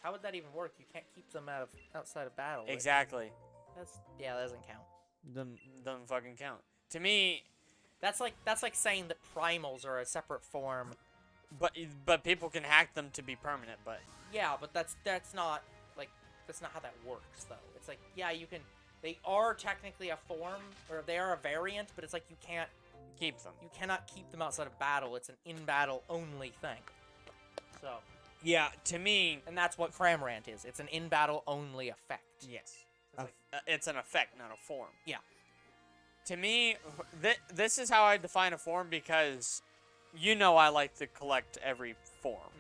How would that even work? You can't keep them outside of battle. Like, Exactly. that doesn't count. Doesn't fucking count. To me, That's like saying that primals are a separate form. but people can hack them to be permanent, but Yeah, but that's not how that works though. It's like, yeah, you can. They are technically a form, or they are a variant, but it's like you cannot keep them outside of battle. It's an in-battle only thing. So, yeah, to me, and that's what Cramorant is. It's an in-battle only effect. yes. It's like, It's an effect, not a form. Yeah. To me, this is how I define a form because I like to collect every form.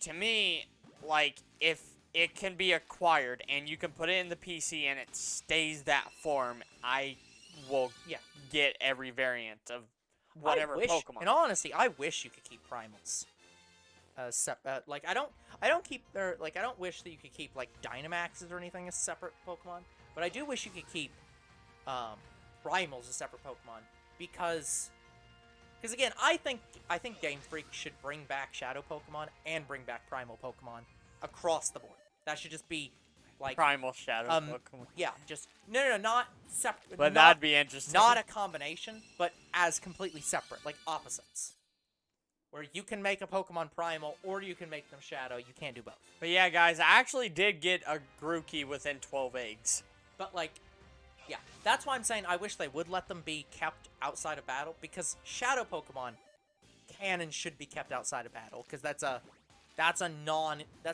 To me, like, if it can be acquired and you can put it in the PC and it stays that form, I will get every variant of whatever Pokemon. In all honesty, I wish you could keep primals. Like I don't wish that you could keep like Dynamaxes or anything as separate Pokemon, but I do wish you could keep primals as separate Pokemon because again, I think Game Freak should bring back Shadow Pokemon and bring back Primal Pokemon across the board. That should just be like Primal Shadow Pokemon. yeah, just no, not separate. But that'd be interesting. Not a combination, but as completely separate, like opposites. Where you can make a Pokemon Primal, or you can make them Shadow. You can't do both. But yeah, guys, I actually did get a Grookey within 12 eggs. But like, yeah, that's why I'm saying I wish they would let them be kept outside of battle, because Shadow Pokemon can and should be kept outside of battle, because that's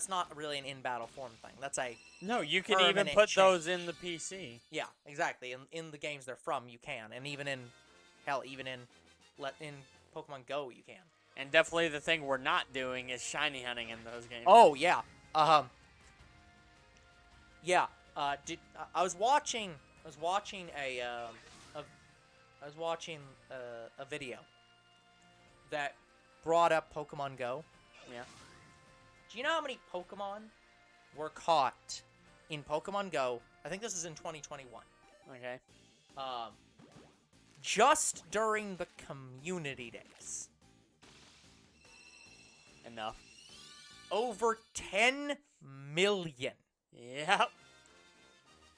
not really an in-battle form thing. That's a No, you can even permanent put change. those in the PC. Yeah, exactly. In the games they're from, you can, and even in Pokemon Go, you can. And definitely the thing we're not doing is shiny hunting in those games. Oh yeah. Yeah. I was watching a video that brought up Pokemon Go. Yeah. Do you know how many Pokemon were caught in Pokemon Go? I think this is in 2021. Okay. Just during the community days. Enough. Over 10 million. Yep.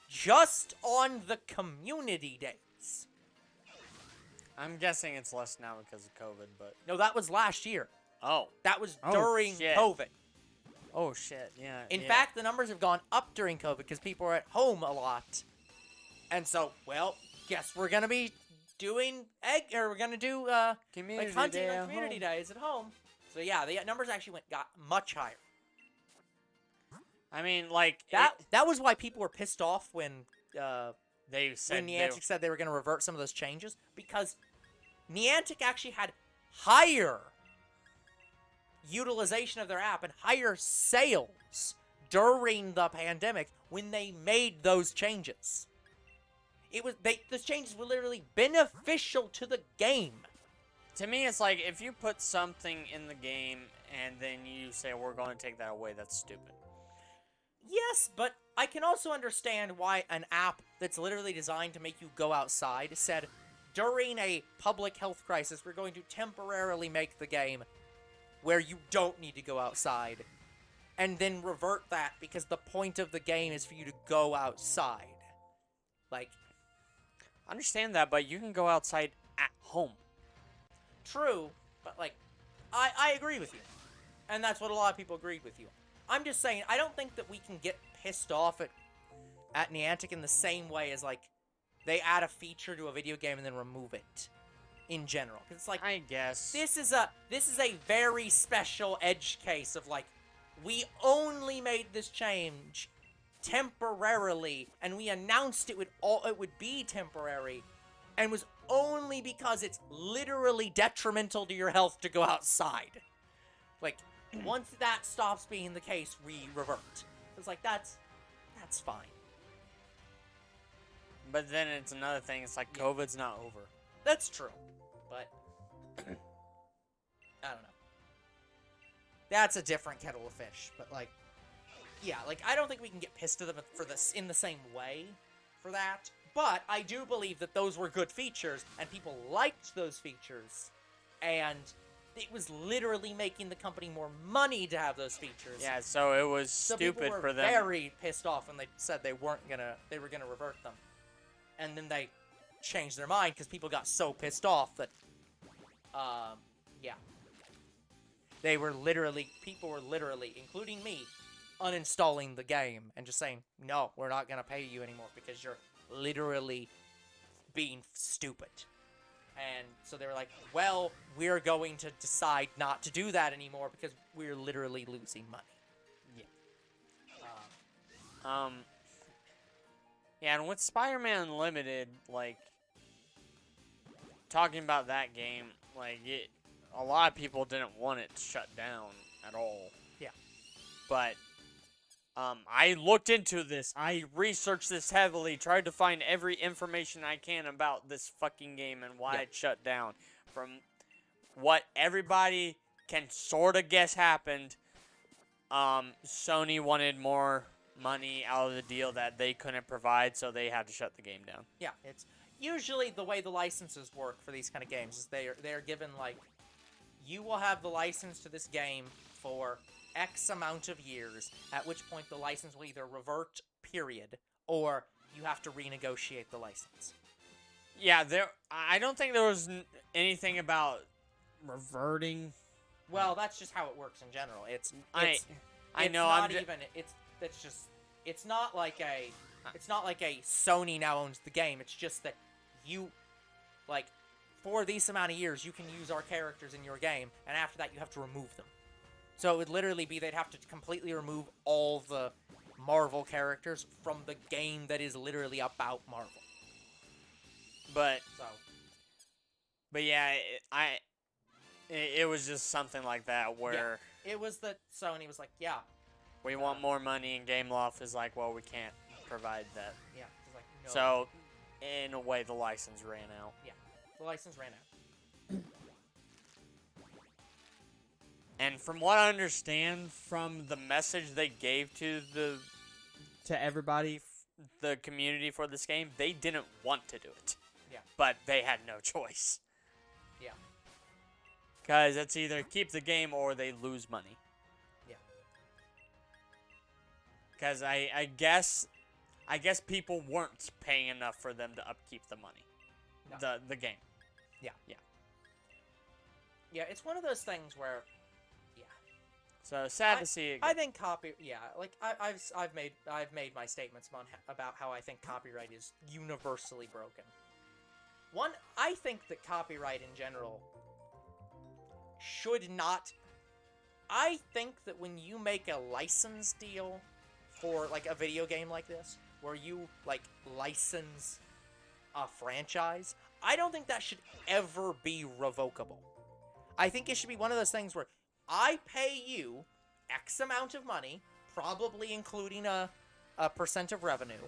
Just on the community days. I'm guessing it's less now because of COVID, but... No, that was last year. Oh. That was Oh, during shit. COVID. Oh, shit. Yeah. In yeah. fact, the numbers have gone up during COVID because people are at home a lot. And so, well, guess we're going to be doing we're going to do Community like hunting day on at community home. days at home. So yeah, the numbers actually got much higher. I mean, like... That was why people were pissed off when they said Niantic said they were going to revert some of those changes, because Niantic actually had higher utilization of their app and higher sales during the pandemic when they made those changes. Those changes were literally beneficial to the game. To me, it's like, if you put something in the game and then you say, we're going to take that away, that's stupid. Yes, but I can also understand why an app that's literally designed to make you go outside said, during a public health crisis, we're going to temporarily make the game where you don't need to go outside, and then revert that because the point of the game is for you to go outside. Like, I understand that, but you can go outside at home. true, but like, I agree with you. And that's what a lot of people agreed with you. I'm just saying, I don't think that we can get pissed off at Niantic in the same way as, like, they add a feature to a video game and then remove it in general. 'Cause it's like, I guess. this is a very special edge case of, like, we only made this change temporarily, and we announced it would be temporary, and was only because it's literally detrimental to your health to go outside. Like, once that stops being the case, we revert. It's like, that's fine. But then it's another thing. It's like Yeah. COVID's not over. That's true, but I don't know. That's a different kettle of fish, but like, yeah, like, I don't think we can get pissed at them for this in the same way for that, but I do believe that those were good features, and people liked those features, and it was literally making the company more money to have those features. Yeah, so it was So people stupid were for them. very pissed off when they said they were gonna revert them, and then they changed their mind because people got so pissed off that, yeah, people were literally, including me, uninstalling the game and just saying, no, we're not gonna pay you anymore because you're literally being stupid. And so they were like, well, we're going to decide not to do that anymore because we're literally losing money. Yeah, and with Spider-Man Unlimited, like, talking about that game, like, a lot of people didn't want it shut down at all. Yeah. But, I looked into this. I researched this heavily, tried to find every information I can about this fucking game and why it shut down. From what everybody can sort of guess happened, Sony wanted more money out of the deal that they couldn't provide, so they had to shut the game down. Yeah, it's usually the way the licenses work for these kind of games is they're given, like, you will have the license to this game for X amount of years, at which point the license will either revert, period, or you have to renegotiate the license. Yeah, I don't think there was anything about reverting. Well, that's just how it works in general. It's I know. It's not like a Sony now owns the game. It's just that you, like, for these amount of years, you can use our characters in your game, and after that, you have to remove them. So it would literally be they'd have to completely remove all the Marvel characters from the game that is literally about Marvel. But So, yeah, it was just something like that where it was that Sony was like, yeah, we want more money, and Gameloft is like, well, we can't provide that. yeah. It's like, no. So, in a way, the license ran out. Yeah, the license ran out. And from what I understand from the message they gave to everybody, the community for this game, they didn't want to do it. Yeah. But they had no choice. Yeah. Because it's either keep the game or they lose money. Yeah. Because I guess people weren't paying enough for them to upkeep the money. No. The game. Yeah. Yeah. Yeah, it's one of those things where, yeah. So sad to see it. I think I've made my statements about how I think copyright is universally broken. One, I think that copyright in general should not. I think that when you make a license deal for, like, a video game like this, where you, like, license a franchise, I don't think that should ever be revocable. I think it should be one of those things where I pay you X amount of money, probably including a percent of revenue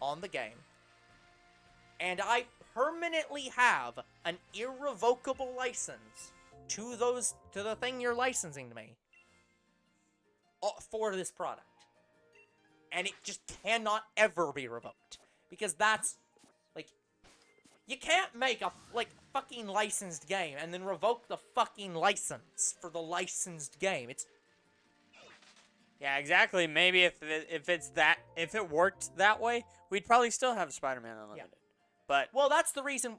on the game, and I permanently have an irrevocable license to the thing you're licensing to me for this product. And it just cannot ever be revoked. Because that's, like, you can't make fucking licensed game and then revoke the fucking license for the licensed game. It's Yeah, exactly. Maybe if it worked that way, we'd probably still have Spider-Man Unlimited. Yeah. But well, that's the reason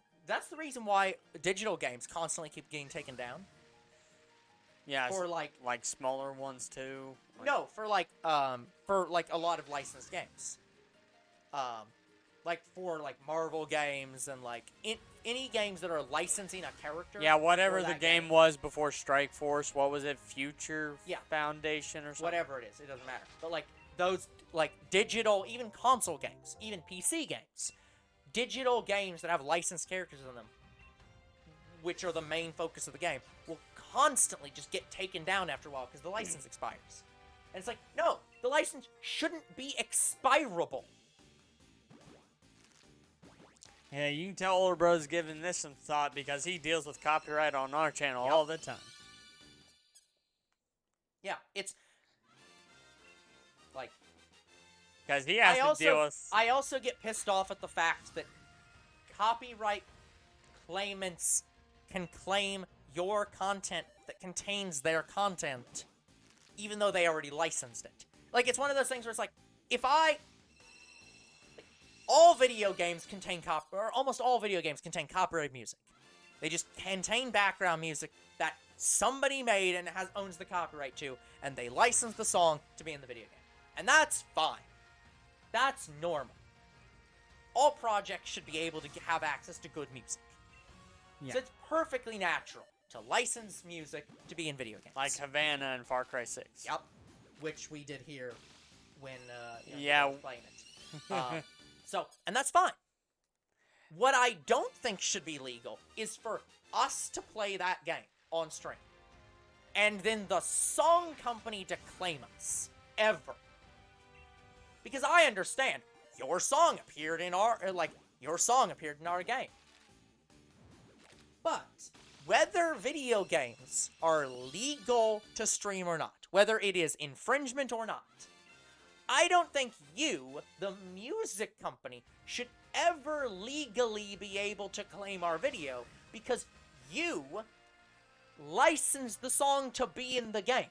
why digital games constantly keep getting taken down. yeah, For like smaller ones too. no, for like a lot of licensed games. Like for like Marvel games and like any games that are licensing a character. Yeah, whatever for the that game was before Strike Force. What was it? Future Yeah. Foundation or something. Whatever it is, it doesn't matter. But like those like digital, even console games, even PC games, digital games that have licensed characters in them, which are the main focus of the game, will constantly just get taken down after a while because the license expires. And it's like, no, the license shouldn't be expirable. Yeah, you can tell Older Bro's giving this some thought because he deals with copyright on our channel all the time. Yeah, it's like Because he has to deal with. I also get pissed off at the fact that copyright claimants can claim your content that contains their content, even though they already licensed it. Like, it's one of those things where it's like, all video games contain or almost all video games contain copyrighted music. They just contain background music that somebody made and owns the copyright to, and they license the song to be in the video game. And that's fine. That's normal. All projects should be able to have access to good music. Yeah. So it's perfectly natural to license music to be in video games. Like Havana and Far Cry 6. Yep. Which we did here when Yeah. we were playing it. And that's fine. What I don't think should be legal is for us to play that game on stream, and then the song company to claim us, ever. Because I understand, your song appeared in our game. But whether video games are legal to stream or not, whether it is infringement or not, I don't think you, the music company, should ever legally be able to claim our video because you licensed the song to be in the game.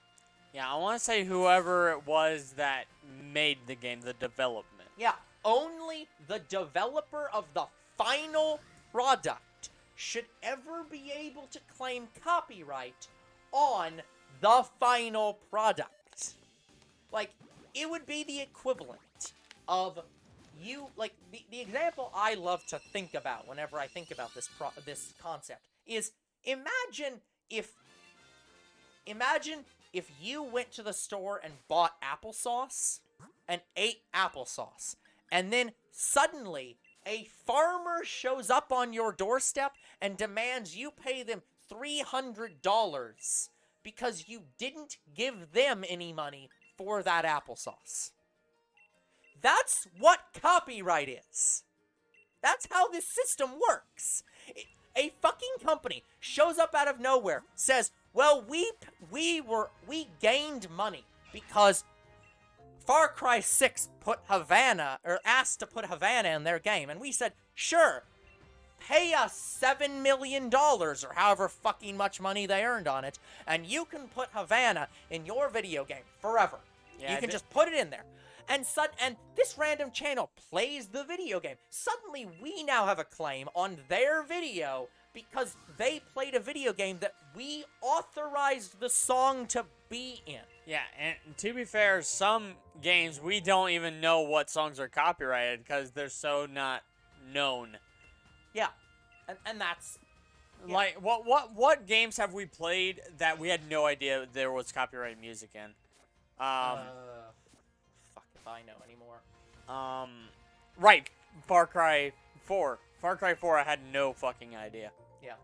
Yeah, I want to say whoever it was that made the game, the development. Yeah, only the developer of the final product should ever be able to claim copyright on the final product. Like, it would be the equivalent of you, like, the example I love to think about whenever I think about this concept is, imagine if you went to the store and bought applesauce and ate applesauce, and then suddenly a farmer shows up on your doorstep and demands you pay them $300 because you didn't give them any money for that applesauce. That's what copyright is. That's how this system works. A fucking company shows up out of nowhere, says, well, we gained money because Far Cry 6 put Havana, or asked to put Havana in their game, and we said, sure, pay us $7 million, or however fucking much money they earned on it, and you can put Havana in your video game forever. Yeah, you can just put it in there. And this random channel plays the video game. Suddenly, we now have a claim on their video because they played a video game that we authorized the song to be in. Yeah, and to be fair, some games we don't even know what songs are copyrighted because they're so not known. Yeah, and that's... Yeah. Like, what games have we played that we had no idea there was copyrighted music in? Fuck if I know anymore. Right, Far Cry 4. Far Cry 4, I had no fucking idea. Yeah.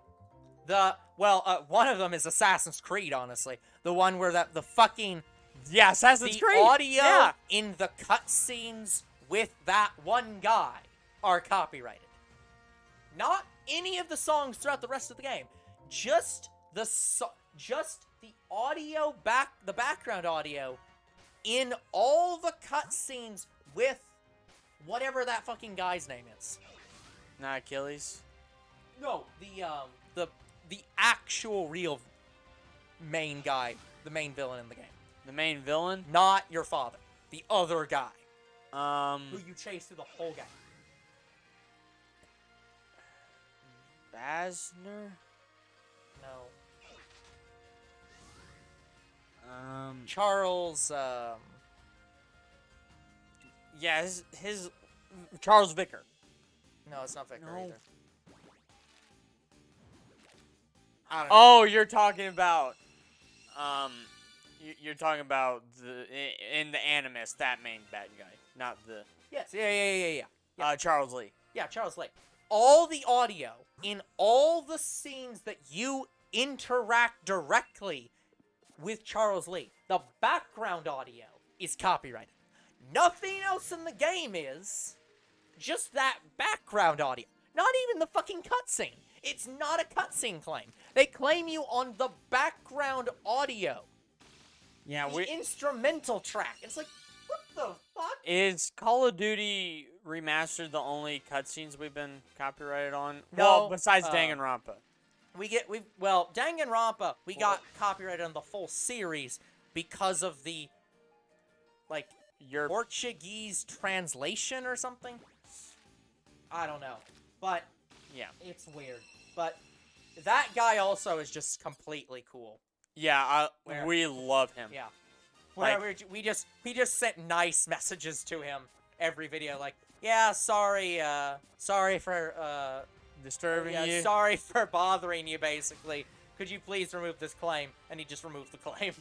One of them is Assassin's Creed, honestly. The one where the fucking... Yeah, Assassin's Creed! The audio yeah. in the cutscenes with that one guy are copyrighted. Not any of the songs throughout the rest of the game. Just the audio the background audio in all the cutscenes with whatever that fucking guy's name is. Not Achilles. No, the actual real main guy, the main villain in the game. The main villain? Not your father. The other guy. Who Who you chase through the whole game. Basner? No. Um, Charles, yeah, his Charles Vicker. No, it's not Vicar No. either. I don't know. Oh, you're talking about, you're talking about in the Animus, that main bad guy, not the, Yes, yeah. Charles Lee. Yeah, Charles Lake. All the audio in all the scenes that you interact directly with Charles Lee, the background audio is copyrighted. Nothing else in the game is. Just that background audio. Not even the fucking cutscene. It's not a cutscene claim. They claim you on the background audio. Yeah, The instrumental track. It's like, what the fuck? Is Call of Duty Remastered the only cutscenes we've been copyrighted on? No, Well, besides Danganronpa. Danganronpa, we got copyrighted on the full series because of the, like, Your Portuguese translation or something? I don't know. But yeah, it's weird. But that guy also is just completely cool. yeah, Where? we love him. Yeah. Like- Where we just sent nice messages to him every video, like, yeah, sorry for Disturbing yeah, you. sorry for bothering you, basically. Could you please remove this claim? And he just removed the claim.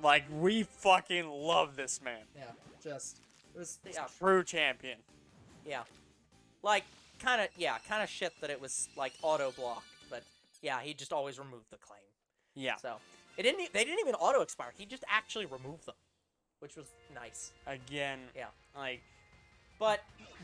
Like, we fucking love this man. Yeah, just it was yeah, True champion. yeah. Like kind of shit that it was like auto blocked, but yeah, he just always removed the claim. Yeah. So they didn't even auto expire. He just actually removed them, which was nice. Again. Yeah. Like,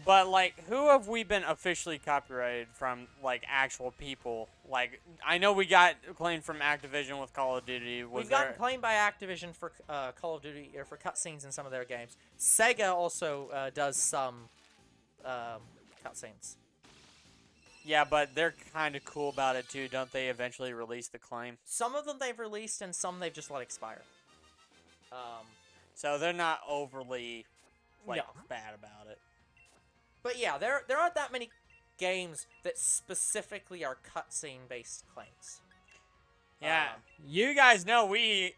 But like, who have we been officially copyrighted from? Like, actual people. Like, I know we got claimed from Activision with Call of Duty. we've gotten claimed by Activision for Call of Duty or for cutscenes in some of their games. Sega also does some cutscenes. Yeah, but they're kind of cool about it too, don't they? Eventually release the claim, Some of them they've released, and some they've just let expire. so they're not overly like No. bad about it. But yeah, there aren't that many games that specifically are cutscene-based claims. Yeah, you guys know we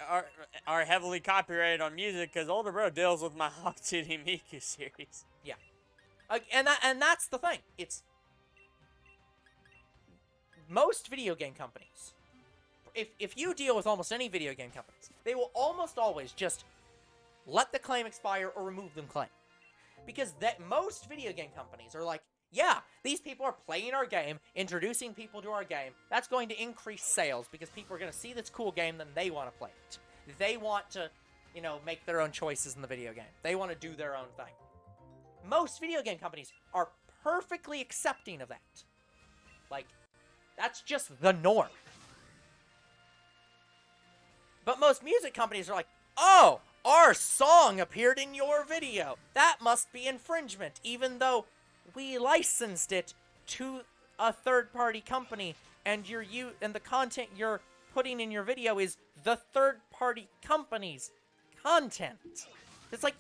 are heavily copyrighted on music because Older Bro deals with my Hatsune Miku series. And that's the thing. It's most video game companies. If you deal with almost any video game companies, they will almost always just let the claim expire or remove them claim. Because most video game companies are like, yeah, these people are playing our game, introducing people to our game. That's going to increase sales because people are going to see this cool game, then they want to play it. They want to, make their own choices in the video game. They want to do their own thing. Most video game companies are perfectly accepting of that. Like, that's just the norm. But most music companies are like, oh, our song appeared in your video. That must be infringement, even though we licensed it to a third-party company, and and the content you're putting in your video is the third-party company's content. It's like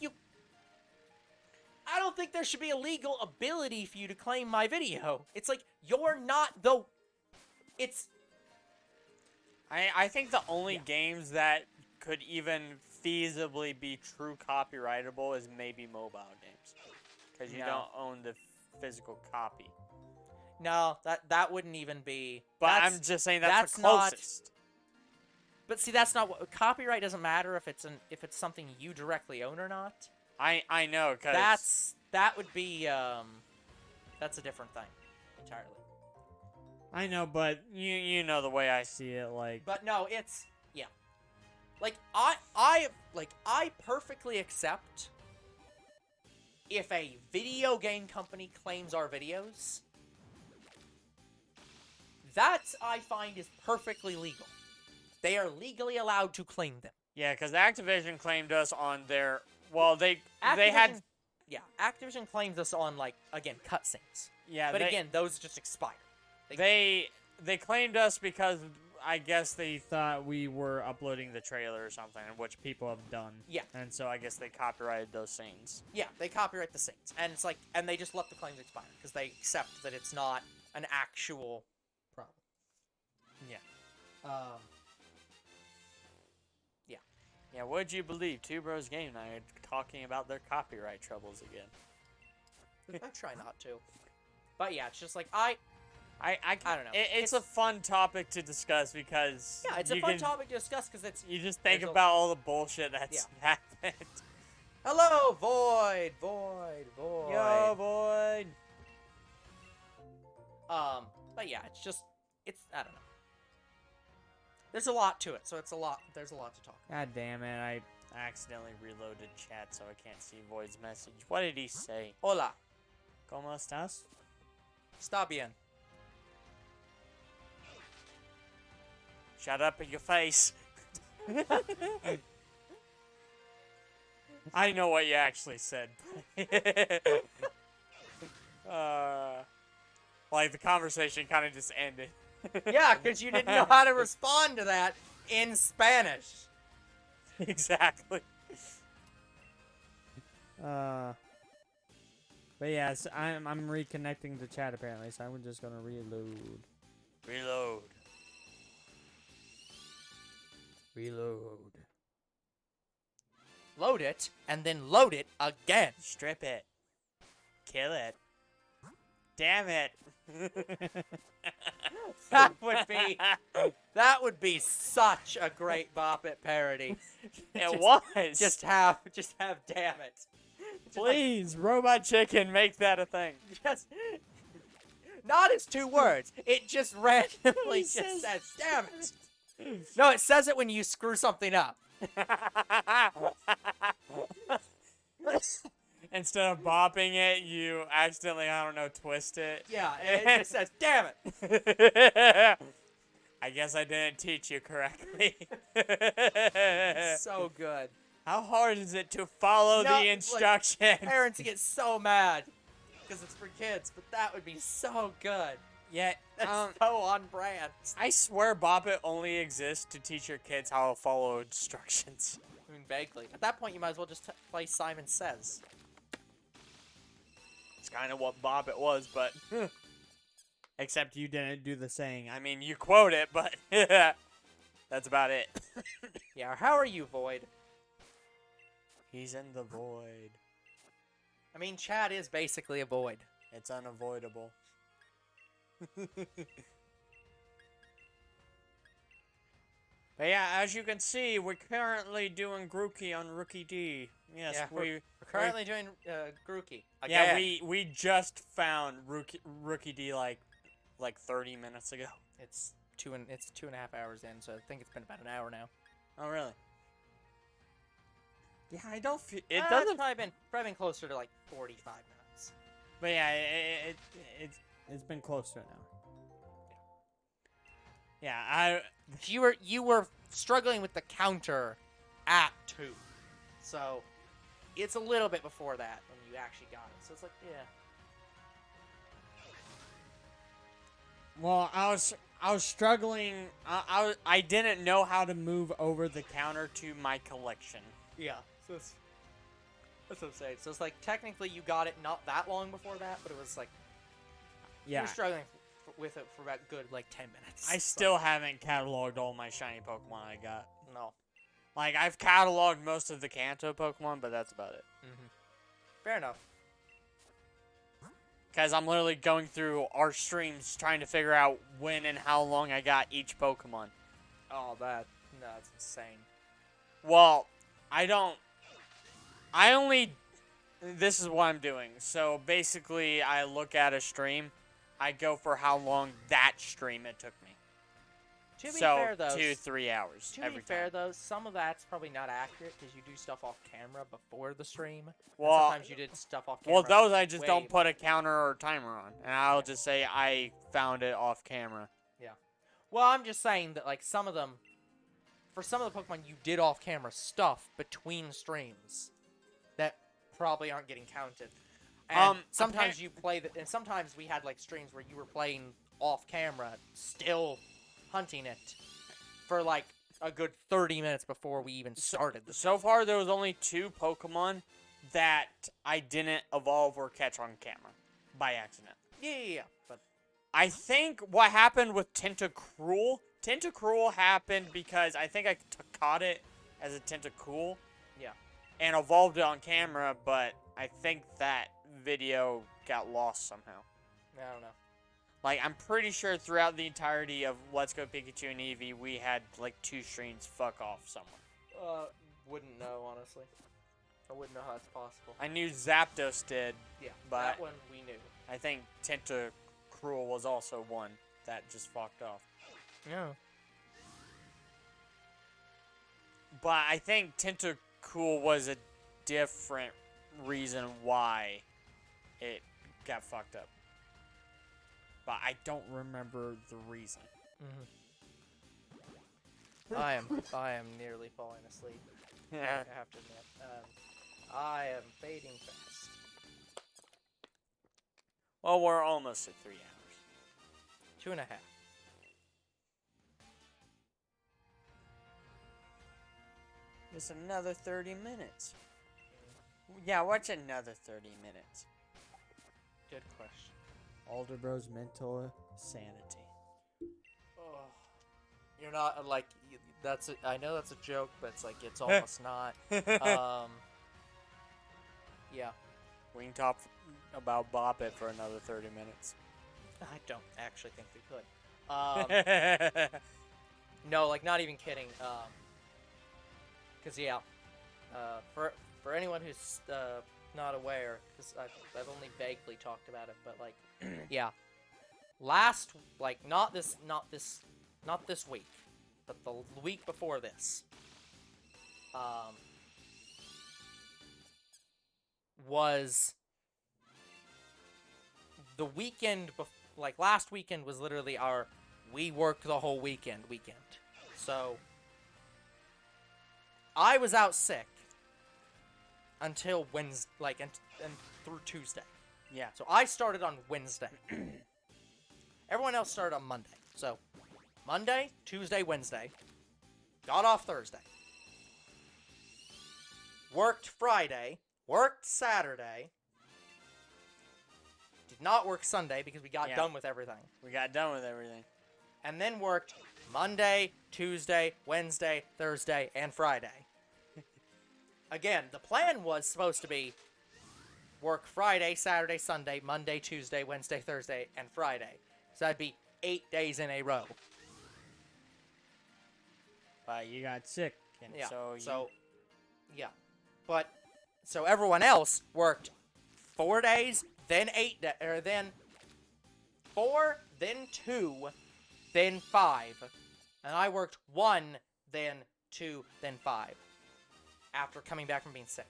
I don't think there should be a legal ability for you to claim my video. It's like you're not the. It's. I think the only games that could even feasibly be true copyrightable is maybe mobile games, because you don't own the physical copy. No, that wouldn't even be. But I'm just saying that's the closest. But see, that's not what copyright doesn't matter if it's something you directly own or not. I know, because that would be that's a different thing entirely. I know, but you know the way I see it, like. But no, it's like I perfectly accept if a video game company claims our videos. That I find is perfectly legal. They are legally allowed to claim them. Yeah, because Activision claimed us on their. Well, they had. Activision claims us on, like, again, cutscenes. Yeah, But again, those just expire. They they claimed us because I guess they thought we were uploading the trailer or something, which people have done. Yeah. And so I guess they copyrighted those scenes. Yeah, they copyright the scenes, and it's like, and they just let the claims expire because they accept that it's not an actual problem. Yeah. Yeah. Yeah, would you believe Two Bros Game Night are talking about their copyright troubles again? I try not to. But yeah, it's just like, I don't know. It's a fun topic to discuss because yeah, it's a fun topic to discuss because it's... You just think about all the bullshit that's happened. Hello, Void! Yo, Void! But yeah, it's just, I don't know. There's a lot to it, so there's a lot to talk about. God damn it, I accidentally reloaded chat so I can't see Void's message. What did he say? Hola. ¿Cómo estás? Está bien. Shut up in your face. I know what you actually said. Like, the conversation kind of just ended. Yeah, because you didn't know how to respond to that in Spanish. Exactly. But yeah, so I'm reconnecting the chat apparently, so I'm just gonna reload. Reload. Load it, and then load it again. Strip it. Kill it. Damn it. That would be such a great Bop It parody. It was. Just have damn it. Please, Robot Chicken, make that a thing. Just not as 2 words. It just randomly just says damn it. No, it says it when you screw something up. Instead of bopping it, you accidentally, I don't know, twist it. Yeah, and it just says damn it. I guess I didn't teach you correctly. So good. How hard is it to follow the instructions? Parents get so mad because it's for kids, but that would be so good. Yeah, That's so on brand. I swear Bop It only exists to teach your kids how to follow instructions. I mean, vaguely. At that point, you might as well just play Simon Says. It's kind of what Bop It was, but... Except you didn't do the saying. I mean, you quote it, but... that's about it. Yeah, how are you, Void? He's in the void. I mean, Chad is basically a void. It's unavoidable. But yeah, as you can see, we're currently doing Grookey on Rookidee. Yes, Yeah, we're currently doing Grookey. Yeah, we just found Rookidee like 30 minutes ago. It's 2.5 hours in, so I think it's been about an hour now. Oh really? Yeah, I don't feel it It's doesn't. probably been closer to like 45 minutes. But yeah, It's been close to an hour. yeah. You were struggling with the counter at 2, so it's a little bit before that when you actually got it. So it's like, yeah. Well, I was struggling. I didn't know how to move over the counter to my collection. Yeah, so that's what I'm saying. So it's like, technically you got it not that long before that, but it was like, you Yeah. were struggling with it for about good, like, 10 minutes. I still haven't cataloged all my shiny Pokemon I got. No. Like, I've cataloged most of the Kanto Pokemon, but that's about it. Mm-hmm. Fair enough. Because I'm literally going through our streams trying to figure out when and how long I got each Pokemon. Oh, that's insane. Well, this is what I'm doing. So basically, I look at a stream, I go for how long that stream it took me. To be So, fair, though, 2-3 hours to every be fair, time. though, some of that's probably not accurate because you do stuff off camera before the stream. And Well, sometimes you did stuff off camera. Well, those I just way don't put a counter or timer on. And I'll just say I found it off camera. Well, I'm just saying that, like, some of them, for some of the Pokemon, you did off-camera stuff between streams that probably aren't getting counted. And sometimes you play and sometimes we had, like, streams where you were playing off camera, still hunting it for like a good 30 minutes before we even started. So far, there was only 2 Pokemon that I didn't evolve or catch on camera by accident. Yeah. But I think what happened with Tentacruel happened because I think I caught it as a Tentacool. Yeah. And evolved it on camera, but I think that video got lost somehow. I don't know. Like, I'm pretty sure throughout the entirety of Let's Go Pikachu and Eevee, we had, like, 2 streams fuck off somewhere. Wouldn't know, honestly. I wouldn't know how it's possible. I knew Zapdos did, Yeah, but that one we knew. I think Tentacruel was also one that just fucked off. Yeah. But I think Tentacool was a different reason why it got fucked up. But I don't remember the reason. I am nearly falling asleep. I have to admit. I am fading fast. Well, we're almost at 3 hours. 2.5. Just another 30 minutes. Yeah, what's another 30 minutes? Good question. Alderbro's mental sanity. Oh, you're not like that's. I know that's a joke, but it's like it's almost not. Yeah. We can talk about Bop It for another 30 minutes. I don't actually think we could. No, like not even kidding. Cause yeah, for anyone who's not aware, because I've only vaguely talked about it, but like, yeah, not this week, but the week before this, was the weekend. Like last weekend was literally we worked the whole weekend. So I was out sick until Wednesday, and through Tuesday. Yeah. So I started on Wednesday. Everyone else started on Monday. So Monday, Tuesday, Wednesday. Got off Thursday. Worked Friday. Worked Saturday. Did not work Sunday because we got done with everything. We got done with everything. And then worked Monday, Tuesday, Wednesday, Thursday, and Friday. Again, the plan was supposed to be work Friday, Saturday, Sunday, Monday, Tuesday, Wednesday, Thursday, and Friday. So that'd be 8 days in a row. But you got sick. And Yeah. So yeah. But so everyone else worked 4 days, then 8 days, or then 4, then 2, then 5. And I worked 1, then 2, then 5. After coming back from being sick.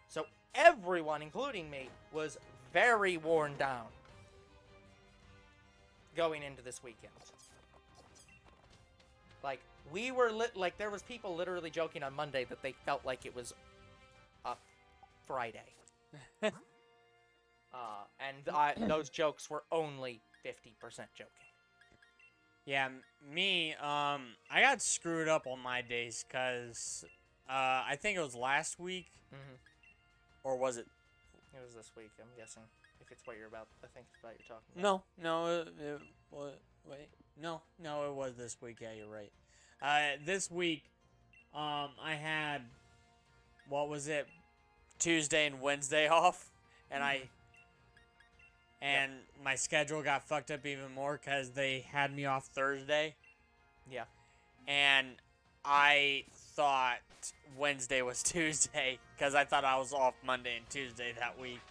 So everyone, including me, was very worn down going into this weekend. Like, we were there was people literally joking on Monday that they felt like it was a Friday. Those jokes were only 50% joking. Yeah, me, I got screwed up on my days because I think it was last week. Mm-hmm. Or was it? It was this week, I'm guessing. If it's what you're about, I think it's what you're talking about. No, it was this week. Yeah, you're right. This week, I had, what was it, Tuesday and Wednesday off, and my schedule got fucked up even more because they had me off Thursday. Yeah. And I thought Wednesday was Tuesday because I thought I was off Monday and Tuesday that week.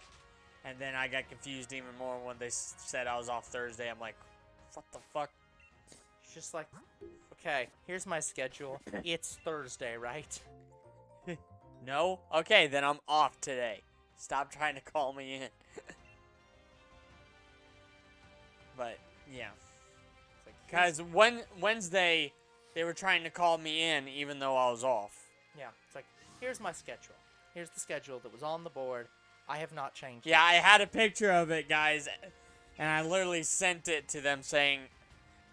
And then I got confused even more when they said I was off Thursday. I'm like, what the fuck? It's just like, okay, here's my schedule. It's Thursday, right? No? Okay, then I'm off today. Stop trying to call me in. But, yeah. Because Wednesday, they were trying to call me in even though I was off. Yeah, it's like, here's my schedule. Here's the schedule that was on the board. I have not changed Yeah, it. I had a picture of it, guys. And I literally sent it to them saying,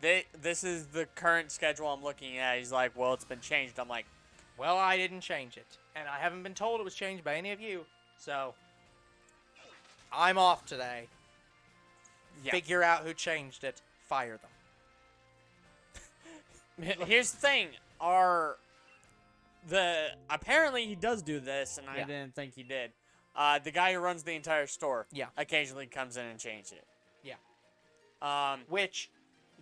this is the current schedule I'm looking at. He's like, well, it's been changed. I'm like, Well, I didn't change it, and I haven't been told it was changed by any of you, so I'm off today. yeah. Figure out who changed it. Fire them. Here's the thing. Apparently he does do this, and I Yeah. didn't think he did. The guy who runs the entire store Yeah. occasionally comes in and changes it. Yeah. Which,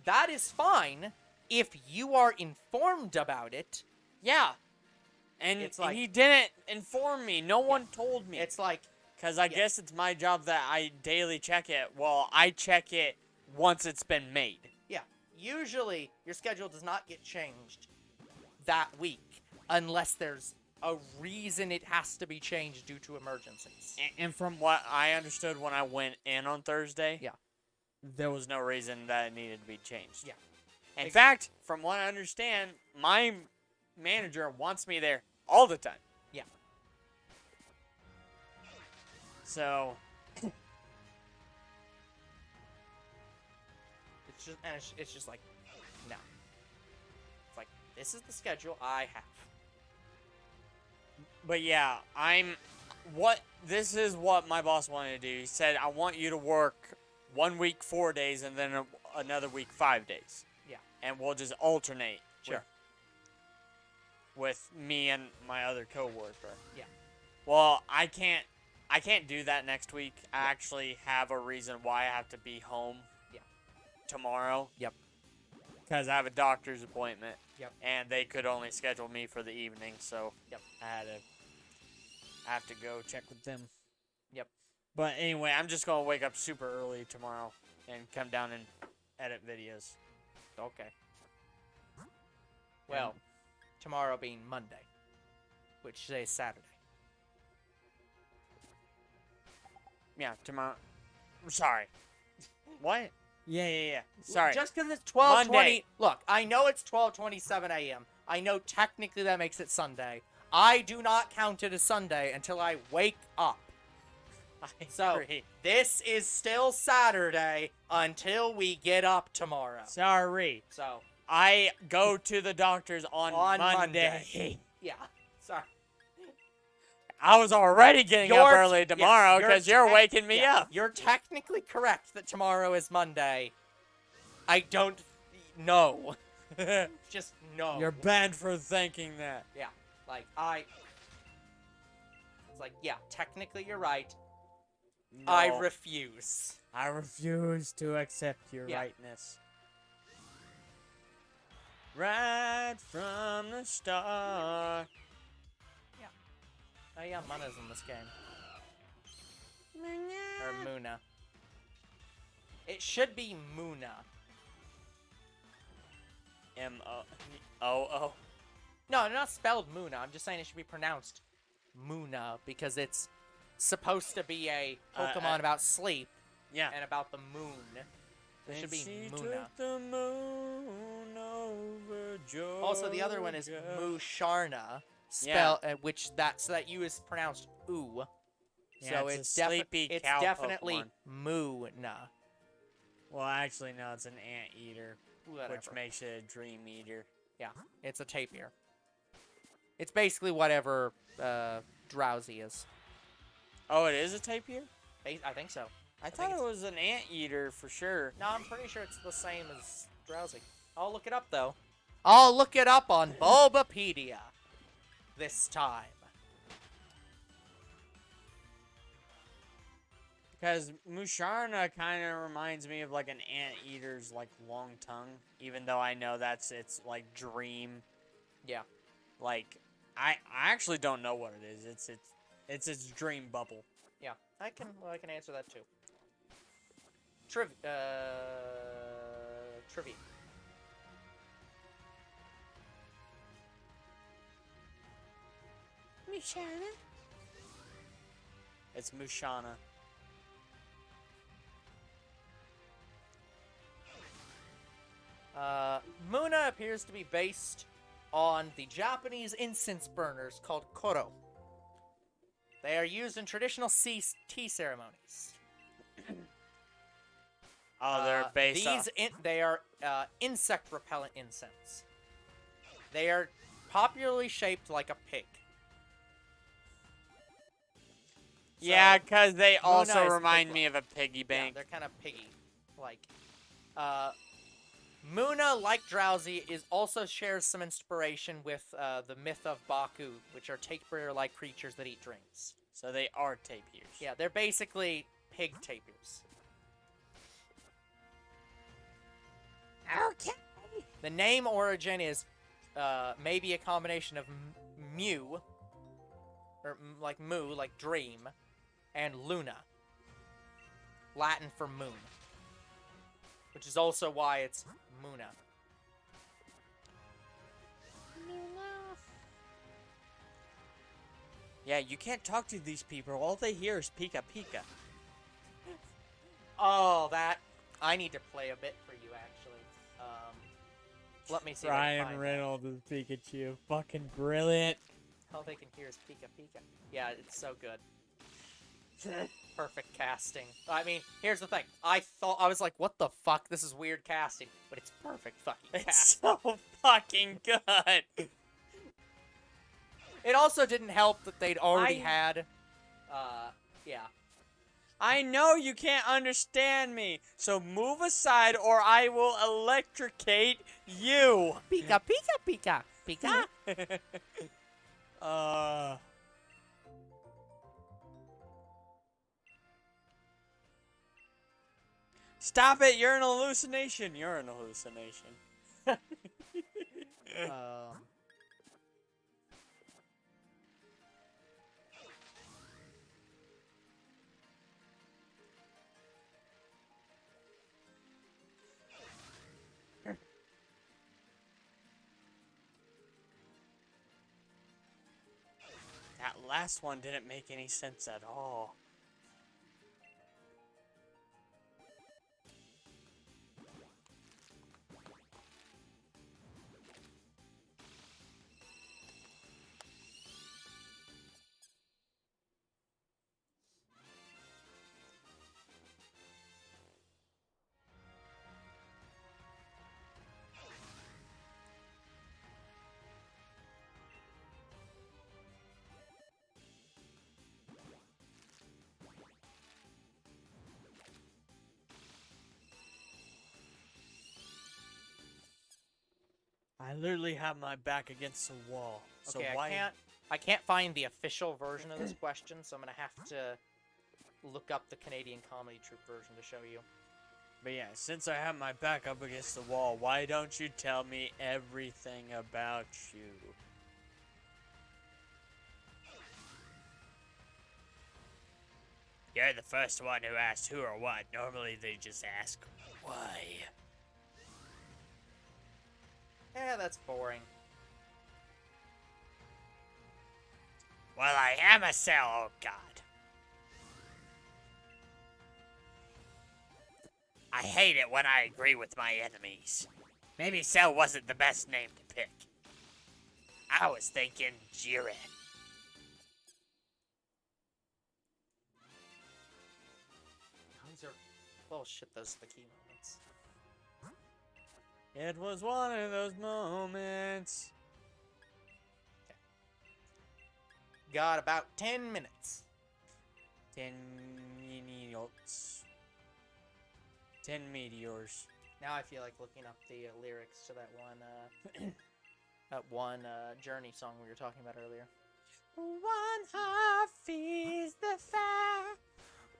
that is fine if you are informed about it. Yeah. And It's like- he didn't inform me. No one told me. It's like, Because I guess it's my job that I daily check it. Well, I check it once it's been made. yeah, usually your schedule does not get changed that week unless there's a reason it has to be changed due to emergencies. And from what I understood when I went in on Thursday, Yeah. there was no reason that it needed to be changed. Yeah. In fact, from what I understand, my manager wants me there all the time. Yeah. So, It's just like, no. It's like, this is the schedule I have. but yeah, this is what my boss wanted to do. He said, I want you to work 1 week 4 days and then another week 5 days. Yeah. And we'll just alternate. Sure. With me and my other coworker. Yeah. Well, I can't do that next week. I actually have a reason why I have to be home. Yeah. Tomorrow. Yep. Because I have a doctor's appointment. Yep. And they could only schedule me for the evening, so Yep. I have to go check with them. Yep. But anyway, I'm just gonna wake up super early tomorrow and come down and edit videos. Okay. Well, tomorrow being Monday, which today is Saturday. Yeah, tomorrow. Sorry. What? Yeah. Sorry. Just because it's 12:20. Monday. Look, I know it's 12:27 a.m. I know technically that makes it Sunday. I do not count it as Sunday until I wake up. I So agree. this is still Saturday until we get up tomorrow. Sorry. So I go to the doctor's on Monday. Monday. Yeah, sorry. I was already getting up You're- early yeah, tomorrow you're because you're tec- waking me yeah, up. You're technically correct that tomorrow is Monday. I don't know. Just no. You're banned for thinking that. Yeah, like It's like, yeah, technically you're right. No, I refuse. I refuse to accept your Yeah. rightness. Right from the start. Oh yeah, Muna's in this game. Or Muna. It should be Muna. M-O-O-O. No, not spelled Muna. I'm just saying it should be pronounced Muna because it's supposed to be a Pokemon about sleep Yeah. and about the moon. So it should be She Muna. took the moon over Georgia. Also, the other one is Musharna, spell which so that U is pronounced oo. Yeah, So it's it's, a sleepy it's cow definitely Pokemon. Muna. Well, actually, no, it's an anteater, Whatever. which makes it a dream eater. Yeah, it's a tapir. It's basically whatever Drowsy is. Oh, it is a tapir? I think so. I think thought it it's- was an anteater for sure. No, I'm pretty sure it's the same as Drowsy. I'll look it up, though. I'll look it up on Bulbapedia this time. Because Musharna kind of reminds me of like an anteater's like long tongue, even though I know that's its like dream. Yeah. Like I actually don't know what it is. It's its dream bubble. Yeah, I can answer that too. Trivia. Mushana. It's Mushana. Muna appears to be based on the Japanese incense burners called koro. They are used in traditional tea ceremonies. Oh, they're based on... They are insect repellent incense. They are popularly shaped like a pig. Yeah, So, because they Muna also is remind pig-like. me of a piggy Yeah, bank. they're kind of piggy. Like, Muna, like Drowsy, also shares some inspiration with the myth of Baku, which are tapir-like creatures that eat drinks. So they are tapirs. Yeah, they're basically pig tapirs. Okay. The name origin is maybe a combination of Mew, or like Moo, like dream, and Luna, Latin for moon, which is also why it's Muna. Yeah, you can't talk to these people. All they hear is Pika Pika. Oh, I need to play a bit for you, actually. Let me see if I can Ryan find that. Reynolds is Pikachu. Fucking brilliant. All they can hear is Pika Pika. Yeah, it's so good. Perfect casting. I mean, here's the thing. I was like, what the fuck? This is weird casting. But it's perfect fucking It's casting. so fucking good. It also didn't help that they'd already had, yeah. I know you can't understand me, so move aside or I will electrocute you. Pika Pika Pika Pika. Stop it, you're an hallucination. You're an hallucination. That last one didn't make any sense at all. I literally have my back against the wall. So Okay, why? I can't find the official version of this question, so I'm gonna have to look up the Canadian Comedy Troupe version to show you. But yeah, since I have my back up against the wall, why don't you tell me everything about you? You're the first one who asked who or what. Normally they just ask why. Yeah, that's boring. Well, I am a cell, oh god. I hate it when I agree with my enemies. Maybe Cell wasn't the best name to pick. I was thinking Jiren. Those are... Oh shit, those are the key moments. It was one of those moments. Got about 10 minutes. 10 minutes. 10 meteors. Now I feel like looking up the lyrics to that one Journey song we were talking about earlier. One heart feeds the fire.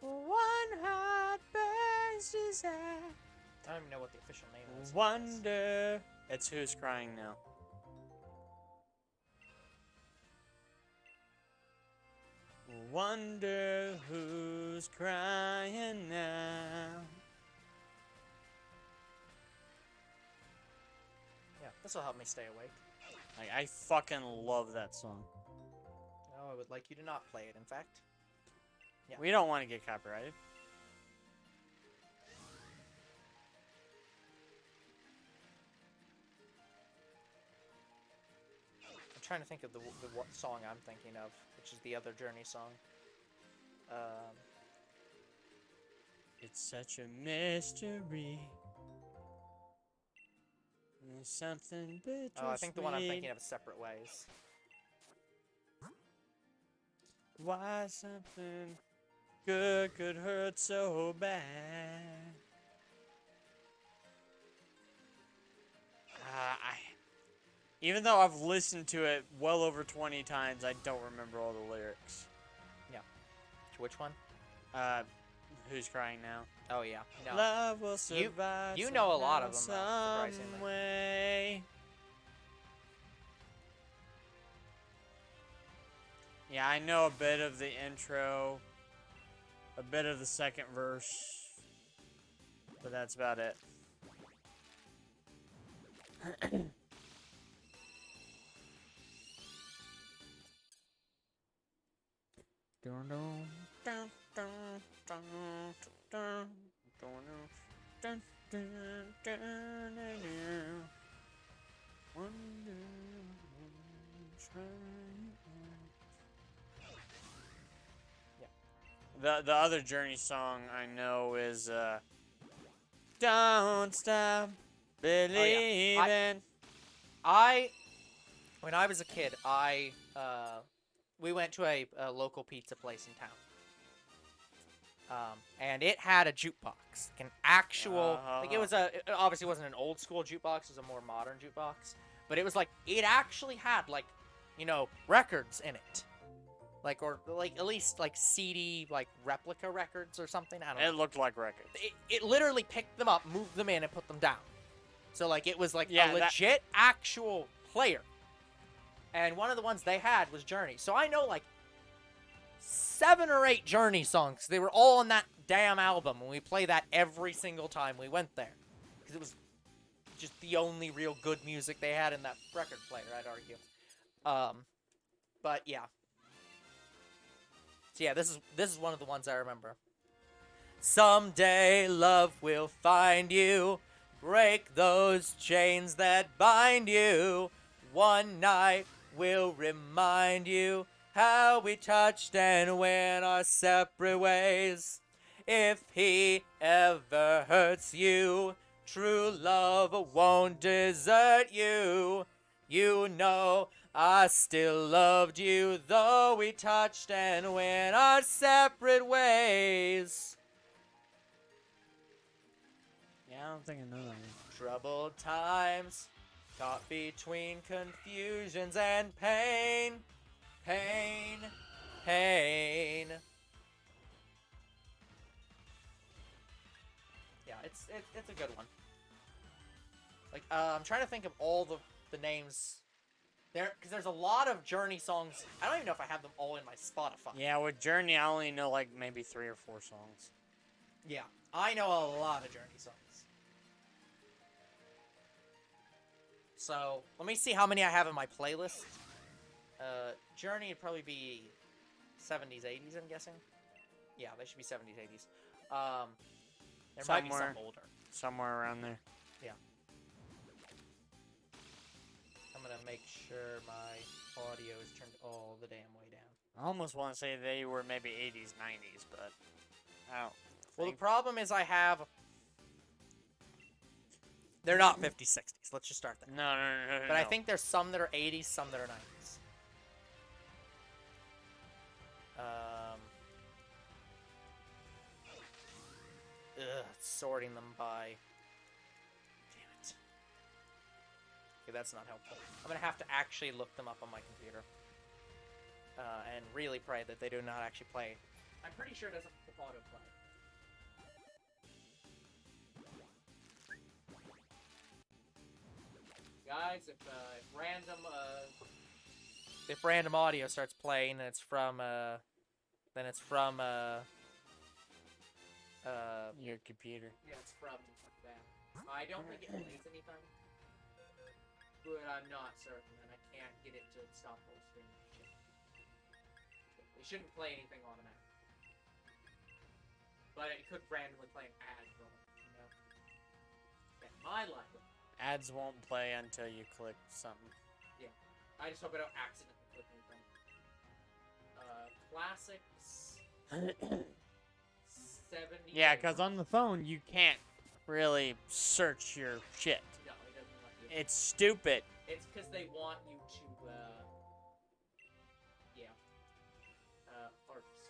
One heart burns desire. I don't even know what the official name of this is. Wonder. It's Who's Crying Now. Wonder who's crying now. Yeah, this will help me stay awake. Like, I fucking love that song. Oh, I would like you to not play it, in fact. Yeah. We don't want to get copyrighted. I'm trying to think of the what song I'm thinking of, which is the other Journey song. It's such a mystery. There's something bittersweet. Oh, I think the one I'm thinking of is Separate Ways. Why something good could hurt so bad? Even though I've listened to it well over 20 times, I don't remember all the lyrics. Yeah. Which one? Who's crying now? Oh, yeah. No. Love will survive. You know a lot of them, though, some surprisingly. way. Yeah, I know a bit of the intro, a bit of the second verse, but that's about it. The other Journey song I know is Don't Stop Believing. When I was a kid, we went to a local pizza place in town. And it had a jukebox, like an actual, like it obviously wasn't an old school jukebox, it was a more modern jukebox, but it was like, it actually had like, you know, records in it. Like, or like at least like CD, like replica records or something. I don't know. It looked like records. It literally picked them up, moved them in, and put them down. So like it was like Yeah, a legit actual player. And one of the ones they had was Journey. So I know like 7 or 8 Journey songs. They were all on that damn album, and we play that every single time we went there, because it was just the only real good music they had in that record player, I'd argue. But yeah. So yeah, this is one of the ones I remember. Someday love will find you, break those chains that bind you. One night will remind you how we touched and went our separate ways. If he ever hurts you, true love won't desert you. You know I still loved you, though we touched and went our separate ways. Yeah, I don't think I know that one. Troubled times, caught between confusions and pain. Pain, pain. Yeah, it's a good one. Like, I'm trying to think of all the names there, because there's a lot of Journey songs. I don't even know if I have them all in my Spotify. Yeah, with Journey, I only know like maybe 3 or 4 songs. Yeah, I know a lot of Journey songs. So, let me see how many I have in my playlist. Journey would probably be 70s, 80s, I'm guessing. Yeah, they should be 70s, 80s. There might be some older. Somewhere around there. Yeah. I'm gonna make sure my audio is turned all the damn way down. I almost want to say they were maybe 80s, 90s, but I don't. Well, the problem is I have... They're not 50s, 60s. Let's just start there. No. But I think there's some that are 80s, some that are 90s. Sorting them by... Damn it. Okay, that's not helpful. I'm gonna have to actually look them up on my computer. And really pray that they do not actually play. I'm pretty sure it doesn't autoplay. Guys, if random audio starts playing, then it's from your computer. Yeah, it's from that. I don't think it plays anything, but I'm not certain, and I can't get it to stop posting shit. It shouldn't play anything automatically, but it could randomly play an ad from it, you know? And my life. Ads won't play until you click something. Yeah. I just hope I don't accidentally click anything. Classics. 70. Yeah, because on the phone, you can't really search your shit. No, it doesn't let you. It's stupid. It's because they want you to,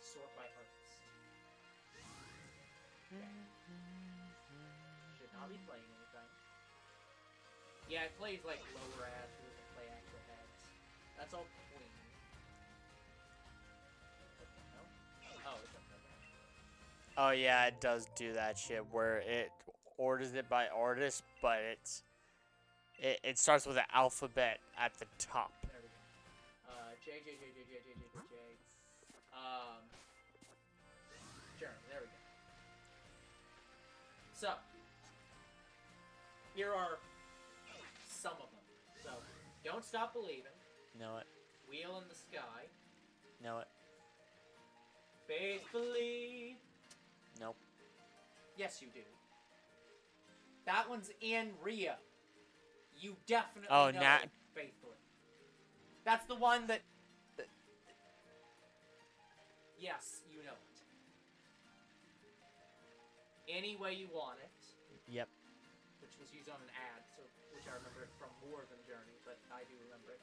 sort by artist. Should not be playing anything. Yeah, it plays like lower ads, it doesn't play actual ads. That's all clean. What the hell? Oh, it's up there. Oh yeah, it does do that shit where it orders it by artist, but it starts with an alphabet at the top. There we go. J. Jeremy, there we go. So, here are some of them. So, Don't Stop Believing. Know it. Wheel in the Sky. Know it. Faithfully. Nope. Yes, you do. That one's in Rio. You definitely Oh, know it, Faithfully. That's the one that... Yes, you know it. Any Way You Want It. Yep. Which was used on an ad, so which I remember it from more than Journey, but I do remember it.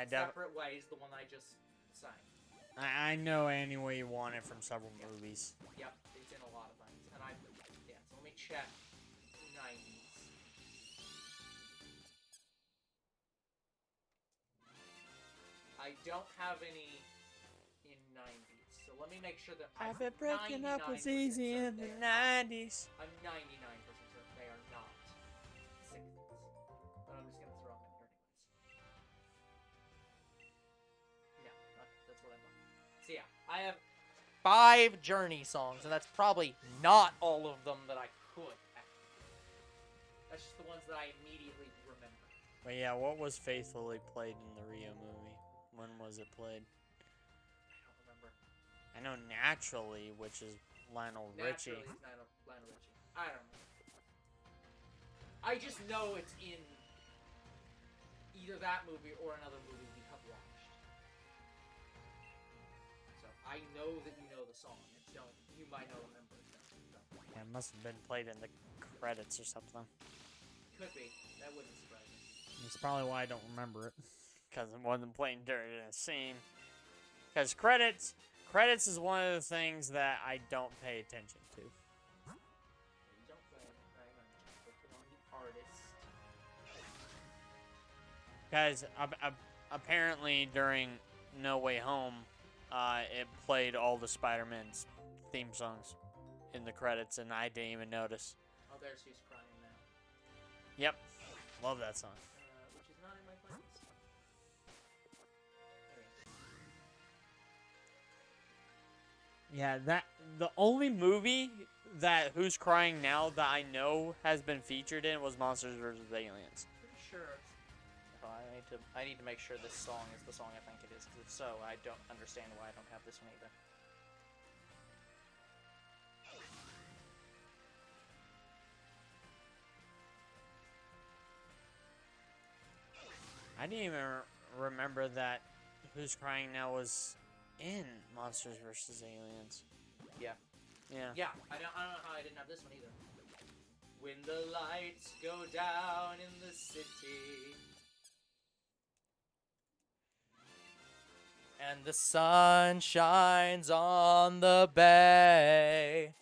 Separate Ways, the one I just sang. I know Any Way You Want It from several movies. Yep, it's in a lot of things. And so let me check 90s. I don't have any in 90s, so let me make sure that I've been breaking up was easy in the 90s. I'm 99% certain they are not 60s. But I'm just gonna throw them in here anyways. No, that's what I thought. So yeah, I have 5 Journey songs, and that's probably not all of them that I could have. That's just the ones that I immediately remember. But yeah, what was faithfully played in the Rio movie? When was it played? I don't remember. I know Naturally, which is Lionel Richie. Naturally, it's Lionel Richie. I don't know. I just know it's in either that movie or another movie we have watched. So I know that you know the song. You might not remember it though. So. Yeah, it must have been played in the credits or something. Could be. That wouldn't surprise me. That's probably why I don't remember it. Because it wasn't playing during a scene. Because credits is one of the things that I don't pay attention to. You don't play it, right? Put on the artist. Because apparently during No Way Home, it played all the Spider-Man's theme songs in the credits, and I didn't even notice. Oh, there's Who's Crying Now. Yep. Love that song. Which is not in my playlist. Yeah, The only movie that Who's Crying Now that I know has been featured in was Monsters vs. Aliens. Pretty sure. Oh, I need to make sure this song is the song I think it is, because if so, I don't understand why I don't have this one either. I didn't even remember that Who's Crying Now was in Monsters vs. Aliens. Yeah. Yeah. Yeah, I don't know how I didn't have this one either. When the lights go down in the city and the sun shines on the bay,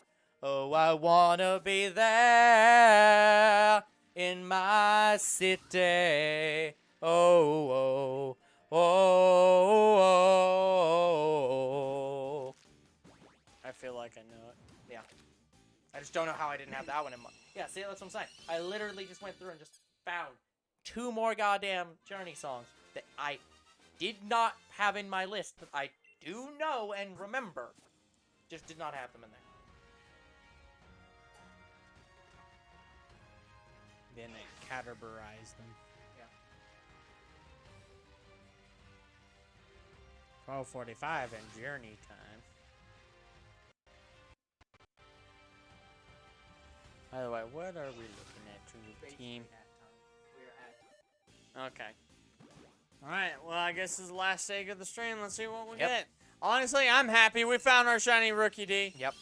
oh, I wanna be there in my city. Oh, oh, oh, oh. I feel like I know it. Yeah. I just don't know how I didn't have that one in mind. Yeah, see, that's what I'm saying. I literally just went through and just found 2 more goddamn Journey songs that I did not have in my list, that I do know and remember. Just did not have them in there. then it categorized them. Yeah. 12:45 and Journey time. By the way, what are we looking at to the team? Basically that time. We're at. Okay. Alright, well, I guess this is the last stage of the stream. Let's see what we Yep. get. Honestly, I'm happy we found our shiny Rookidee. Yep.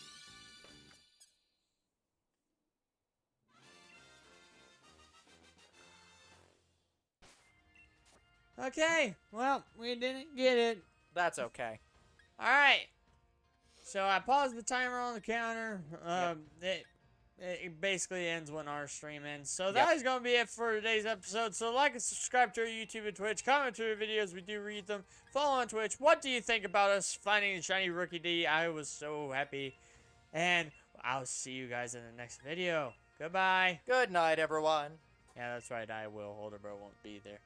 Okay, well, we didn't get it. That's okay. Alright. So I paused the timer on the counter. It basically ends when our stream ends. So that is going to be it for today's episode. So like and subscribe to our YouTube and Twitch. Comment to our videos. We do read them. Follow on Twitch. What do you think about us finding the Shiny Rookidee? I was so happy. And I'll see you guys in the next video. Goodbye. Good night, everyone. Yeah, that's right. I will. Older bro won't be there.